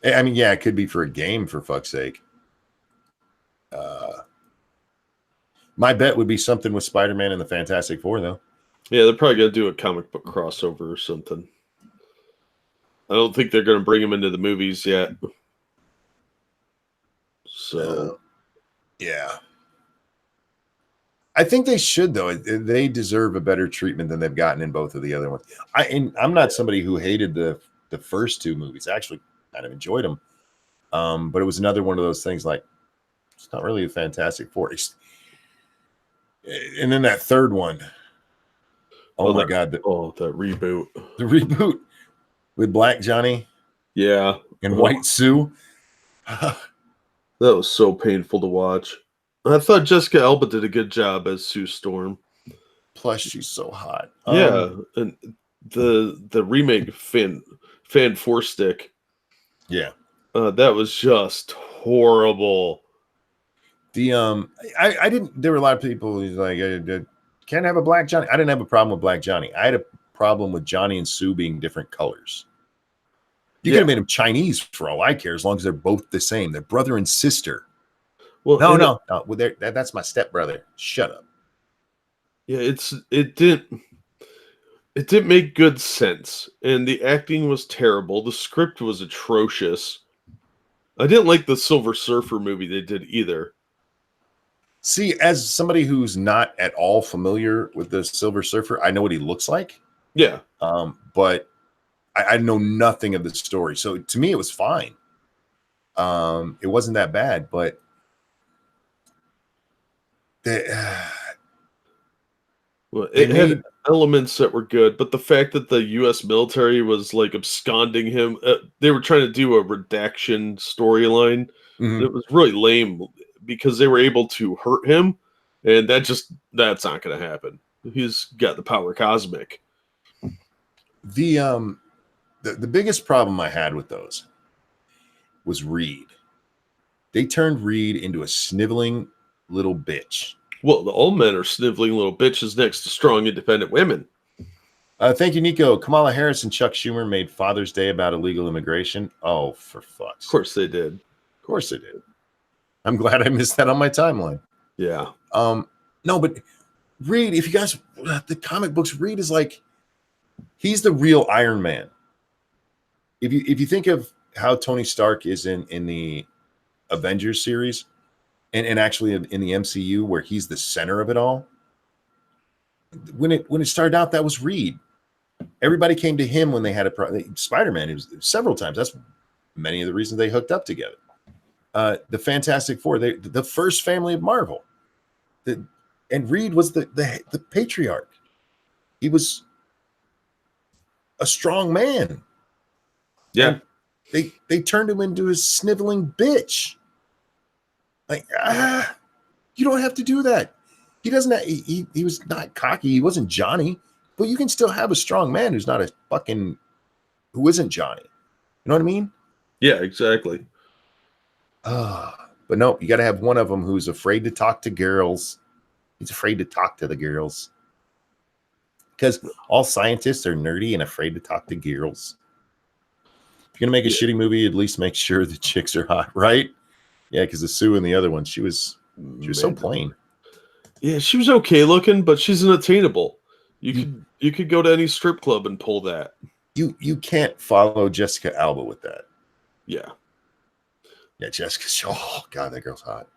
I mean, yeah, it could be for a game, for fuck's sake. My bet would be something with Spider-Man and the Fantastic Four, though. Yeah, they're probably going to do a comic book crossover or something. I don't think they're going to bring him into the movies yet. So, yeah. I think they should, though. They deserve a better treatment than they've gotten in both of the other ones. I'm not somebody who hated the first two movies. I actually kind of enjoyed them. But it was another one of those things like, it's not really a Fantastic Four. And then that third one. Oh my God. that reboot. The reboot with Black Johnny. Yeah. And White Sue. That was so painful to watch. I thought Jessica Alba did a good job as Sue Storm. Plus, she's so hot. Yeah. And the remake Fan Four Stick. Yeah. That was just horrible. I didn't. There were a lot of people who's like, can't have a Black Johnny. I didn't have a problem with Black Johnny. I had a problem with Johnny and Sue being different colors. You could have made them Chinese for all I care, as long as they're both the same. They're brother and sister. Well, no. Well, that's my stepbrother. Shut up. Yeah, it didn't make good sense, and the acting was terrible. The script was atrocious. I didn't like the Silver Surfer movie they did either. See, as somebody who's not at all familiar with the Silver Surfer, I know what he looks like. Yeah. But I know nothing of the story. So to me, it was fine. It wasn't that bad, but it had elements that were good, but the fact that the U.S. military was like absconding him, they were trying to do a redaction storyline. Mm-hmm. It was really lame because they were able to hurt him, and that's not going to happen. He's got the power cosmic. The biggest problem I had with those was Reed. They turned Reed into a sniveling little bitch. Well, all men are sniveling little bitches next to strong, independent women. Thank you, Nico. Kamala Harris and Chuck Schumer made Father's Day about illegal immigration. Oh, for fuck's sake. Of course they did. Of course they did. I'm glad I missed that on my timeline. Yeah. No, but Reed, if you guys, the comic books, Reed is like, he's the real Iron Man. If you think of how Tony Stark is in the Avengers series, and actually in the MCU, where he's the center of it all, when it started out, that was Reed. Everybody came to him when they had a problem. Spider-Man, it was several times. That's many of the reasons they hooked up together. The Fantastic Four, the first family of Marvel, and Reed was the patriarch. He was a strong man. Yeah. And they turned him into a sniveling bitch. Like, you don't have to do that. He doesn't have, he was not cocky. He wasn't Johnny, but you can still have a strong man who's not a fucking, who isn't Johnny. You know what I mean? Yeah, exactly. But no, you got to have one of them who's afraid to talk to girls. He's afraid to talk to the girls. Because all scientists are nerdy and afraid to talk to girls. If you're going to make a shitty movie, at least make sure the chicks are hot, right? Yeah, because the Sue in the other one, she was so plain. Yeah, she was okay looking, but she's unattainable. You could go to any strip club and pull that. You can't follow Jessica Alba with that. Yeah. Yeah, Jessica. Oh God, that girl's hot.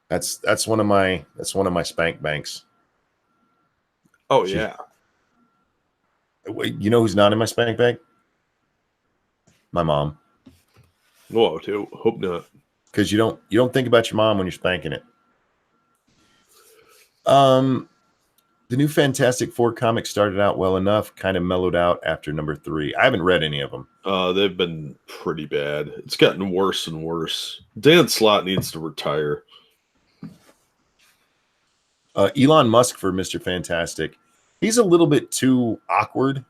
That's one of my spank banks. Oh yeah. You know who's not in my spank bank? My mom. Whoa, hope not. Because you don't think about your mom when you're spanking it. The new Fantastic Four comic started out well enough, kind of mellowed out after number 3. I haven't read any of them. They've been pretty bad. It's gotten worse and worse. Dan Slott needs to retire. Elon Musk for Mr. Fantastic. He's a little bit too awkward.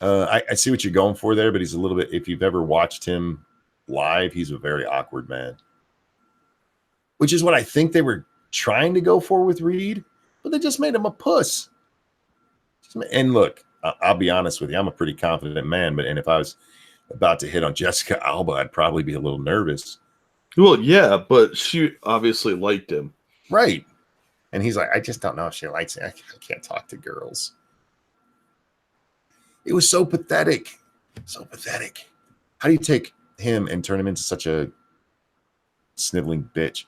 I see what you're going for there, but he's a little bit, if you've ever watched him live, he's a very awkward man. Which is what I think they were trying to go for with Reed, but they just made him a puss. And look, I'll be honest with you, I'm a pretty confident man, and if I was about to hit on Jessica Alba, I'd probably be a little nervous. Well, yeah, but she obviously liked him. Right. And he's like, I just don't know if she likes it. I can't talk to girls. It was so pathetic. So pathetic. How do you take him and turn him into such a sniveling bitch?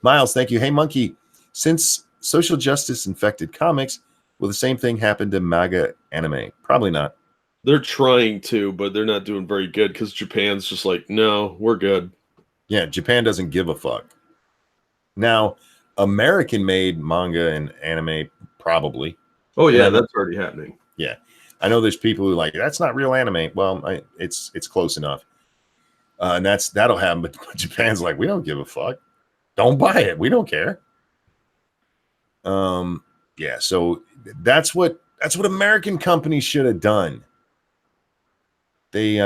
Miles, thank you. Hey, Monkey, since social justice infected comics, will the same thing happen to MAGA anime? Probably not. They're trying to, but they're not doing very good because Japan's just like, no, we're good. Yeah, Japan doesn't give a fuck. Now, American-made manga and anime, probably. Oh, yeah, that's already happening. Yeah. I know there's people who are like, that's not real anime. Well, it's close enough. And that'll happen. But Japan's like, we don't give a fuck. Don't buy it. We don't care. Yeah. So that's what American companies should have done. They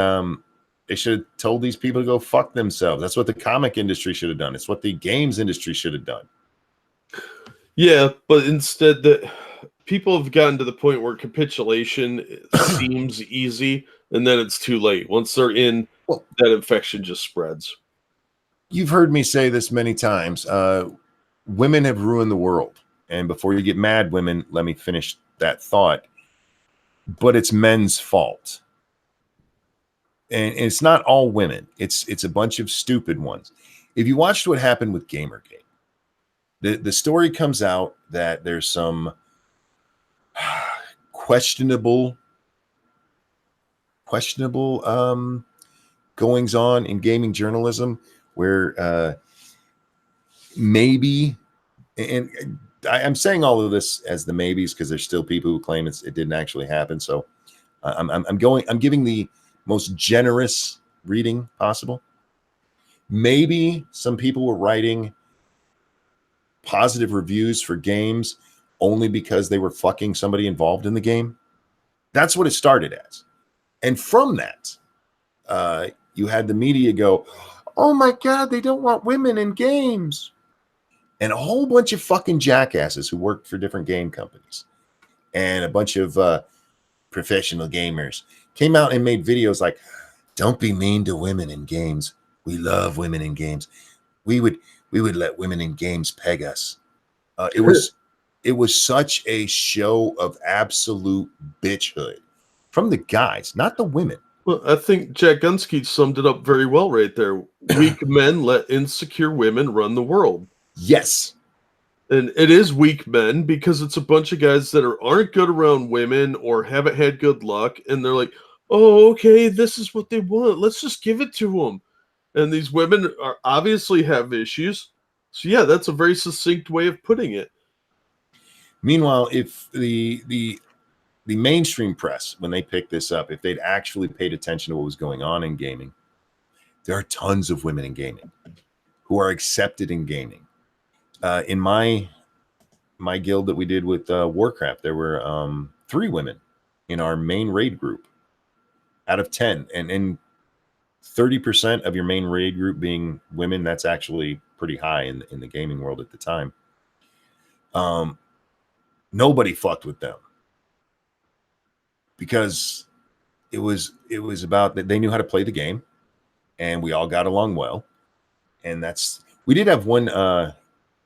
should have told these people to go fuck themselves. That's what the comic industry should have done. It's what the games industry should have done. Yeah, but instead that people have gotten to the point where capitulation seems easy, and then it's too late. Once they're in, that infection just spreads. You've heard me say this many times. Women have ruined the world. And before you get mad, women, let me finish that thought. But it's men's fault. And it's not all women. It's a bunch of stupid ones. If you watched what happened with Gamergate, the story comes out that there's some questionable goings on in gaming journalism where maybe, and I'm saying all of this as the maybes because there's still people who claim it didn't actually happen. So I'm giving the most generous reading possible. Maybe some people were writing positive reviews for games only because they were fucking somebody involved in the game. That's what it started as. And from that, you had the media go, oh my God, they don't want women in games. And a whole bunch of fucking jackasses who worked for different game companies and a bunch of professional gamers came out and made videos like, don't be mean to women in games. We love women in games. We would let women in games peg us. It was such a show of absolute bitchhood from the guys, not the women. Well, I think Jack Gunsky summed it up very well right there. Weak men let insecure women run the world. Yes. And it is weak men because it's a bunch of guys that aren't good around women or haven't had good luck. And they're like, oh, okay, this is what they want. Let's just give it to them. And these women are obviously have issues. So, yeah, that's a very succinct way of putting it. Meanwhile, if the the mainstream press, when they picked this up, if they'd actually paid attention to what was going on in gaming, there are tons of women in gaming who are accepted in gaming. In my guild that we did with Warcraft, there were 3 women in our main raid group out of 10, and 30% of your main raid group being women, that's actually pretty high in the gaming world at the time. Nobody fucked with them because it was about that they knew how to play the game, and we all got along well. And we did have one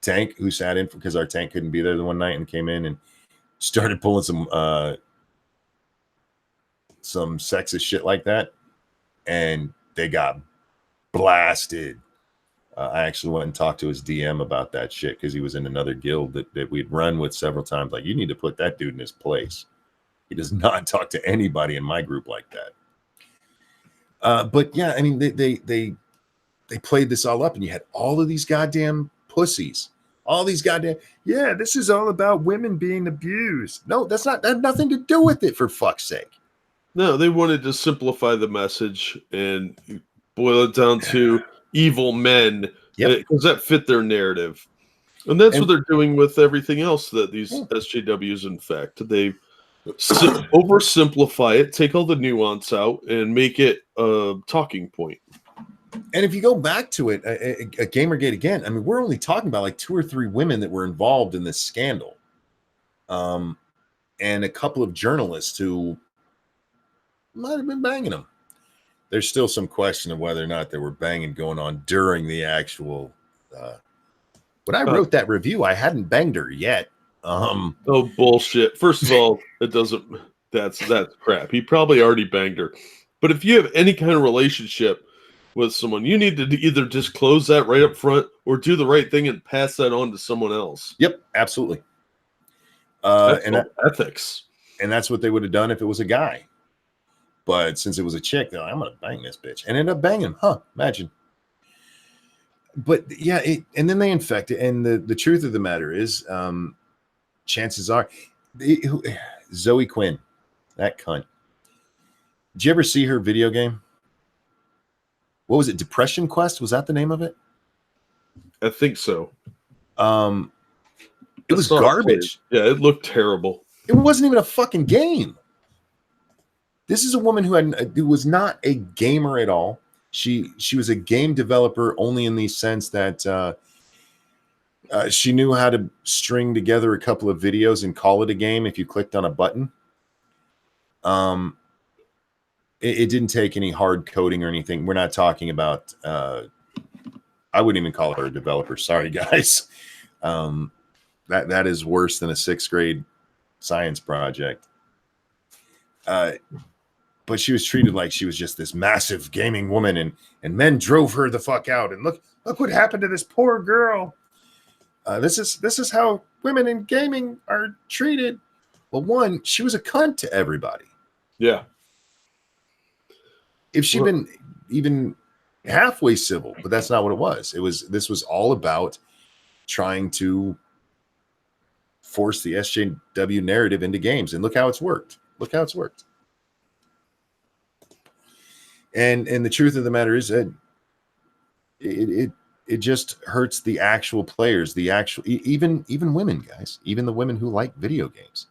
tank who sat in because our tank couldn't be there the one night and came in and started pulling some sexist shit like that, and they got blasted. I actually went and talked to his DM about that shit because he was in another guild that we'd run with several times. Like, you need to put that dude in his place. He does not talk to anybody in my group like that. But yeah, I mean, they played this all up, and you had all of these goddamn pussies. All these goddamn, yeah, this is all about women being abused. No, that had nothing to do with it, for fuck's sake. No, they wanted to simplify the message and boil it down to evil men, because that fit their narrative. And that's what they're doing with everything else that these SJWs, in fact. They oversimplify it, take all the nuance out, and make it a talking point. And if you go back to it, a Gamergate again, I mean, we're only talking about like 2 or 3 women that were involved in this scandal. And a couple of journalists who might have been banging them. There's still some question of whether or not there were banging going on during the actual. When I wrote that review, I hadn't banged her yet. Oh, bullshit. First of all, that's crap. He probably already banged her. But if you have any kind of relationship with someone, you need to either disclose that right up front or do the right thing and pass that on to someone else. Yep, absolutely. Ethics. And that's what they would have done if it was a guy. But since it was a chick, they're like, I'm going to bang this bitch. And end up banging him. Huh, imagine. But yeah, and then they infect it. And the truth of the matter is, chances are, Zoe Quinn, that cunt. Did you ever see her video game? What was it? Depression Quest? Was that the name of it? I think so. It was garbage. Yeah, it looked terrible. It wasn't even a fucking game. This is a woman who was not a gamer at all. She was a game developer only in the sense that she knew how to string together a couple of videos and call it a game if you clicked on a button. It didn't take any hard coding or anything. We're not talking about. I wouldn't even call her a developer. Sorry, guys. That is worse than a 6th grade science project. But she was treated like she was just this massive gaming woman, and men drove her the fuck out. And look what happened to this poor girl. This is how women in gaming are treated. Well, one, she was a cunt to everybody. Yeah. If she'd been even halfway civil, but that's not what it was. This was all about trying to force the SJW narrative into games, and look how it's worked. And the truth of the matter is that it just hurts the actual players, even women, guys, even the women who like video games.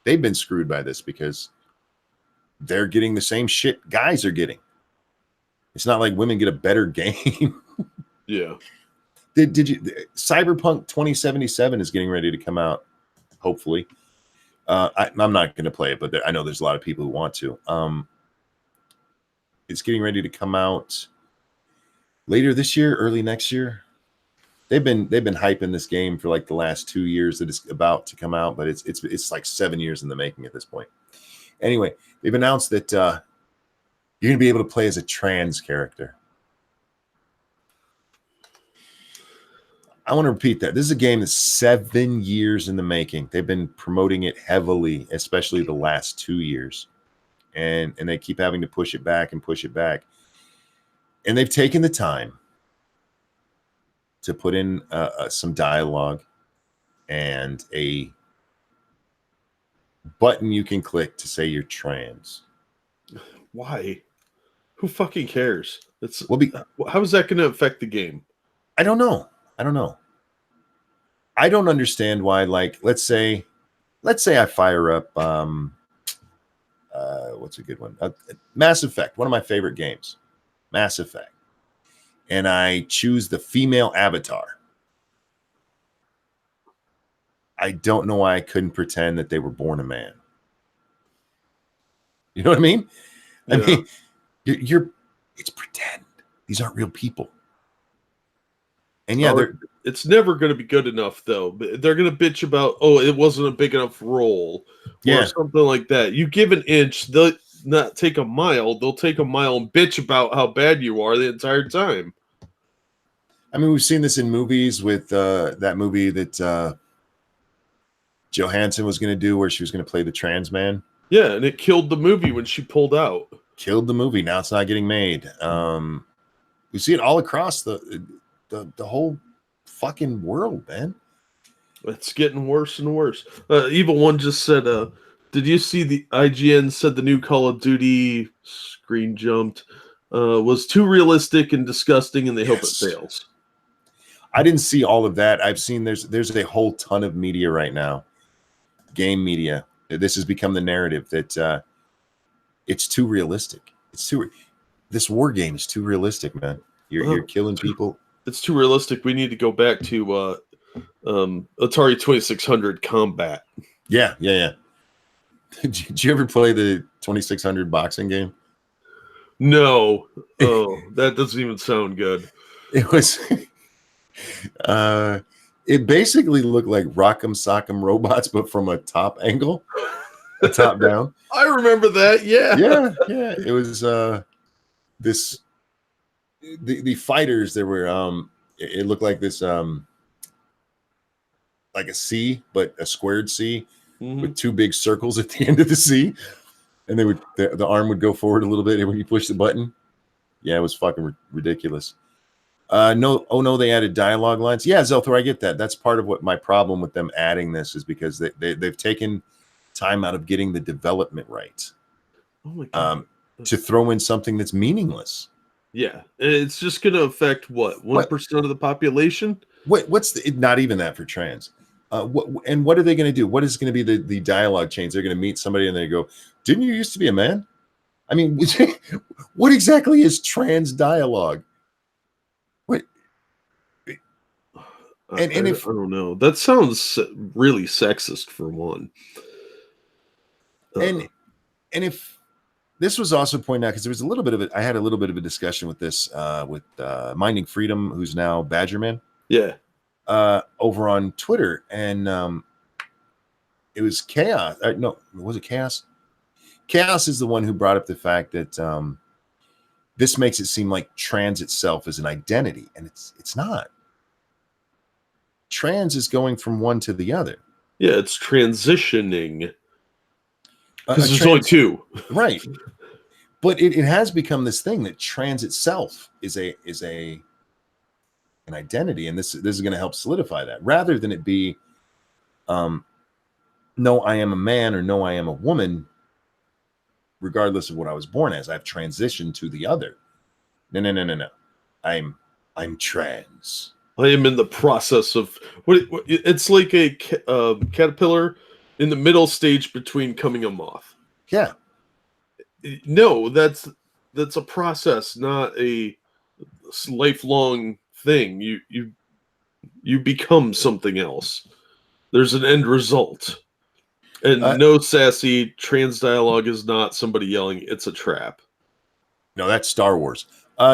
They've been screwed by this because they're getting the same shit guys are getting. It's not like women get a better game. Yeah. Did you? Cyberpunk 2077 is getting ready to come out. Hopefully, I'm not going to play it, but I know there's a lot of people who want to. It's getting ready to come out later this year, early next year. They've been hyping this game for like the last 2 years that it's about to come out, but it's like 7 years in the making at this point. Anyway, they've announced that you're going to be able to play as a trans character. I want to repeat that. This is a game that's 7 years in the making. They've been promoting it heavily, especially the last 2 years. And they keep having to push it back and push it back. And they've taken the time to put in some dialogue and a button you can click to say you're trans. Why? Who fucking cares? It's Well, how is that going to affect the game? I don't know. I don't understand why. Like, let's say I fire up what's a good one? Mass Effect, one of my favorite games, Mass Effect, and I choose the female avatar. I don't know why I couldn't pretend that they were born a man. You know what I mean? Yeah. I mean, it's pretend. These aren't real people. And yeah, it's never going to be good enough, though. They're going to bitch about, oh, it wasn't a big enough role or something like that. You give an inch, they'll not take a mile. They'll take a mile and bitch about how bad you are the entire time. I mean, we've seen this in movies with that movie that Johansson was going to do where she was going to play the trans man. Yeah, and it killed the movie when she pulled out. Killed the movie. Now it's not getting made. We see it all across the whole fucking world, man. It's getting worse and worse. Evil One just said, did you see the IGN said the new Call of Duty screen jumped was too realistic and disgusting, and they hope it fails. I didn't see all of that. I've seen there's a whole ton of media right now, game media. This has become the narrative that it's too realistic. This war game is too realistic, man. You're killing people. It's too realistic. We need to go back to Atari 2600 Combat. Yeah. Did you ever play the 2600 boxing game? No. Oh, that doesn't even sound good. It was. It basically looked like Rock'em Sock'em Robots, but from a top angle, a top down. I remember that. Yeah. Yeah. It was this. The fighters. There were it looked like this like a C, but a squared C with two big circles at the end of the C, and the arm would go forward a little bit, and when you push the button, yeah, it was fucking ridiculous. No, they added dialogue lines. Yeah, Zelthor, I get that. That's part of what my problem with them adding this is because they've taken time out of getting the development right. Oh my God. To throw in something that's meaningless. Yeah, it's just going to affect what 1% of the population. What's not even that for trans? What are they going to do? What is going to be the dialogue change? They're going to meet somebody and they go, "Didn't you used to be a man?" I mean, what exactly is trans dialogue? What? I don't know. That sounds really sexist for one. And if this was also pointed out because there was I had a little bit of a discussion with this with Minding Freedom, who's now Badgerman. Yeah. Over on Twitter, and it was Chaos. No, was it Chaos? Chaos is the one who brought up the fact that this makes it seem like trans itself is an identity, and it's not. Trans is going from one to the other. Yeah, it's transitioning. Because there's only two. Right. But it has become this thing that trans itself is an identity, and this is going to help solidify that, rather than it be no, I am a man, or no, I am a woman, regardless of what I was born as. I've transitioned to the other. No. I'm trans. I am in the process of it's like a caterpillar in the middle stage between becoming a moth. Yeah. No, that's a process, not a lifelong thing. You become something else. There's an end result. And no sassy trans dialogue is not somebody yelling, "It's a trap." No, that's Star Wars.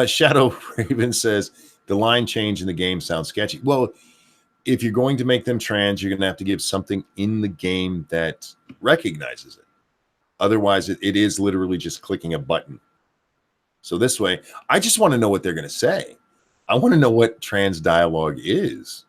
Shadow Raven says the line change in the game sounds sketchy. Well, if you're going to make them trans, you're going to have to give something in the game that recognizes it. Otherwise, it is literally just clicking a button. So this way, I just want to know what they're going to say. I want to know what trans dialogue is.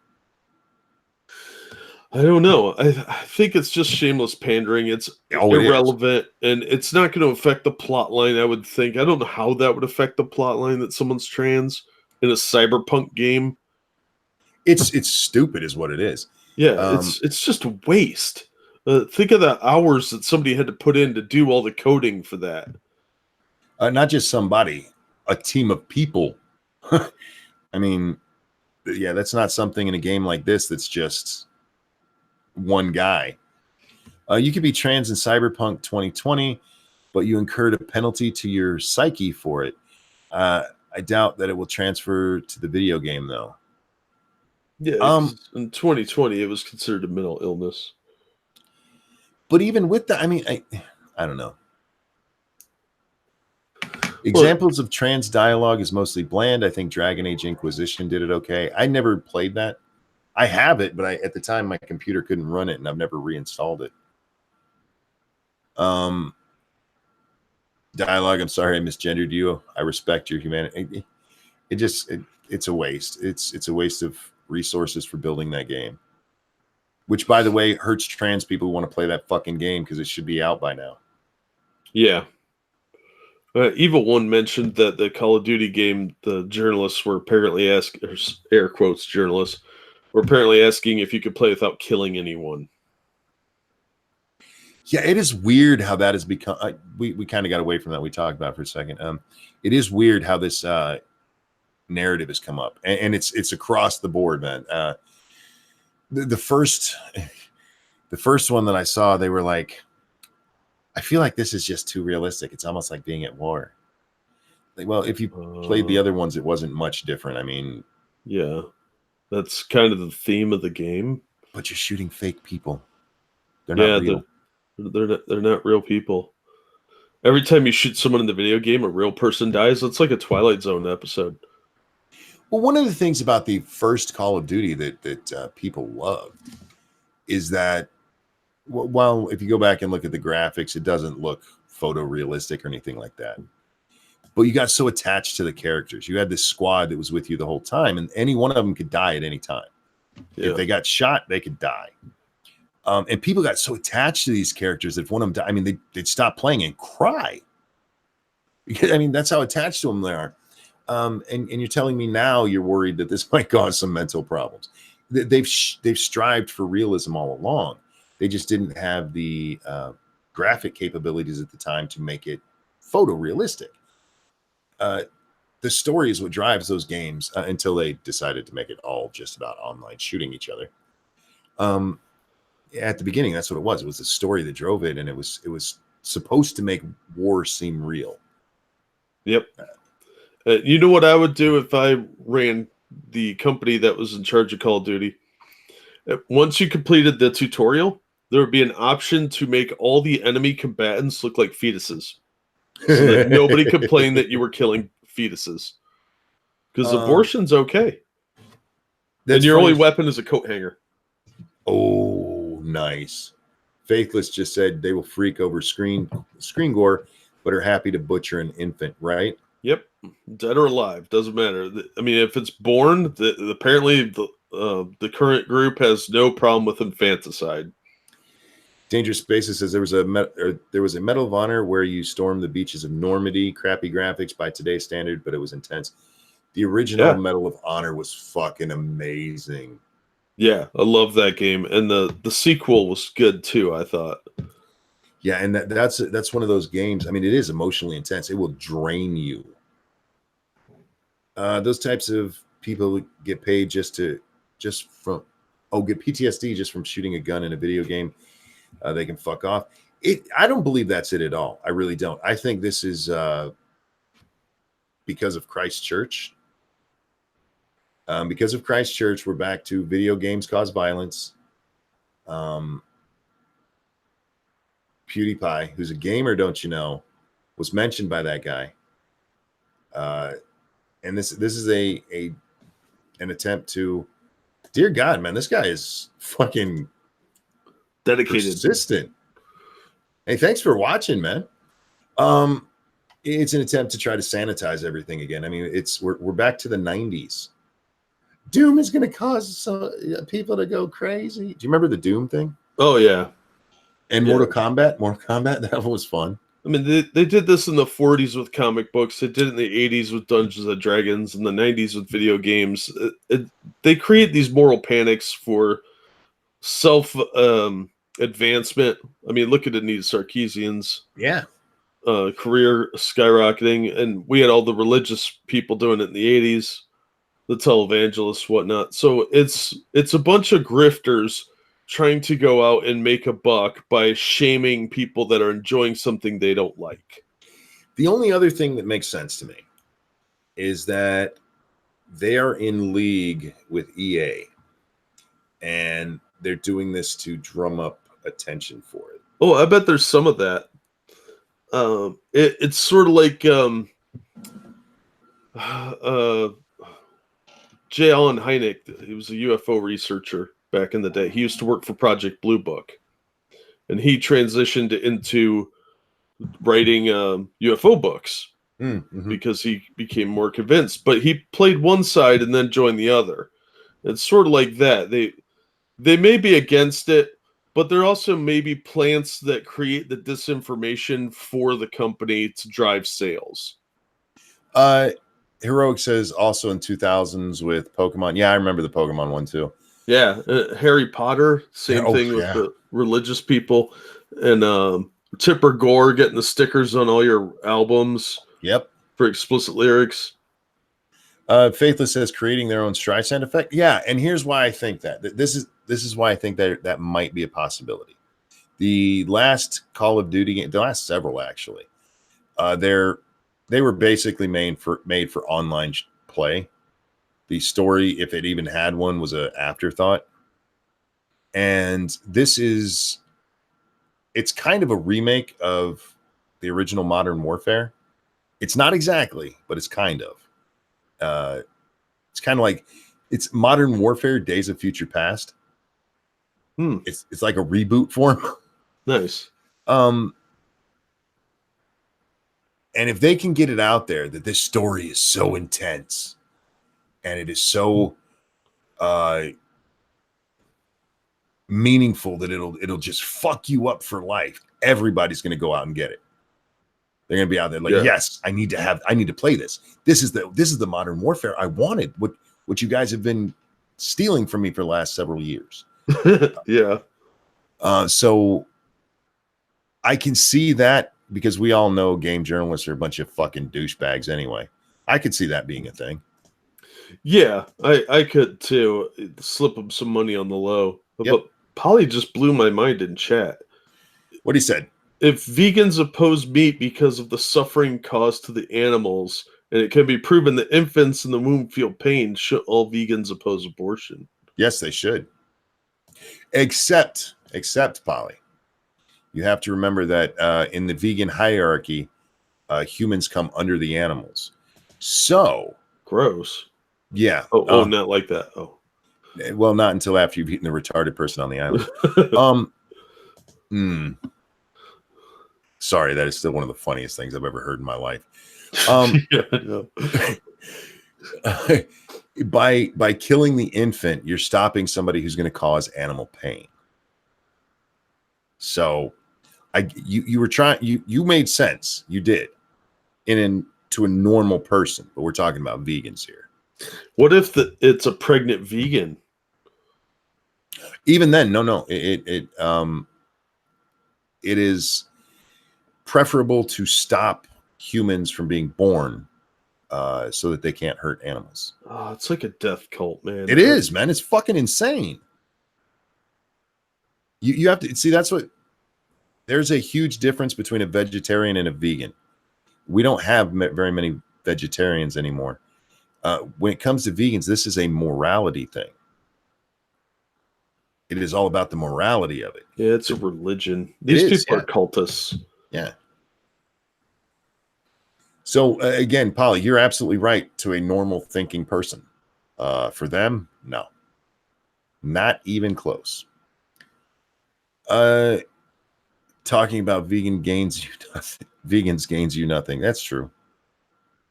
I don't know. I think it's just shameless pandering. It's irrelevant, and it's not going to affect the plot line, I would think. I don't know how that would affect the plot line that someone's trans in a cyberpunk game. It's stupid is what it is. Yeah, it's just a waste Think of the hours that somebody had to put in to do all the coding for that. Not just somebody, a team of people. I mean, yeah, that's not something in a game like this that's just one guy. You could be trans in Cyberpunk 2020, but you incurred a penalty to your psyche for it. I doubt that it will transfer to the video game, though. Yeah, 'cause in 2020, it was considered a mental illness. But even with that, I mean, I don't know. Examples of trans dialogue is mostly bland. I think Dragon Age Inquisition did it okay. I never played that. I have it, but at the time my computer couldn't run it, and I've never reinstalled it. Dialogue. I'm sorry I misgendered you. I respect your humanity. It's a waste. It's a waste of resources for building that game. Which, by the way, hurts trans people who want to play that fucking game because it should be out by now. Yeah. Evil One mentioned that the Call of Duty game, the journalists were apparently asking, air quotes, journalists, were apparently asking if you could play without killing anyone. Yeah, it is weird how that has become. We kind of got away from that. We talked about it for a second. It is weird how this narrative has come up, and it's across the board, man. The first one that I saw, they were like, I feel like this is just too realistic. It's almost like being at war. Like, well, if you played the other ones, it wasn't much different. I mean, yeah, that's kind of the theme of the game. But you're shooting fake people. They're not real. They're not real people. Every time you shoot someone in the video game, a real person dies. It's like a Twilight Zone episode. Well, one of the things about the first Call of Duty that people loved is that, well, if you go back and look at the graphics, it doesn't look photorealistic or anything like that. But you got so attached to the characters. You had this squad that was with you the whole time, and any one of them could die at any time. Yeah. If they got shot, they could die. And people got so attached to these characters that if one of them died, I mean, they'd stop playing and cry. Because, I mean, that's how attached to them they are. And you're telling me now you're worried that this might cause some mental problems. They've strived for realism all along. They just didn't have the graphic capabilities at the time to make it photorealistic. The story is what drives those games until they decided to make it all just about online shooting each other. At the beginning, that's what it was. It was the story that drove it, and it was supposed to make war seem real. Yep. You know what I would do if I ran the company that was in charge of Call of Duty? Once you completed the tutorial, there would be an option to make all the enemy combatants look like fetuses, so that nobody complained that you were killing fetuses. Because abortion's okay. And your only weapon is a coat hanger. Oh, nice. Faithless just said they will freak over screen gore, but are happy to butcher an infant, right? Yep. Dead or alive, doesn't matter. I mean, if it's born, apparently the current group has no problem with infanticide. Dangerous Spaces says there was a Medal of Honor where you stormed the beaches of Normandy. Crappy graphics by today's standard, but it was intense. The original Medal of Honor was fucking amazing. Yeah, I love that game, and the sequel was good too, I thought. Yeah, and that's one of those games. I mean, it is emotionally intense. It will drain you. Those types of people get paid get PTSD just from shooting a gun in a video game. They can fuck off. I don't believe that's it at all. I really don't. I think this is because of Christ Church. Because of Christ Church, we're back to video games cause violence. PewDiePie, who's a gamer, don't you know, was mentioned by that guy. And this is an attempt to, dear God, man, this guy is fucking dedicated, persistent. Hey, thanks for watching, man. It's an attempt to try to sanitize everything again. I mean, we're back to the 90s. Doom is going to cause people to go crazy. Do you remember the Doom thing? Oh yeah. And Mortal Kombat, that one was fun. I mean, they did this in the 40s with comic books. They did it in the 80s with Dungeons and Dragons, in the 90s with video games. They create these moral panics for self advancement. I mean, look at Anita Sarkeesian's Yeah. career skyrocketing, and we had all the religious people doing it in the 80s, the televangelists, whatnot. So it's a bunch of grifters trying to go out and make a buck by shaming people that are enjoying something they don't like. The only other thing that makes sense to me is that they are in league with EA, and they're doing this to drum up attention for it. Oh, I bet there's some of that. It's sort of like J. Allen Hynek. He was a UFO researcher back in the day. He used to work for Project Blue Book, and he transitioned into writing UFO books because he became more convinced. But he played one side and then joined the other. It's sort of like that. They may be against it, but they're also maybe plants that create the disinformation for the company to drive sales. Heroic says also in 2000s with Pokemon. Yeah, I remember the Pokemon one too. Yeah, Harry Potter, same thing with the religious people, and Tipper Gore getting the stickers on all your albums. Yep, for explicit lyrics. Faithless says creating their own Streisand effect. Yeah, and here's why I think that. This is why I think that might be a possibility. The last Call of Duty game, the last several actually, they were basically made for online play. The story, if it even had one, was an afterthought. And it's kind of a remake of the original Modern Warfare. It's not exactly, but it's kind of. It's kind of like it's Modern Warfare Days of Future Past. It's like a reboot form. Nice. And if they can get it out there that this story is so intense and it is so meaningful that it'll just fuck you up for life, everybody's going to go out and get it. They're going to be out there like, yes, I need to play this. This is the Modern Warfare I wanted. What you guys have been stealing from me for the last several years. Yeah. So I can see that because we all know game journalists are a bunch of fucking douchebags anyway. I could see that being a thing. Yeah, I could too. Slip them some money on the low. Yep. But Polly just blew my mind in chat. What he said. If vegans oppose meat because of the suffering caused to the animals, and it can be proven that infants in the womb feel pain, should all vegans oppose abortion? Yes, they should. Except Polly. You have to remember that in the vegan hierarchy, humans come under the animals. So gross. Yeah. Oh, not like that. Oh. Well, not until after you've eaten the retarded person on the island. Sorry, that is still one of the funniest things I've ever heard in my life. By killing the infant, you're stopping somebody who's going to cause animal pain. So, you were trying. You made sense. You did, to a normal person, but we're talking about vegans here. What if it's a pregnant vegan? Even then, no. It is preferable to stop humans from being born so that they can't hurt animals. Oh, it's like a death cult, man. It is, man. It's fucking insane. You have to see, there's a huge difference between a vegetarian and a vegan. We don't have very many vegetarians anymore. When it comes to vegans, this is a morality thing. It is all about the morality of it. Yeah, it's a religion. These people are cultists. Yeah. So again, Polly, you're absolutely right. To a normal thinking person, for them, no, not even close. Talking about vegans gains you nothing. That's true.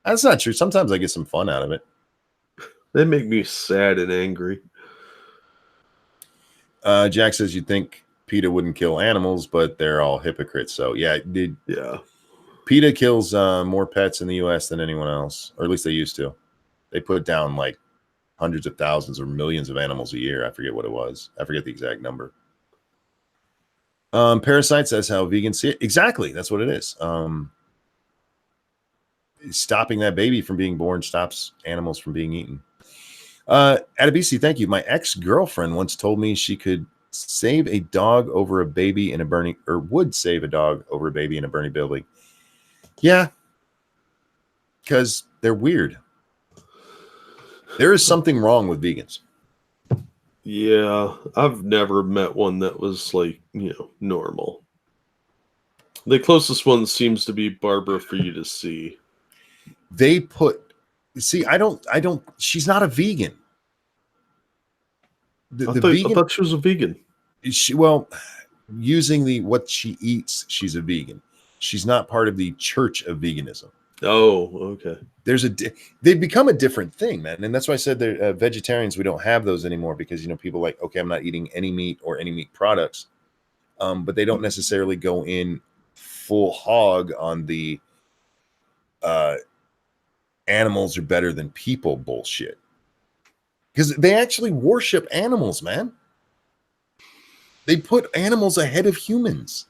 That's not true. Sometimes I get some fun out of it. They make me sad and angry. Jack says you'd think PETA wouldn't kill animals, but they're all hypocrites. So yeah. PETA kills more pets in the U.S. than anyone else, or at least they used to. They put down like hundreds of thousands or millions of animals a year. I forget what it was. I forget the exact number. Parasites, that's how vegans see it. Exactly. That's what it is. Stopping that baby from being born stops animals from being eaten. Adabisi, thank you. My ex-girlfriend once told me she could save a dog over a baby in a burning, or would save a dog over a baby in a burning building. Yeah, because they're weird. There is something wrong with vegans. Yeah, I've never met one that was like, normal. The closest one seems to be Barbara for you to see. They put, see, I don't, she's not a vegan. The I vegan, thought she was a vegan. well, using the what she eats, she's a vegan. She's not part of the church of veganism. Oh, okay. They've become a different thing, man, and that's why I said they're vegetarians. We don't have those anymore because people like, okay, I'm not eating any meat or any meat products, but they don't necessarily go in full hog on the animals are better than people bullshit, because they actually worship animals, man. They put animals ahead of humans.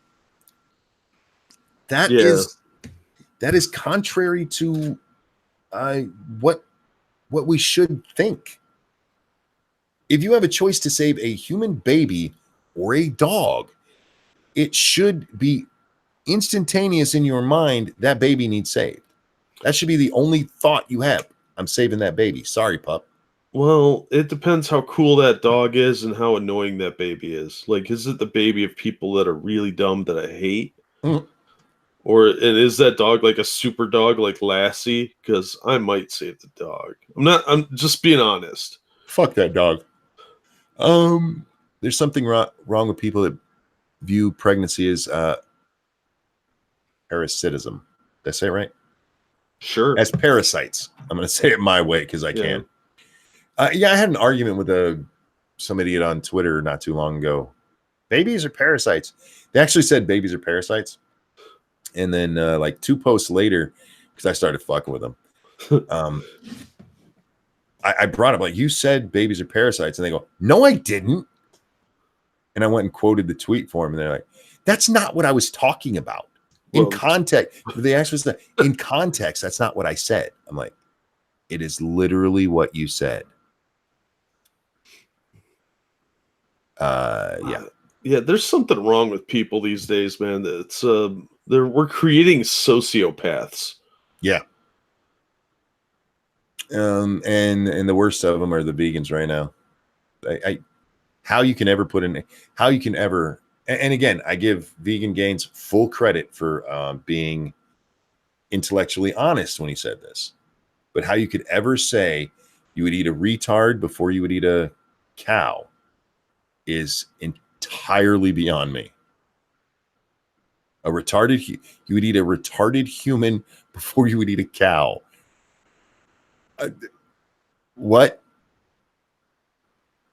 That is contrary to what we should think. If you have a choice to save a human baby or a dog, it should be instantaneous in your mind that baby needs saved. That should be the only thought you have. I'm saving that baby. Sorry, pup. Well, it depends how cool that dog is and how annoying that baby is. Like, is it the baby of people that are really dumb that I hate? Mm. Or and is that dog like a super dog like Lassie? Because I might save the dog. I'm just being honest. Fuck that dog. There's something wrong with people that view pregnancy as parasitism. Did I say it right? Sure. As parasites. I'm going to say it my way because I can. Yeah, I had an argument with some idiot on Twitter not too long ago. Babies are parasites. They actually said babies are parasites. And then like 2 posts later, because I started fucking with them, I brought up, like, you said babies are parasites. And they go, no, I didn't. And I went and quoted the tweet for them. And they're like, that's not what I was talking about. In context, they actually said, in context, that's not what I said. I'm like, it is literally what you said. Yeah. Yeah, there's something wrong with people these days, man. It's we're creating sociopaths. Yeah. And the worst of them are the vegans right now. How you can ever and again, I give Vegan Gains full credit for being intellectually honest when he said this. But how you could ever say you would eat a retard before you would eat a cow is entirely beyond me. You would eat a retarded human before you would eat a cow. What?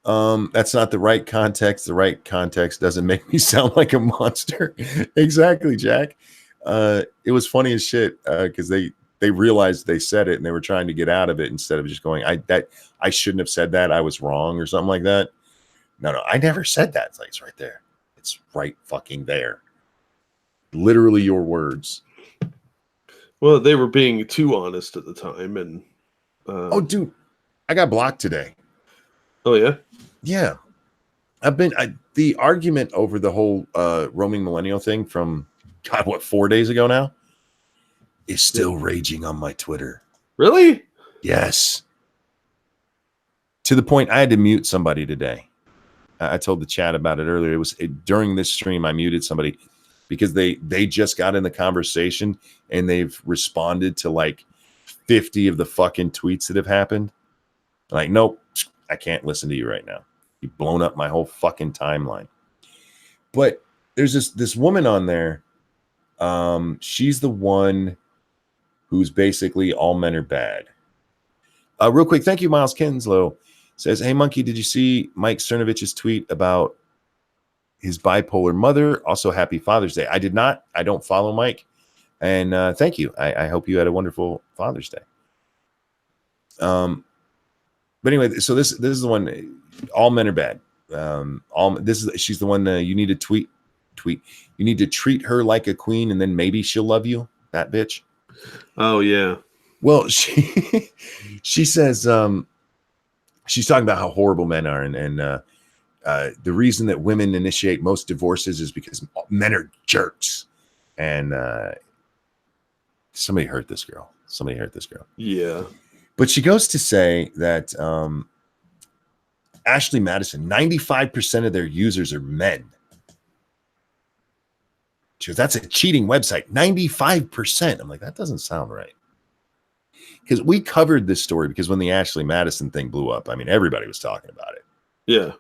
That's not the right context. The right context doesn't make me sound like a monster. Exactly, Jack. It was funny as shit because they realized they said it and they were trying to get out of it instead of just going, I shouldn't have said that. I was wrong or something like that. No, I never said that. It's like, it's right there. It's right fucking there. Literally your words. Well, they were being too honest at the time, and oh, dude, I got blocked today. Oh yeah, yeah. The argument over the whole roaming millennial thing from God, what, 4 days ago now, is still raging on my Twitter. Really? Yes. To the point I had to mute somebody today. I told the chat about it earlier. During this stream, I muted somebody because they just got in the conversation and they've responded to like 50 of the fucking tweets that have happened. Like, nope, I can't listen to you right now. You've blown up my whole fucking timeline. But there's this woman on there. She's the one who's basically all men are bad. Real quick, thank you, Miles Kinslow. Says, hey, Monkey, did you see Mike Cernovich's tweet about his bipolar mother? Also, happy Father's Day. I did not. I don't follow Mike. And thank you. I hope you had a wonderful Father's Day. But anyway, so this is the one. All men are bad. She's the one you need to tweet tweet. You need to treat her like a queen, and then maybe she'll love you. That bitch. Oh yeah. Well, she says she's talking about how horrible men are, and the reason that women initiate most divorces is because men are jerks. And somebody hurt this girl. Yeah. But she goes to say that Ashley Madison, 95% of their users are men. She goes, that's a cheating website. 95%. I'm like, that doesn't sound right. Because we covered this story because when the Ashley Madison thing blew up, I mean, everybody was talking about it. Yeah.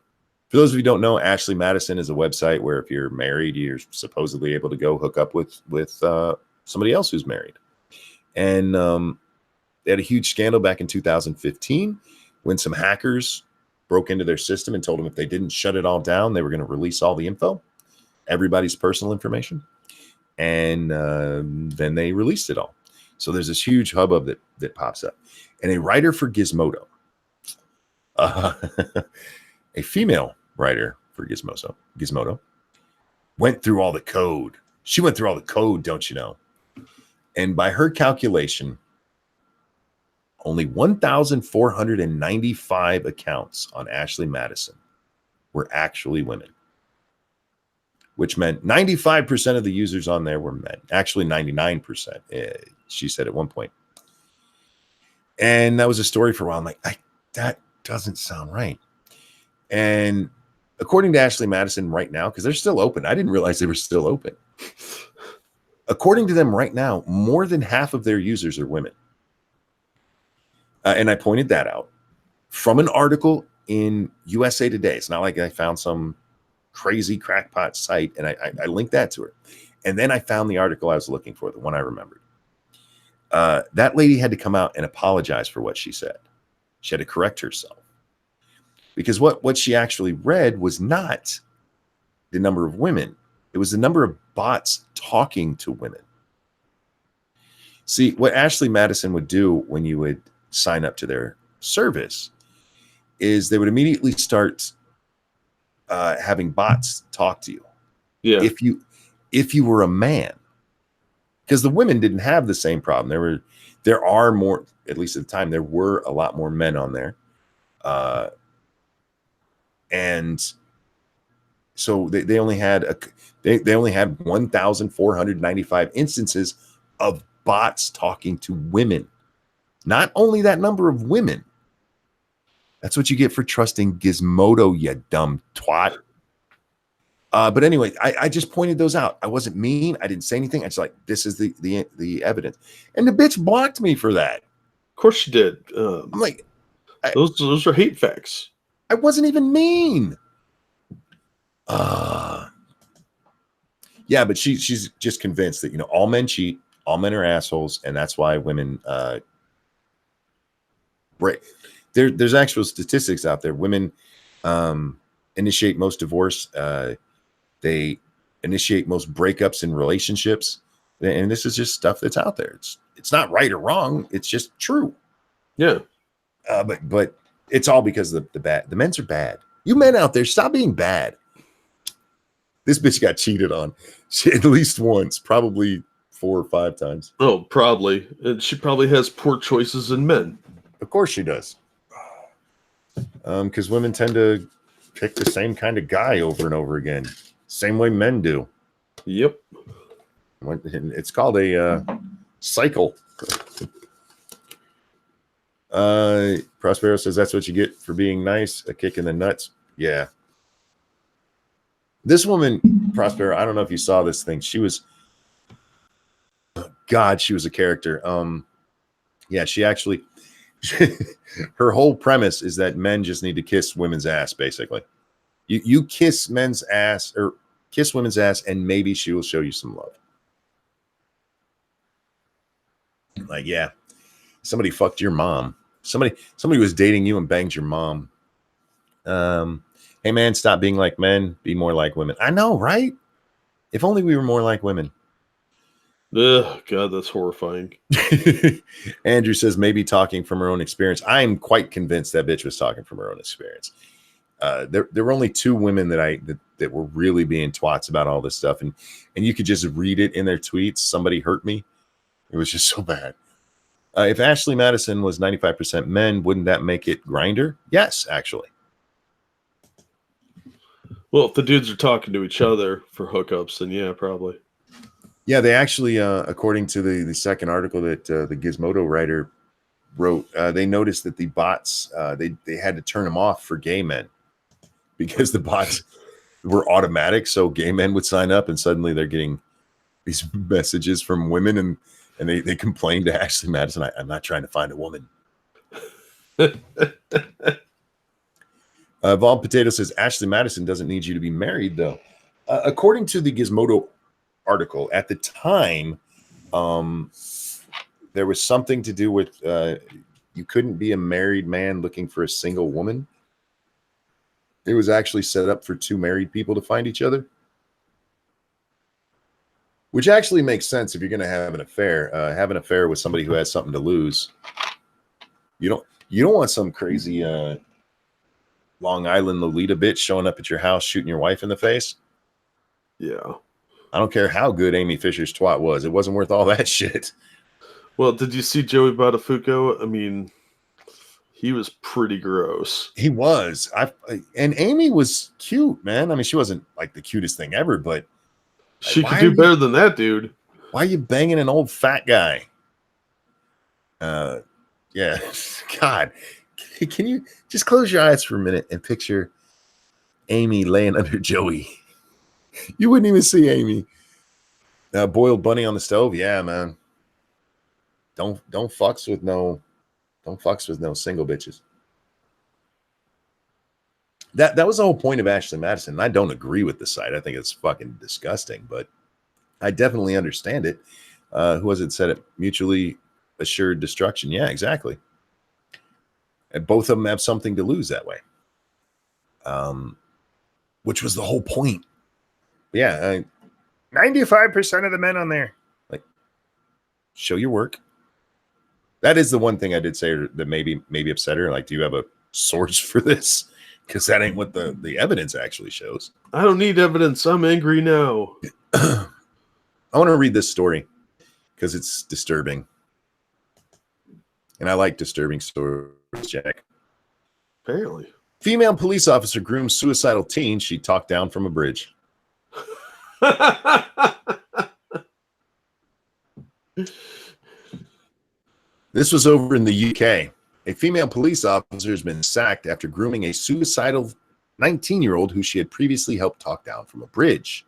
For those of you who don't know, Ashley Madison is a website where if you're married, you're supposedly able to go hook up with somebody else who's married. And they had a huge scandal back in 2015 when some hackers broke into their system and told them if they didn't shut it all down, they were going to release all the info, everybody's personal information. And then they released it all. So there's this huge hubbub that pops up. And a writer for Gizmodo, a female writer for Gizmodo, went through all the code. She went through all the code, don't you know? And by her calculation, only 1,495 accounts on Ashley Madison were actually women, which meant 95% of the users on there were men. Actually, 99%, she said at one point. And that was a story for a while. I'm like, that doesn't sound right. And according to Ashley Madison right now, because they're still open, I didn't realize they were still open. According to them right now, more than half of their users are women. And I pointed that out from an article in USA Today. It's not like I found some crazy crackpot site, and I linked that to her. And then I found the article I was looking for, the one I remembered. That lady had to come out and apologize for what she said. She had to correct herself. Because what she actually read was not the number of women. It was the number of bots talking to women. See, what Ashley Madison would do when you would sign up to their service is they would immediately start having bots talk to you. Yeah. If you were a man, because the women didn't have the same problem. There are more, at least at the time, there were a lot more men on there. And so they only had they only had 1,495 instances of bots talking to women. Not only that number of women. That's what you get for trusting Gizmodo, you dumb twat. But anyway, I just pointed those out. I wasn't mean. I didn't say anything. I just like, this is the evidence. And the bitch blocked me for that. Of course she did. I'm like, those are hate facts. I wasn't even mean. Yeah, but she's just convinced that, all men cheat, all men are assholes, and that's why women break. There's actual statistics out there. Women initiate most divorce. They initiate most breakups in relationships, and this is just stuff that's out there. It's not right or wrong. It's just true. Yeah. But it's all because the men's are bad. You men out there, stop being bad. This bitch got cheated on at least once, probably 4 or 5 times. Oh, probably. And she probably has poor choices in men. Of course she does. Because women tend to pick the same kind of guy over and over again. Same way men do. Yep. It's called a cycle. Prospero says that's what you get for being nice. A kick in the nuts. Yeah. This woman, Prospero, I don't know if you saw this thing. She was a character. Yeah, she actually her whole premise is that men just need to kiss women's ass, basically. You kiss men's ass or kiss women's ass, and maybe she will show you some love. Like, yeah, somebody fucked your mom. Somebody was dating you and banged your mom. Hey man, stop being like men, be more like women. I know, right? If only we were more like women. Ugh, God, that's horrifying. Andrew says maybe talking from her own experience. I'm quite convinced that bitch was talking from her own experience. there were only two women that were really being twats about all this stuff, and you could just read it in their tweets. Somebody hurt me. It was just so bad. If Ashley Madison was 95% men, wouldn't that make it Grinder? Yes, actually. Well, if the dudes are talking to each other for hookups, then yeah, probably. Yeah, they actually, according to the second article that the Gizmodo writer wrote, they noticed that the bots, they had to turn them off for gay men because the bots were automatic. So gay men would sign up and suddenly they're getting these messages from women and they complained to Ashley Madison, I'm not trying to find a woman. Vol Potato says, Ashley Madison doesn't need you to be married, though. According to the Gizmodo article, at the time, there was something to do with you couldn't be a married man looking for a single woman. It was actually set up for two married people to find each other. Which actually makes sense if you're going to have an affair. Have an affair with somebody who has something to lose. You don't want some crazy Long Island Lolita bitch showing up at your house shooting your wife in the face. Yeah. I don't care how good Amy Fisher's twat was. It wasn't worth all that shit. Well, did you see Joey Buttafuoco? I mean, he was pretty gross. He was. And Amy was cute, man. I mean, she wasn't like the cutest thing ever, but she could do better than that, dude. Why are you banging an old fat guy? Yeah. God. Can you just close your eyes for a minute and picture Amy laying under Joey? You wouldn't even see Amy. Boiled bunny on the stove. Yeah, man. Don't fucks with no single bitches. That was the whole point of Ashley Madison. And I don't agree with the site. I think it's fucking disgusting, but I definitely understand it. Who was it said it? Mutually assured destruction. Yeah, exactly. And both of them have something to lose that way. Which was the whole point. Yeah. 95% of the men on there. Like, show your work. That is the one thing I did say that maybe upset her. Like, do you have a source for this? Because that ain't what the evidence actually shows. I don't need evidence. I'm angry now. I want to read this story because it's disturbing. And I like disturbing stories, Jack. Apparently. Female police officer grooms suicidal teen she talked down from a bridge. This was over in the UK. A female police officer has been sacked after grooming a suicidal 19-year-old who she had previously helped talk down from a bridge.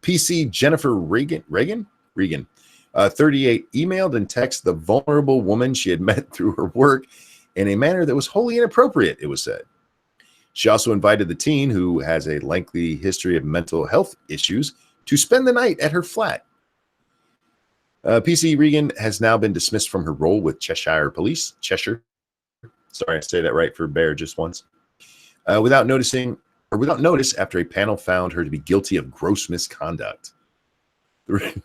PC Jennifer Regan, 38, emailed and texted the vulnerable woman she had met through her work in a manner that was wholly inappropriate, it was said. She also invited the teen, who has a lengthy history of mental health issues, to spend the night at her flat. PC Regan has now been dismissed from her role with Cheshire Police. Cheshire. Sorry, I say that right for Bear just once. Without notice after a panel found her to be guilty of gross misconduct. The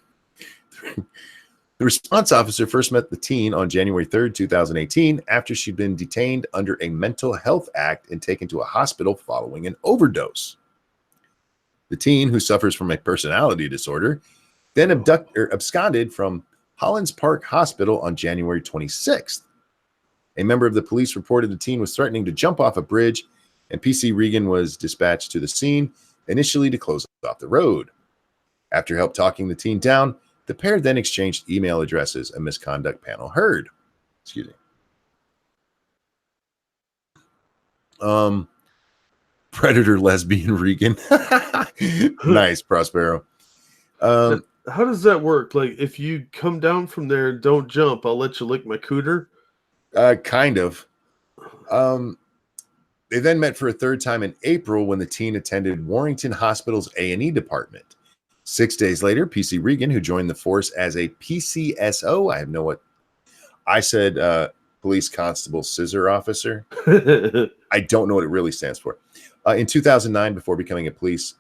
response officer first met the teen on January 3rd, 2018, after she'd been detained under a mental health act and taken to a hospital following an overdose. The teen, who suffers from a personality disorder, then absconded from Hollands Park Hospital on January 26th. A member of the police reported the teen was threatening to jump off a bridge, and PC Regan was dispatched to the scene, initially to close off the road. After help talking the teen down, the pair then exchanged email addresses, a misconduct panel heard. Excuse me. Predator lesbian Regan. Nice, Prospero. How does that work? Like, if you come down from there, don't jump, I'll let you lick my cooter? Kind of. They then met for a third time in April when the teen attended Warrington Hospital's A&E department. 6 days later, PC Regan, who joined the force as a PCSO, I have no what I said, police constable scissor officer. I don't know what it really stands for. In 2009, before becoming a police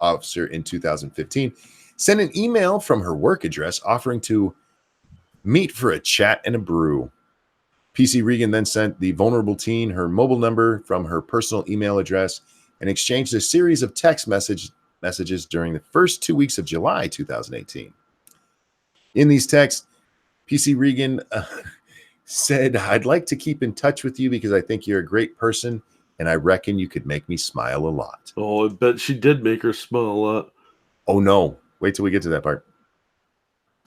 officer in 2015, sent an email from her work address offering to meet for a chat and a brew. PC Regan then sent the vulnerable teen her mobile number from her personal email address and exchanged a series of text messages during the first 2 weeks of July 2018. In these texts, PC Regan said, "I'd like to keep in touch with you because I think you're a great person and I reckon you could make me smile a lot." Oh, I bet she did make her smile a lot. Oh no, wait till we get to that part.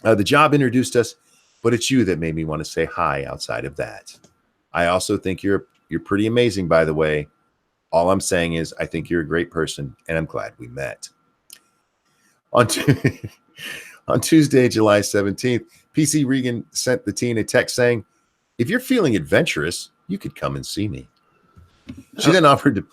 The job introduced us, but it's you that made me want to say hi outside of that. I also think you're pretty amazing, by the way. All I'm saying is I think you're a great person and I'm glad we met. On Tuesday, July 17th, PC Regan sent the teen a text saying, "If you're feeling adventurous, you could come and see me." She then offered to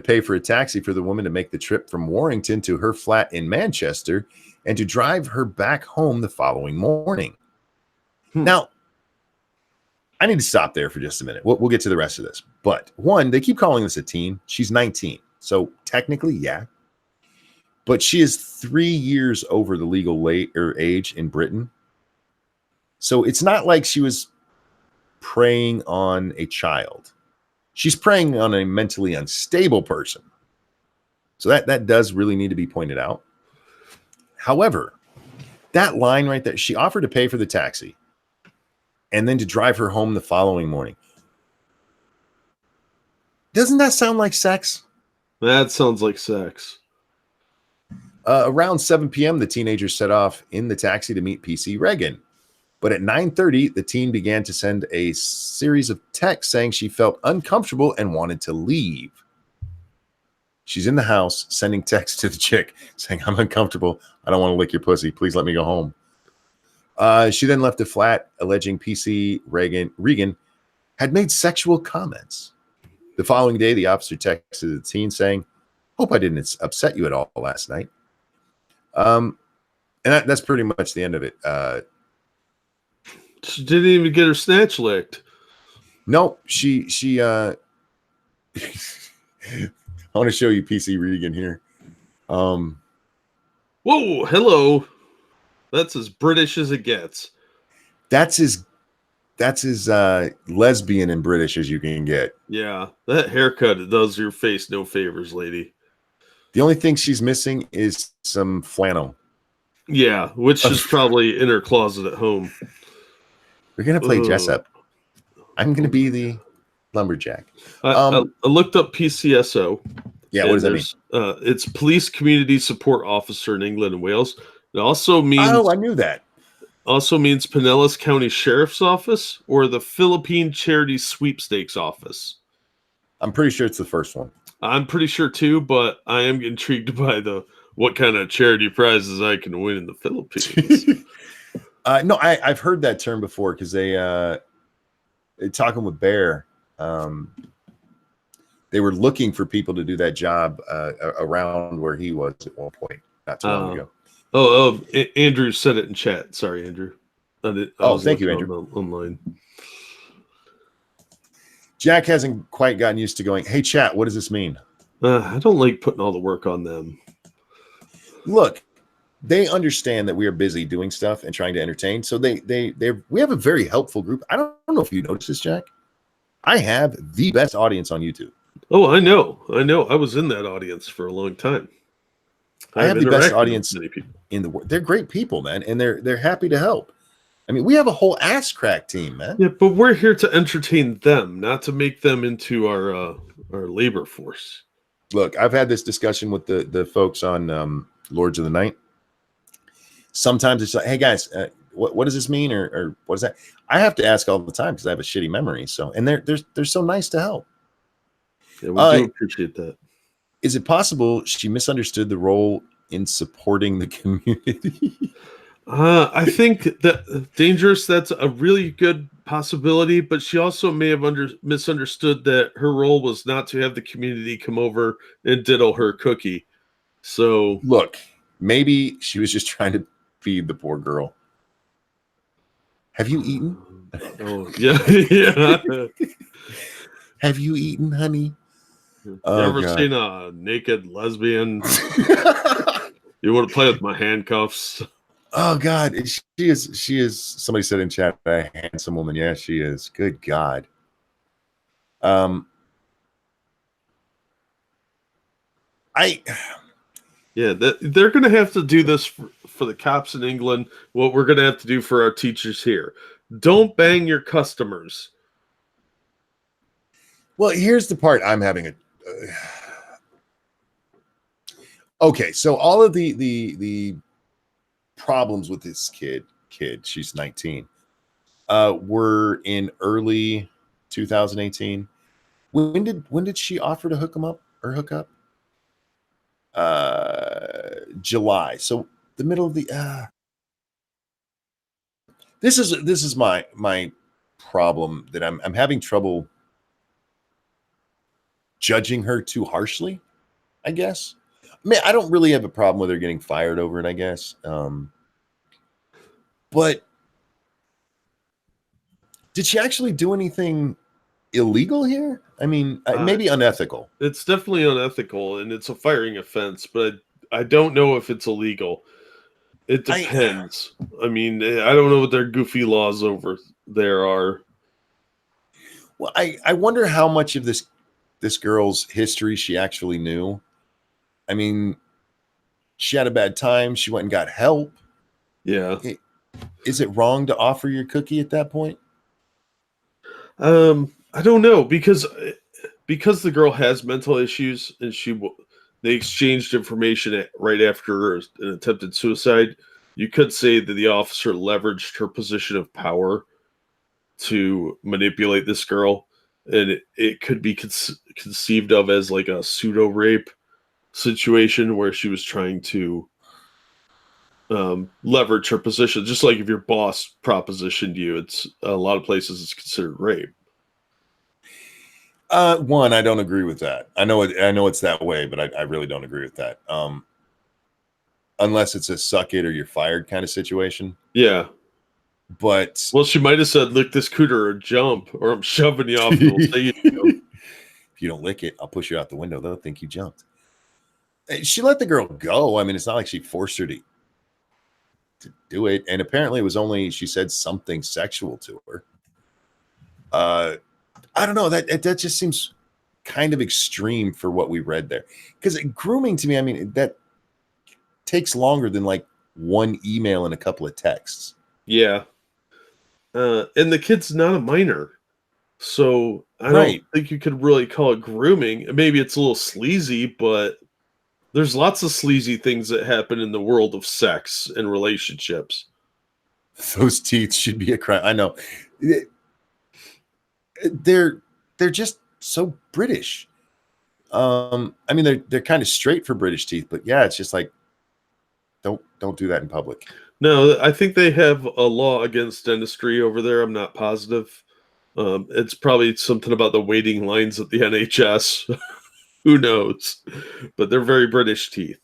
pay for a taxi for the woman to make the trip from Warrington to her flat in Manchester and to drive her back home the following morning. Now, I need to stop there for just a minute. We'll get to the rest of this. But one, they keep calling this a teen. She's 19. So technically, yeah. But she is 3 years over the legal age in Britain. So it's not like she was preying on a child. She's preying on a mentally unstable person. So that does really need to be pointed out. However, that line right there, she offered to pay for the taxi and then to drive her home the following morning. Doesn't that sound like sex? That sounds like sex. Around 7 p.m., the teenager set off in the taxi to meet PC Regan. But at 9:30, the teen began to send a series of texts saying she felt uncomfortable and wanted to leave. She's in the house sending texts to the chick saying, "I'm uncomfortable. I don't want to lick your pussy. Please let me go home." She then left the flat, alleging PC Regan had made sexual comments. The following day, the officer texted the teen saying, "Hope I didn't upset you at all last night." And that's pretty much the end of it. She didn't even get her snatch licked. No, she I want to show you PC Regan here. Whoa, hello. That's as British as it gets. That's as lesbian and British as you can get. Yeah, that haircut does your face no favors, lady. The only thing she's missing is some flannel. Yeah, which is probably in her closet at home. We're going to play dress up. I'm going to be the lumberjack. I looked up PCSO. Yeah, what does that mean? It's Police Community Support Officer in England and Wales. It also means... Oh, I knew that. Also means Pinellas County Sheriff's Office or the Philippine Charity Sweepstakes Office. I'm pretty sure it's the first one. I'm pretty sure too, but I am intrigued by what kind of charity prizes I can win in the Philippines. No, I've heard that term before because they talking with Bear. They were looking for people to do that job around where he was at one point, not too long ago. Andrew said it in chat. Sorry, Andrew. Thank you, Andrew. Online. Jack hasn't quite gotten used to going, "Hey, chat, what does this mean?" I don't like putting all the work on them. Look, they understand that we are busy doing stuff and trying to entertain. So we have a very helpful group. I don't know if you noticed this, Jack. I have the best audience on YouTube. Oh, I know. I was in that audience for a long time. I have the best audience in the world. They're great people, man, and they're happy to help. I mean, we have a whole ass crack team, man. Yeah, but we're here to entertain them, not to make them into our labor force. Look, I've had this discussion with the folks on Lords of the Night. Sometimes it's like, "Hey guys, what does this mean, or what is that?" I have to ask all the time because I have a shitty memory. So, and they're so nice to help. Yeah, we do appreciate that. Is it possible she misunderstood the role in supporting the community? I think that dangerous. That's a really good possibility, but she also may have misunderstood that her role was not to have the community come over and diddle her cookie. So look, maybe she was just trying to feed the poor girl. Have you eaten? Oh yeah, yeah. Have you eaten, honey? You ever seen a naked lesbian? You want to play with my handcuffs? Oh God, she is. Somebody said in chat, a handsome woman. Yeah, she is. Good God. Um, I Yeah, they're going to have to do this for the cops in England. What we're going to have to do for our teachers here. Don't bang your customers. well, here's the part I'm having a. Okay, so all of the problems with this kid, she's 19, were in early 2018. When did she offer to hook him up or hook up? July. So the middle of the this is my problem, that I'm having trouble judging her too harshly, I guess. I mean, I don't really have a problem with her getting fired over it, I guess. But did she actually do anything illegal here? I mean, maybe unethical. It's definitely unethical, and it's a firing offense, but I don't know if it's illegal. It depends. I mean, I don't know what their goofy laws over there are. Well, I wonder how much of this girl's history she actually knew. I mean, she had a bad time. She went and got help. Yeah. Is it wrong to offer your cookie at that point? I don't know, because the girl has mental issues, and they exchanged information right after an attempted suicide. You could say that the officer leveraged her position of power to manipulate this girl, and it could be conceived of as like a pseudo rape situation where she was trying to leverage her position, just like if your boss propositioned you. It's a lot of places it's considered rape. One, I don't agree with that. I know it's that way, but I really don't agree with that. Unless it's a suck it or you're fired kind of situation. Yeah. But Well, she might have said, "Lick this cooter or jump, or I'm shoving you off." if you don't lick it, I'll push you out the window. They'll think you jumped. She let the girl go. I mean, it's not like she forced her to do it. And apparently, it was only, she said, something sexual to her. I don't know. That just seems kind of extreme for what we read there. Because grooming, to me, I mean, that takes longer than like one email and a couple of texts. Yeah. And the kid's not a minor, so I don't Right. think you could really call it grooming. Maybe it's a little sleazy, but there's lots of sleazy things that happen in the world of sex and relationships. Those teeth should be a crime. I know. They're just so British. I mean, they're kind of straight for British teeth, but yeah, it's just like, don't do that in public. No, I think they have a law against dentistry over there. I'm not positive. It's probably something about the waiting lines at the NHS. Who knows? But they're very British teeth.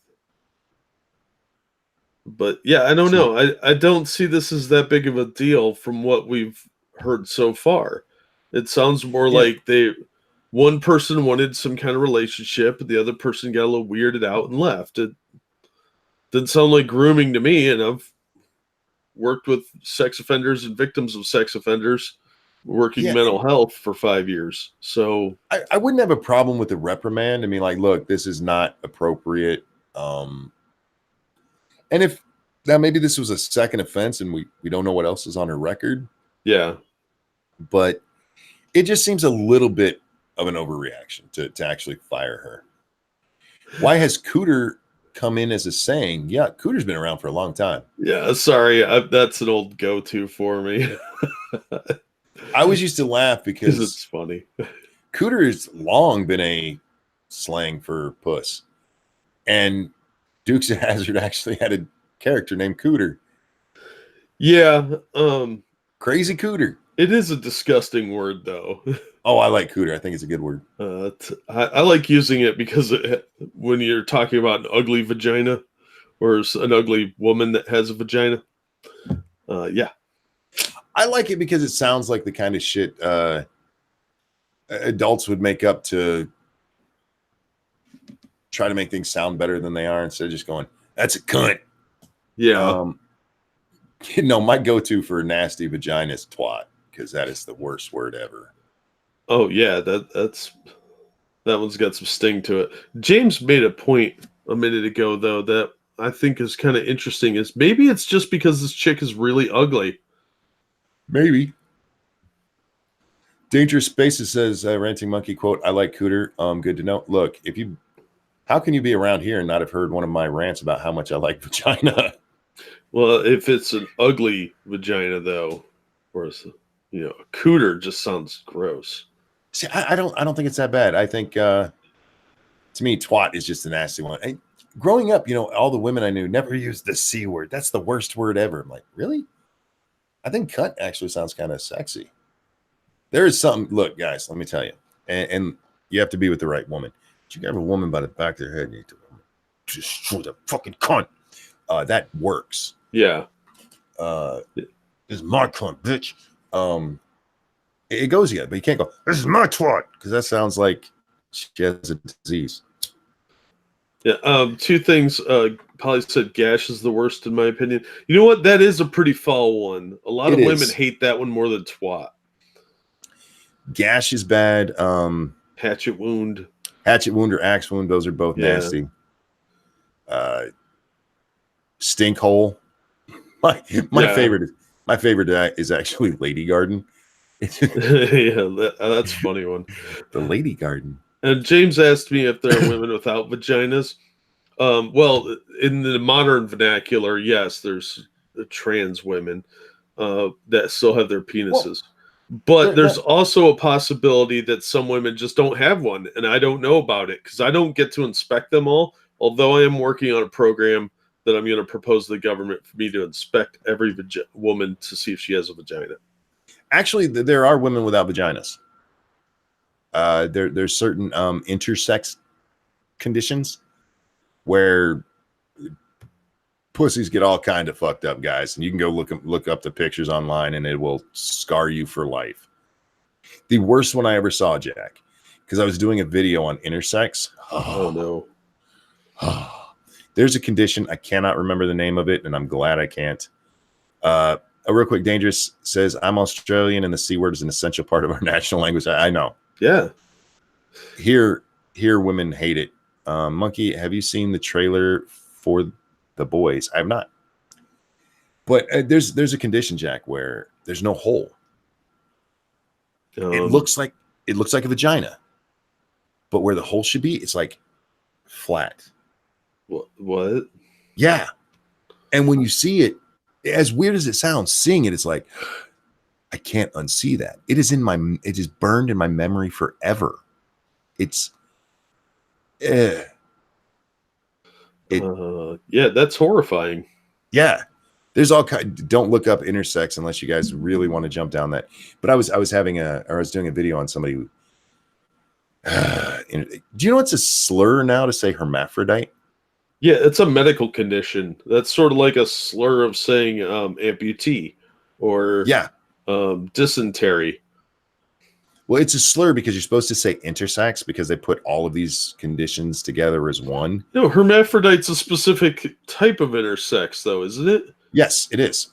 But yeah, I don't know. I don't see this as that big of a deal from what we've heard so far. It sounds more like one person wanted some kind of relationship, the other person got a little weirded out and left. It didn't sound like grooming to me, and I've worked with sex offenders and victims of sex offenders working mental health for 5 years. So I wouldn't have a problem with the reprimand. I mean, like, look, this is not appropriate. And if now maybe this was a second offense and we don't know what else is on her record. Yeah. But it just seems a little bit of an overreaction to actually fire her. Why has Cooter come in as a saying? Yeah, Cooter's been around for a long time. Yeah, sorry. That's an old go-to for me. I always used to laugh because it's funny. Cooter has long been a slang for puss. And Dukes of Hazzard actually had a character named Cooter. Yeah. Crazy Cooter. It is a disgusting word, though. Oh, I like Cooter. I think it's a good word. I like using it because when you're talking about an ugly vagina or an ugly woman that has a vagina. Yeah. I like it because it sounds like the kind of shit adults would make up to try to make things sound better than they are, instead of just going, "That's a cunt." Yeah. No, my go-to for nasty vagina is twat, because that is the worst word ever. Oh yeah, that one's got some sting to it. James made a point a minute ago though that I think is kind of interesting. Is maybe it's just because this chick is really ugly. Maybe. Dangerous Spaces says, Ranting Monkey, quote, I like Cooter. Good to know. Look, how can you be around here and not have heard one of my rants about how much I like vagina? Well, if it's an ugly vagina though, or a cooter just sounds gross. See, I don't think it's that bad. I think, to me, twat is just a nasty one. Growing up, all the women I knew never used the C word. That's the worst word ever. I'm like, really? I think cunt actually sounds kind of sexy. There is something. Look, guys, let me tell you, and you have to be with the right woman. But you grab a woman by the back of their head and you destroy the fucking cunt. That works. Yeah. This is my cunt, bitch. It goes yet, but you can't go, this is my twat, because that sounds like she has a disease. Yeah. Two things. Polly said gash is the worst in my opinion. You know what? That is a pretty foul one. A lot of women hate that one more than twat. Gash is bad. Hatchet wound or axe wound. Those are both nasty. Stink hole. My favorite is actually Lady Garden. Yeah, that's a funny one. The Lady Garden. And James asked me if there are women without vaginas. Well, in the modern vernacular, yes, there's trans women that still have their penises. But there's also a possibility that some women just don't have one, and I don't know about it because I don't get to inspect them all, although I am working on a program that I'm going to propose to the government for me to inspect every woman to see if she has a vagina. Actually, there are women without vaginas. There's certain intersex conditions where pussies get all kind of fucked up, guys, and you can go look up the pictures online, and it will scar you for life. The worst one I ever saw, Jack, because I was doing a video on intersex. Oh no. There's a condition, I cannot remember the name of it, and I'm glad I can't. A real quick, Dangerous says, I'm Australian, and the C word is an essential part of our national language. I know. Yeah. Here, women hate it. Monkey, have you seen the trailer for The Boys? I have not. But there's a condition, Jack, where there's no hole. It looks like a vagina, but where the hole should be, it's like flat. What? Yeah. And when you see it, as weird as it sounds, seeing it, it's like, I can't unsee that. It is burned in my memory forever. It's, yeah, that's horrifying. Yeah. There's all kind. Don't look up intersex unless you guys really want to jump down that. But I was doing a video on somebody who, do you know it's a slur now to say hermaphrodite? Yeah, it's a medical condition. That's sort of like a slur of saying amputee or dysentery. Well, it's a slur because you're supposed to say intersex because they put all of these conditions together as one. No, hermaphrodite's a specific type of intersex, though, isn't it? Yes, it is.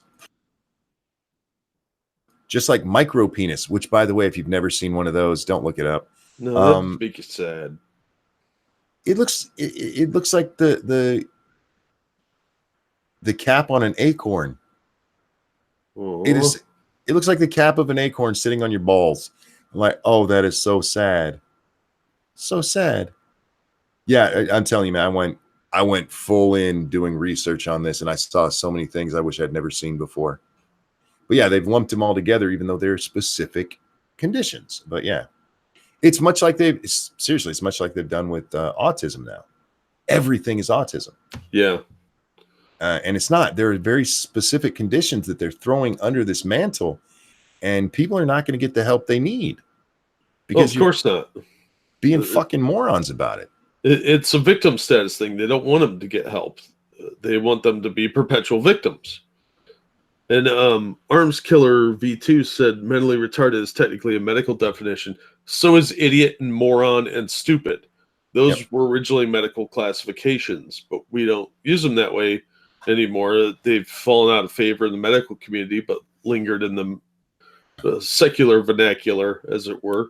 Just like micropenis, which, by the way, if you've never seen one of those, don't look it up. No, that makes you sad. It looks like the cap on an acorn. Oh. It looks like the cap of an acorn sitting on your balls. I'm like, oh, that is so sad. So sad. Yeah, I'm telling you, man, I went full in doing research on this, and I saw so many things I wish I'd never seen before. But yeah, they've lumped them all together, even though they're specific conditions. But yeah, it's much like they've done with autism now. Everything is autism. Yeah. And it's not. There are very specific conditions that they're throwing under this mantle, and people are not going to get the help they need. Because of course not. Being fucking morons about it. It's a victim status thing. They don't want them to get help. They want them to be perpetual victims. And Arms Killer V2 said mentally retarded is technically a medical definition. So is idiot and moron and stupid. Those were originally medical classifications, but we don't use them that way anymore. They've fallen out of favor in the medical community, but lingered in the secular vernacular, as it were.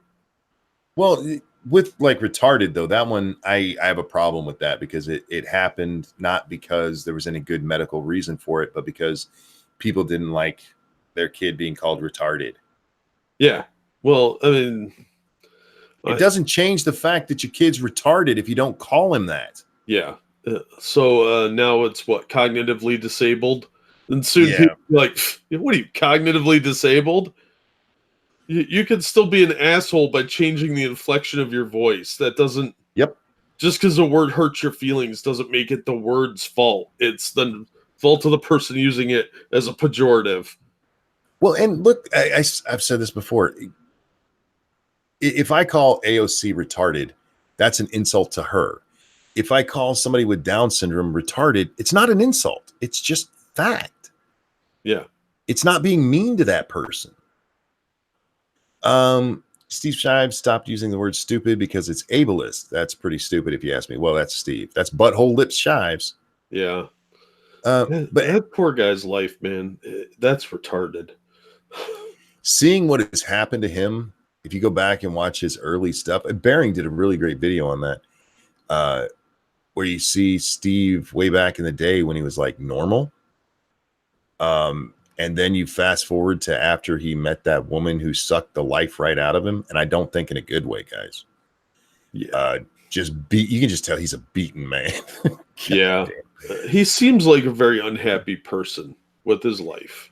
Well, with like retarded though, that one I have a problem with that because it happened not because there was any good medical reason for it, but because people didn't like their kid being called retarded. Yeah. Well, I mean, it doesn't change the fact that your kid's retarded if you don't call him that. Yeah. So now it's what, cognitively disabled? And soon Yeah. people be like, what are you, cognitively disabled? You can still be an asshole by changing the inflection of your voice. That doesn't. Yep. Just because a word hurts your feelings doesn't make it the word's fault. It's the fault of the person using it as a pejorative. Well, and look, I've said this before. If I call AOC retarded, that's an insult to her. If I call somebody with Down syndrome retarded, it's not an insult. It's just fact. Yeah. It's not being mean to that person. Steve Shives stopped using the word stupid because it's ableist. That's pretty stupid if you ask me. Well, that's Steve. That's Butthole Lips Shives. Yeah. But that poor guy's life, man, that's retarded. Seeing what has happened to him, if you go back and watch his early stuff, Bering did a really great video on that, where you see Steve way back in the day when he was like normal. And then you fast forward to after he met that woman who sucked the life right out of him. And I don't think in a good way, guys. Yeah. You can just tell he's a beaten man. Yeah. He seems like a very unhappy person with his life.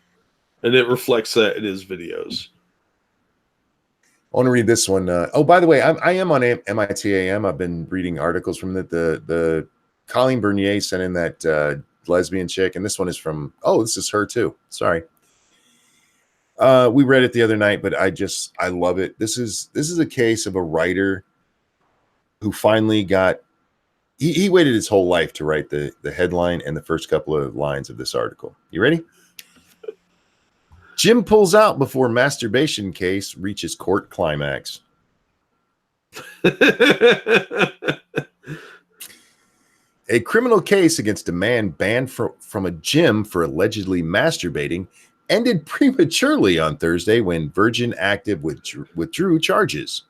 And it reflects that in his videos. I want to read this one. Oh, by the way, I am on MITAM. I've been reading articles from the Colleen Bernier sent in that lesbian chick, and this one is from, this is her too. Sorry. We read it the other night, but I love it. This is a case of a writer who finally got, he waited his whole life to write the headline and the first couple of lines of this article. You ready? Jim pulls out before masturbation case reaches court climax. A criminal case against a man banned from a gym for allegedly masturbating ended prematurely on Thursday when Virgin Active withdrew charges.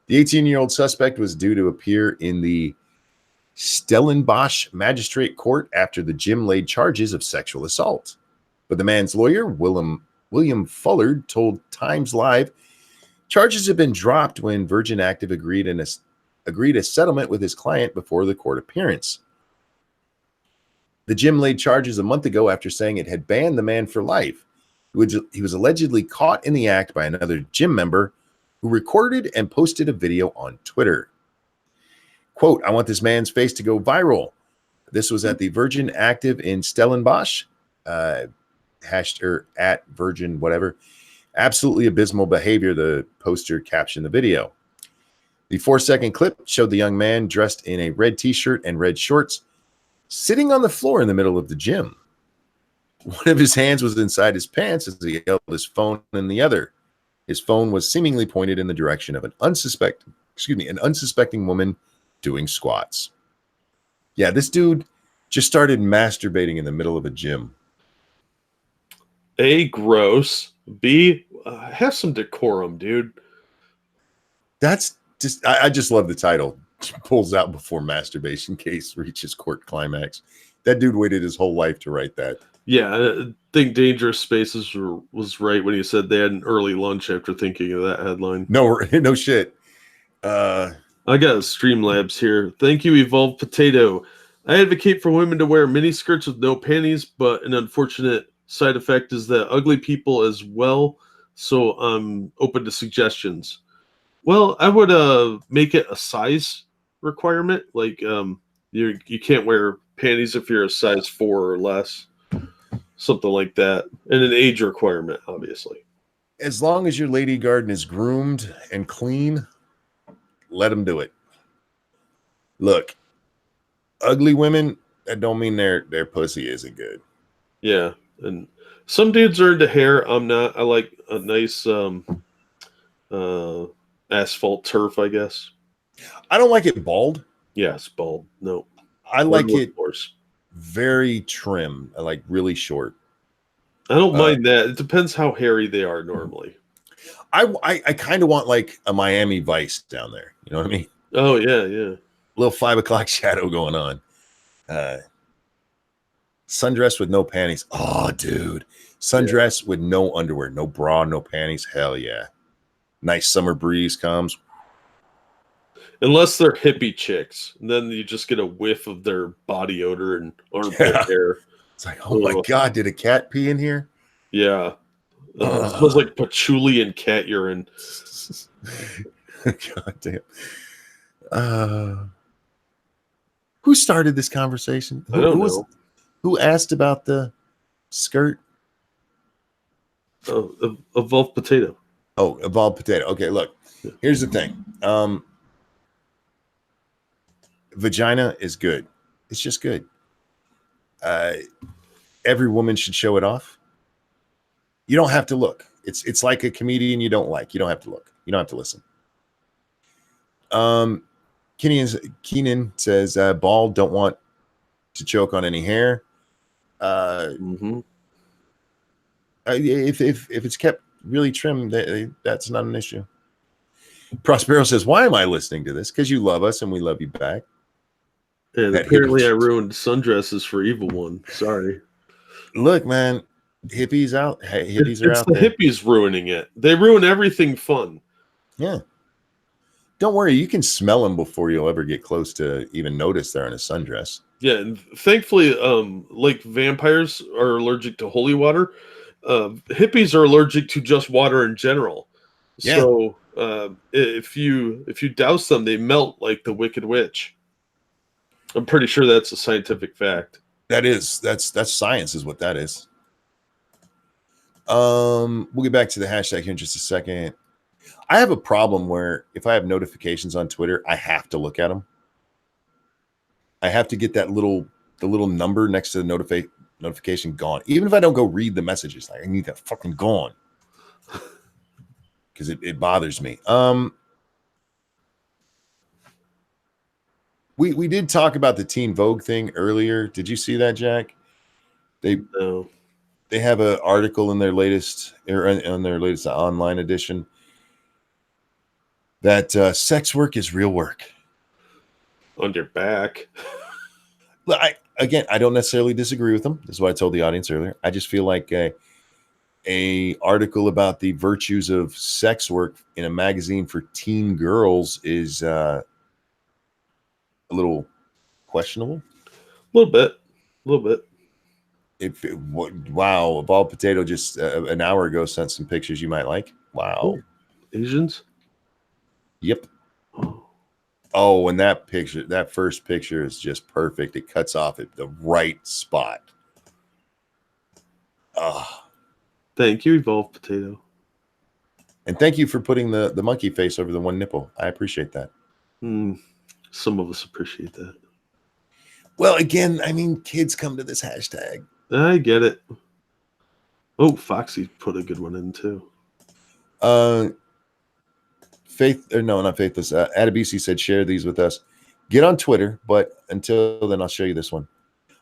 The 18-year-old suspect was due to appear in the Stellenbosch Magistrate Court after the gym laid charges of sexual assault. But the man's lawyer, William Fullard, told Times Live charges have been dropped when Virgin Active agreed a settlement with his client before the court appearance. The gym laid charges a month ago after saying it had banned the man for life. He was allegedly caught in the act by another gym member who recorded and posted a video on Twitter. Quote, "I want this man's face to go viral." This was at the Virgin Active in Stellenbosch, at Virgin whatever. Absolutely abysmal behavior, the poster captioned the video. The 4-second clip showed the young man dressed in a red t-shirt and red shorts sitting on the floor in the middle of the gym. One of his hands was inside his pants as he held his phone in the other. His phone was seemingly pointed in the direction of an unsuspecting woman doing squats. Yeah, this dude just started masturbating in the middle of a gym. A, gross. B, have some decorum, dude. That's just, I just love the title. Pulls out before masturbation case reaches court climax. That dude waited his whole life to write that. Yeah, I think Dangerous Spaces was right when he said they had an early lunch after thinking of that headline. No shit. I got Streamlabs here. Thank you, Evolved Potato. I advocate for women to wear mini skirts with no panties, but an unfortunate side effect is that ugly people as well. So I'm open to suggestions. Well, I would make it a size requirement. Like you can't wear panties if you're a size 4 or less. Something like that. And an age requirement, obviously. As long as your lady garden is groomed and clean, let them do it. Look, ugly women, that don't mean their pussy isn't good. Yeah. And some dudes are into hair. I'm not. I like a nice asphalt turf, I guess. I don't like it bald. Yes, bald. No. I like it. Course. very trim, like really short. I don't mind that. It depends how hairy they are normally. I kind of want like a Miami Vice down there. You know what I mean? Oh yeah, yeah. Little 5 o'clock shadow going on. Sundress with no panties. Oh, dude. Sundress with no underwear, no bra, no panties. Hell yeah. Nice summer breeze comes. Unless they're hippie chicks, and then you just get a whiff of their body odor and armpit hair. It's like, oh my God, did a cat pee in here? Yeah. It smells like patchouli and cat urine. God damn. Who started this conversation? I don't know. Who asked about the skirt? Oh, evolved potato. Oh, evolved potato. Okay, look. Here's the thing. Vagina is good. It's just good. Every woman should show it off. You don't have to look. It's like a comedian you don't like. You don't have to look. You don't have to listen. Keenan says, bald, don't want to choke on any hair. If it's kept really trim, that's not an issue. Prospero says, why am I listening to this? Because you love us and we love you back. And apparently I ruined sundresses for Evil One. Sorry. Look, man, hippies out. Hey, hippies are out there. It's the hippies ruining it. They ruin everything fun. Yeah. Don't worry. You can smell them before you'll ever get close to even notice they're in a sundress. Yeah, and thankfully, like vampires are allergic to holy water, hippies are allergic to just water in general. Yeah. So if you douse them, they melt like the Wicked Witch. I'm pretty sure that's a scientific fact. That's science is what that is. We'll get back to the hashtag here in just a second. I have a problem where if I have notifications on Twitter, I have to look at them. I have to get the little number next to the notification gone. Even if I don't go read the messages, like I need that fucking gone. Because it bothers me. We did talk about the Teen Vogue thing earlier. Did you see that, Jack? They have an article in their latest online edition that sex work is real work. On your back. I don't necessarily disagree with them. This is what I told the audience earlier. I just feel like a article about the virtues of sex work in a magazine for teen girls is a little questionable. A little bit. Wow, Evolved Potato just an hour ago sent some pictures you might like. Wow. Asians? Yep. Oh, and that first picture is just perfect. It cuts off at the right spot. Thank you, Evolved Potato. And thank you for putting the monkey face over the one nipple. I appreciate that. Some of us appreciate that. Well, again, I mean, kids come to this hashtag. I get it. Oh, Foxy put a good one in too. Faithless. Adabisi said, share these with us. Get on Twitter, but until then, I'll show you this one.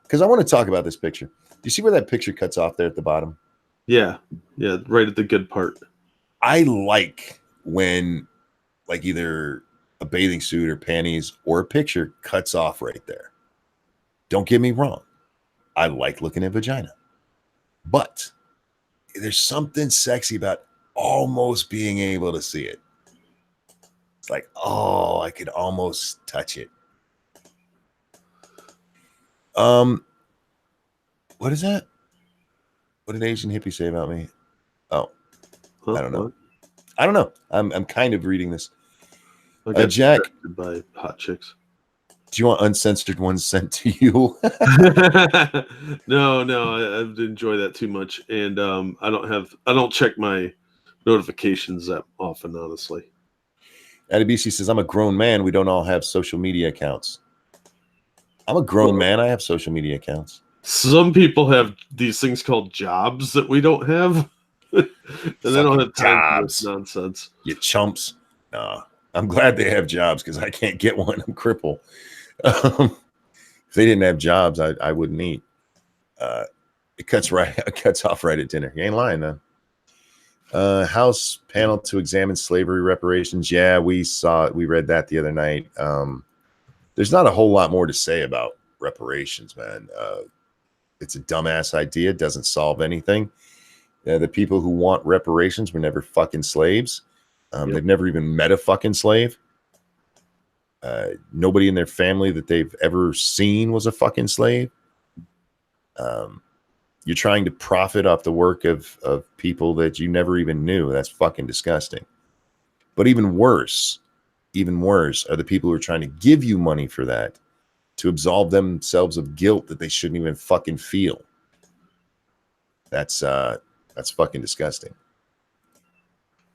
Because I want to talk about this picture. Do you see where that picture cuts off there at the bottom? Yeah, right at the good part. I like when, like, either a bathing suit or panties or a picture cuts off right there. Don't get me wrong. I like looking at vagina. But there's something sexy about almost being able to see it. It's like, oh, I could almost touch it. What is that? What did Asian hippie say about me? Oh, I don't know. I don't know. I'm kind of reading this. Jack, by hot chicks. Do you want uncensored ones sent to you? No, I enjoy that too much, and I don't check my notifications that often, honestly. Adabisi says, I'm a grown man. We don't all have social media accounts. I'm a grown man. I have social media accounts. Some people have these things called jobs that we don't have. And they don't have time for this nonsense. You chumps. Nah, I'm glad they have jobs because I can't get one. I'm crippled. If they didn't have jobs, I wouldn't eat. It cuts off right at dinner. You ain't lying, though. House panel to examine slavery reparations. Yeah, we read that the other night. There's not a whole lot more to say about reparations, man. It's a dumbass idea. It doesn't solve anything. The people who want reparations were never fucking slaves. They've never even met a fucking slave. Nobody in their family that they've ever seen was a fucking slave. You're trying to profit off the work of people that you never even knew. That's fucking disgusting. But even worse are the people who are trying to give you money for that to absolve themselves of guilt that they shouldn't even fucking feel. That's fucking disgusting.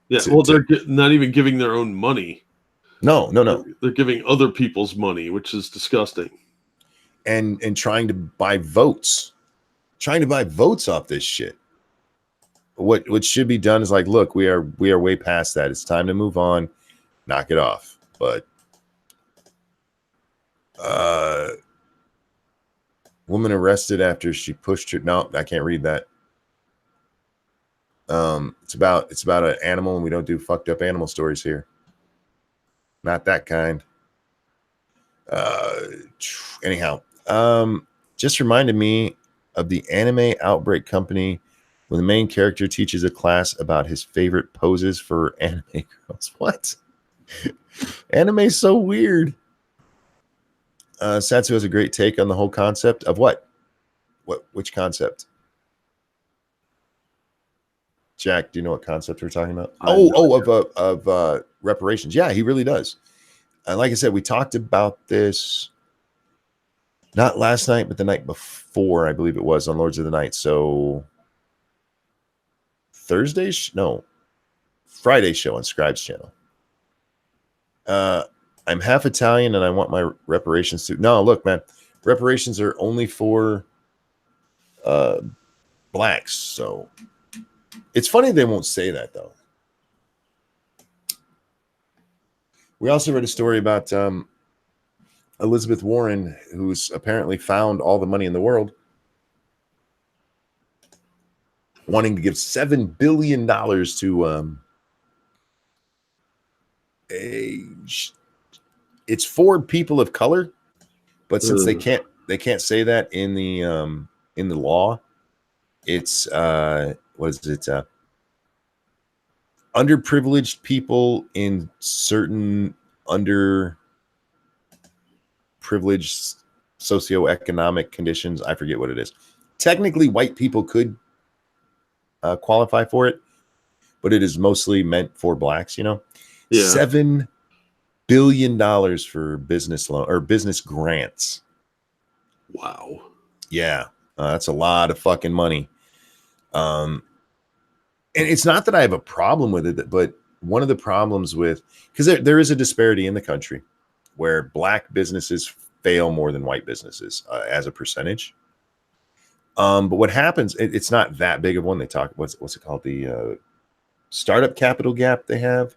Yeah, they're not even giving their own money. No. They're giving other people's money, which is disgusting. And trying to buy votes. Trying to buy votes off this shit. What should be done is like, look, we are way past that. It's time to move on. Knock it off. But woman arrested after she pushed her. No, I can't read that. It's about an animal, and we don't do fucked up animal stories here. Not that kind. Anyhow, just reminded me of the Anime Outbreak Company when the main character teaches a class about his favorite poses for anime girls. What? Anime's so weird. Satsu has a great take on the whole concept of what? Which concept? Jack, do you know what concept we're talking about? Of reparations. Yeah, he really does. Like I said, we talked about this not last night, but the night before, I believe it was, on Lords of the Night. So Friday show on Scribe's channel. I'm half Italian and I want my reparations to. No, look, man, reparations are only for blacks. So it's funny they won't say that, though. We also read a story about Elizabeth Warren, who's apparently found all the money in the world, wanting to give $7 billion to it's for people of color, but since they can't say that in the law, it's what is it? Underprivileged people in certain underprivileged socioeconomic conditions. I forget what it is. Technically, white people could qualify for it, but it is mostly meant for blacks. Yeah. $7 billion for business loan or business grants. Wow. Yeah, that's a lot of fucking money. And it's not that I have a problem with it, but one of the problems with, because there is a disparity in the country where black businesses fail more than white businesses as a percentage. But what happens, it's not that big of one. They talk, what's it called? The startup capital gap they have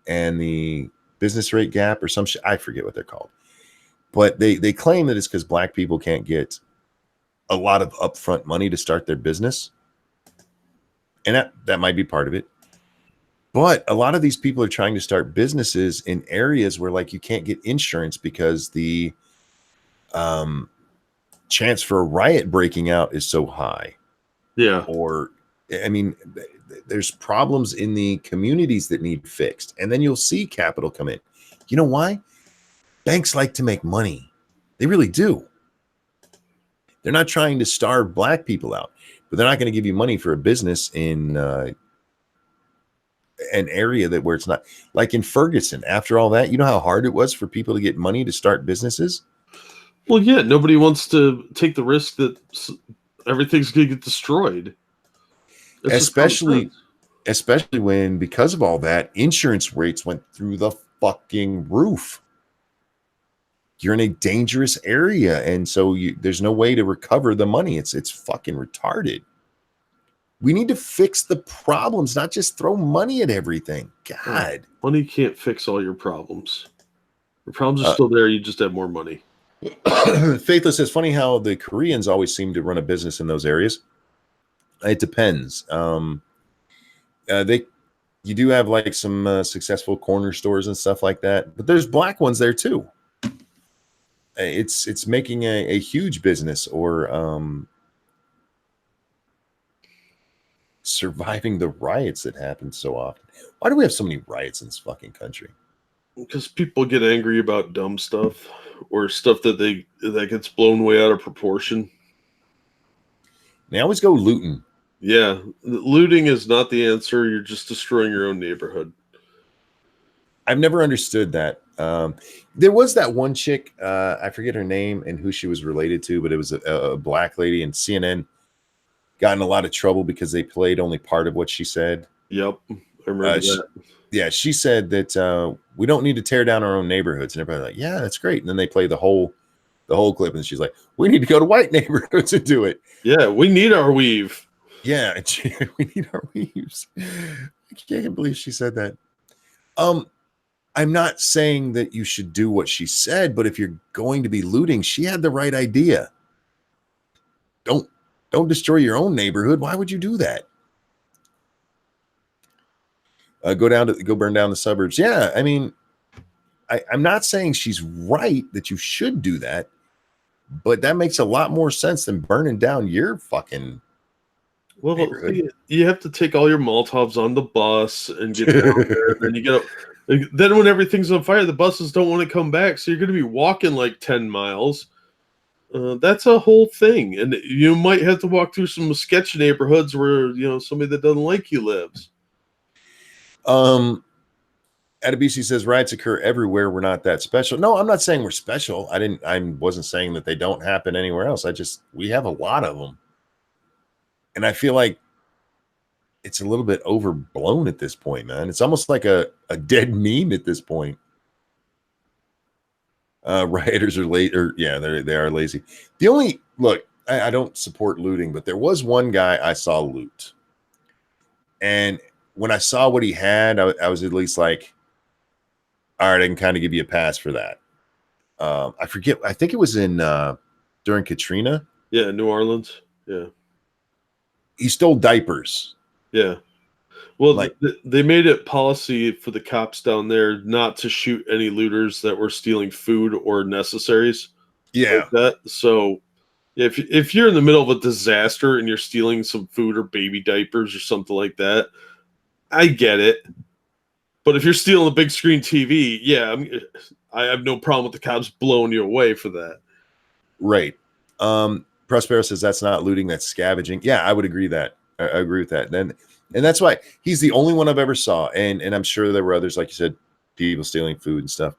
and the business rate gap or some shit. I forget what they're called. But they claim that it's because black people can't get a lot of upfront money to start their business. And that might be part of it. But a lot of these people are trying to start businesses in areas where, like, you can't get insurance because the chance for a riot breaking out is so high. Yeah. Or, I mean, there's problems in the communities that need fixed. And then you'll see capital come in. You know why? Banks like to make money. They really do. They're not trying to starve black people out, but they're not going to give you money for a business in an area where it's not. Like in Ferguson, after all that, you know how hard it was for people to get money to start businesses? Well, yeah, nobody wants to take the risk that everything's going to get destroyed. Especially when, because of all that, insurance rates went through the fucking roof. You're in a dangerous area, and so there's no way to recover the money. It's fucking retarded. We need to fix the problems, not just throw money at everything. God. Money can't fix all your problems. Your problems are still there. You just have more money. Faithless says, funny how the Koreans always seem to run a business in those areas. It depends. You do have like some successful corner stores and stuff like that, but there's black ones there too. It's making a huge business, or surviving the riots that happen so often. Why do we have so many riots in this fucking country? Because people get angry about dumb stuff or stuff that gets blown way out of proportion. They always go looting. Yeah, looting is not the answer. You're just destroying your own neighborhood. I've never understood that. There was that one chick, I forget her name and who she was related to, but it was a black lady, and CNN got in a lot of trouble because they played only part of what she said. Yep, I remember that. Yeah, she said that we don't need to tear down our own neighborhoods, and everybody's like, "Yeah, that's great." And then they play the whole clip, and she's like, "We need to go to white neighborhoods and do it." Yeah, we need our weave. Yeah, we need our weaves. I can't believe she said that. I'm not saying that you should do what she said, but if you're going to be looting, she had the right idea. Don't destroy your own neighborhood. Why would you do that? Go burn down the suburbs. Yeah, I mean, I'm not saying she's right that you should do that, but that makes a lot more sense than burning down your fucking neighborhood. You have to take all your Molotovs on the bus and get down there. Then when everything's on fire, the buses don't want to come back, so you're going to be walking like 10 miles. That's a whole thing, and you might have to walk through some sketchy neighborhoods where somebody that doesn't like you lives. Adabisi says riots occur everywhere. We're not that special. No, I'm not saying we're special. I wasn't saying that they don't happen anywhere else. We have a lot of them, and I feel like it's a little bit overblown at this point, man. It's almost like a dead meme at this point. Rioters are late, or yeah, they are lazy. The only look, I don't support looting, but there was one guy I saw loot, and when I saw what he had, I was at least like, all right, I can kind of give you a pass for that. I forget. I think it was in during Katrina. Yeah, New Orleans. Yeah, he stole diapers. Yeah. Well, they made it policy for the cops down there not to shoot any looters that were stealing food or necessaries. Yeah. Like that. So if you're in the middle of a disaster and you're stealing some food or baby diapers or something like that, I get it. But if you're stealing a big screen TV, yeah, I have no problem with the cops blowing you away for that. Right. Prospero says that's not looting, that's scavenging. Yeah, I would agree that. I agree with that. And that's why he's the only one I've ever saw. And I'm sure there were others, like you said, people stealing food and stuff.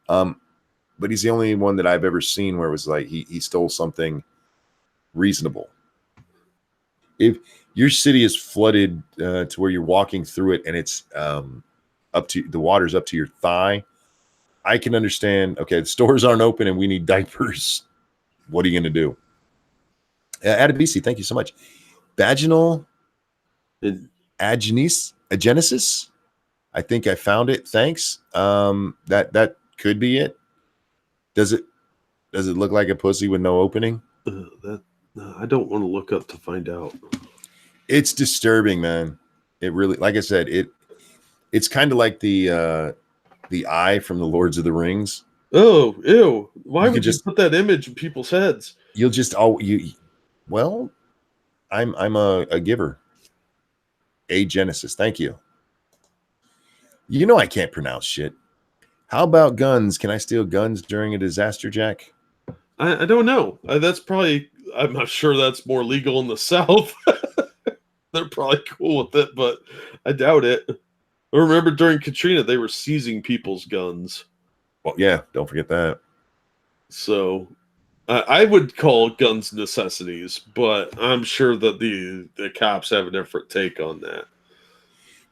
But he's the only one that I've ever seen where it was like he stole something reasonable. If your city is flooded to where you're walking through it and it's up to the water's up to your thigh, I can understand. Okay, the stores aren't open and we need diapers. What are you going to do? Adabisi, thank you so much. Vaginal agenesis. I think I found it. Thanks. That could be it. Does it look like a pussy with no opening? I don't want to look up to find out. It's disturbing, man. It really, like I said, it's kind of like the eye from the Lords of the Rings. Oh, ew! Why would you put that image in people's heads? You'll just well, I'm a giver. Agenesis. Thank you. You know I can't pronounce shit. How about guns? Can I steal guns during a disaster, Jack? I don't know. That's probably, I'm not sure that's more legal in the South. They're probably cool with it, but I doubt it. I remember during Katrina, they were seizing people's guns. Well, yeah, don't forget that. So I would call guns necessities, but I'm sure that the cops have a different take on that.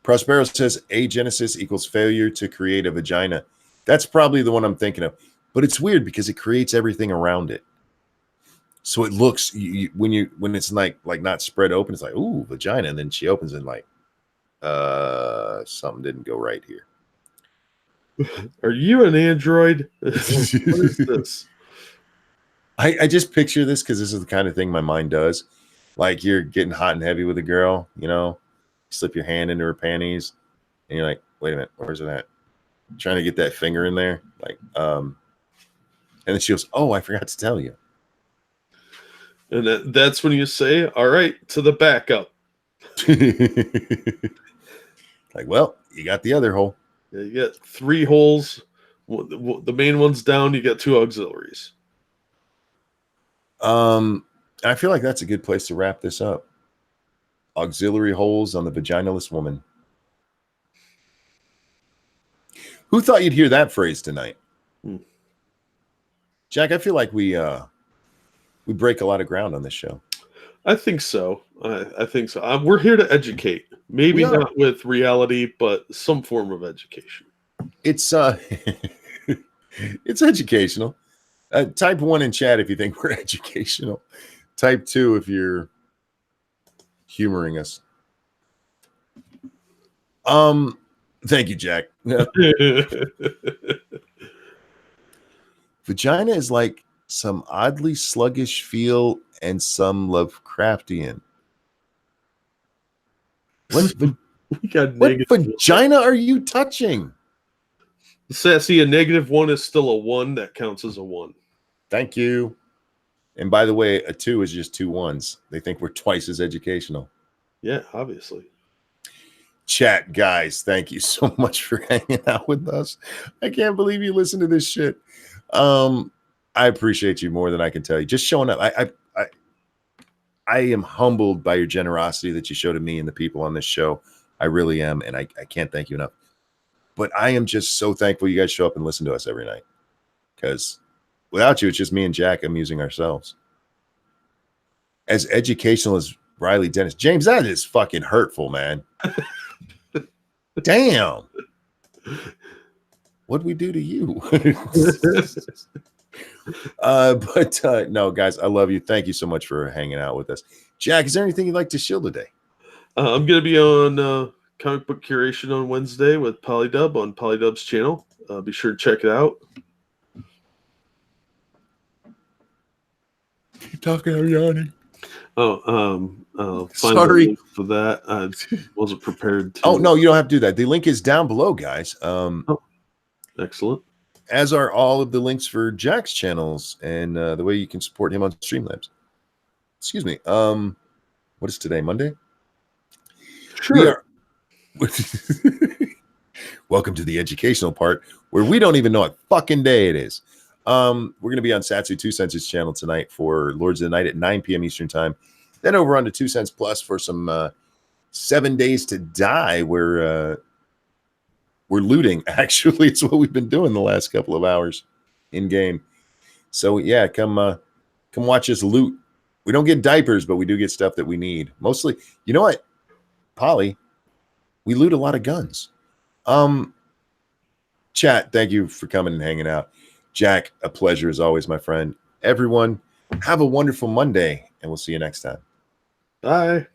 Prospero says agenesis equals failure to create a vagina. That's probably the one I'm thinking of. But it's weird because it creates everything around it. So it looks when it's like not spread open, it's like, ooh, vagina. And then she opens and like, something didn't go right here. Are you an android? What is this? I just picture this because this is the kind of thing my mind does. Like you're getting hot and heavy with a girl, you know, slip your hand into her panties, and you're like, wait a minute, where's it at? Trying to get that finger in there, like, and then she goes, "Oh, I forgot to tell you." And that's when you say, all right, to the backup. Like, well, you got the other hole. Yeah, you get 3 holes. The main one's down. You get 2 auxiliaries. I feel like that's a good place to wrap this up. Auxiliary holes on the vaginalist woman. Who thought you'd hear that phrase tonight? Jack, I feel like we break a lot of ground on this show. I think so. I think so. We're here to educate. Maybe not with reality, but some form of education. It's it's educational. Type 1 in chat if you think we're educational. Type 2 if you're humoring us. Thank you, Jack. Vagina is like some oddly sluggish feel and some Lovecraftian. What vagina are you touching? Sassy, a -1 is still a 1. That counts as a 1. Thank you. And by the way, a 2 is just 2 1s. They think we're twice as educational. Yeah, obviously. Chat guys, thank you so much for hanging out with us. I can't believe you listen to this shit. I appreciate you more than I can tell you. Just showing up. I am humbled by your generosity that you show to me and the people on this show. I really am, and I can't thank you enough. But I am just so thankful you guys show up and listen to us every night. Because without you, it's just me and Jack amusing ourselves. As educational as Riley Dennis. James, that is fucking hurtful, man. Damn. What'd we do to you? No, guys, I love you. Thank you so much for hanging out with us. Jack, is there anything you'd like to shill today? I'm going to be on Comic Book Curation on Wednesday with Polydub on Polydub's channel. Be sure to check it out. Keep talking, I'm yawning. Sorry for that. I wasn't prepared to. Oh, no, you don't have to do that. The link is down below, guys. Excellent. As are all of the links for Jack's channels and the way you can support him on Streamlabs. Excuse me. What is today? Monday? Sure. Welcome to the educational part where we don't even know what fucking day it is. We're going to be on Satsu 2 Cents' channel tonight for Lords of the Night at 9 p.m. Eastern Time. Then over on to 2 Cents Plus for some 7 Days to Die where we're looting. Actually, it's what we've been doing the last couple of hours in game. So yeah, come watch us loot. We don't get diapers, but we do get stuff that we need. Mostly, you know what, Polly, we loot a lot of guns. Chat, thank you for coming and hanging out. Jack, a pleasure as always, my friend. Everyone, have a wonderful Monday, and we'll see you next time. Bye.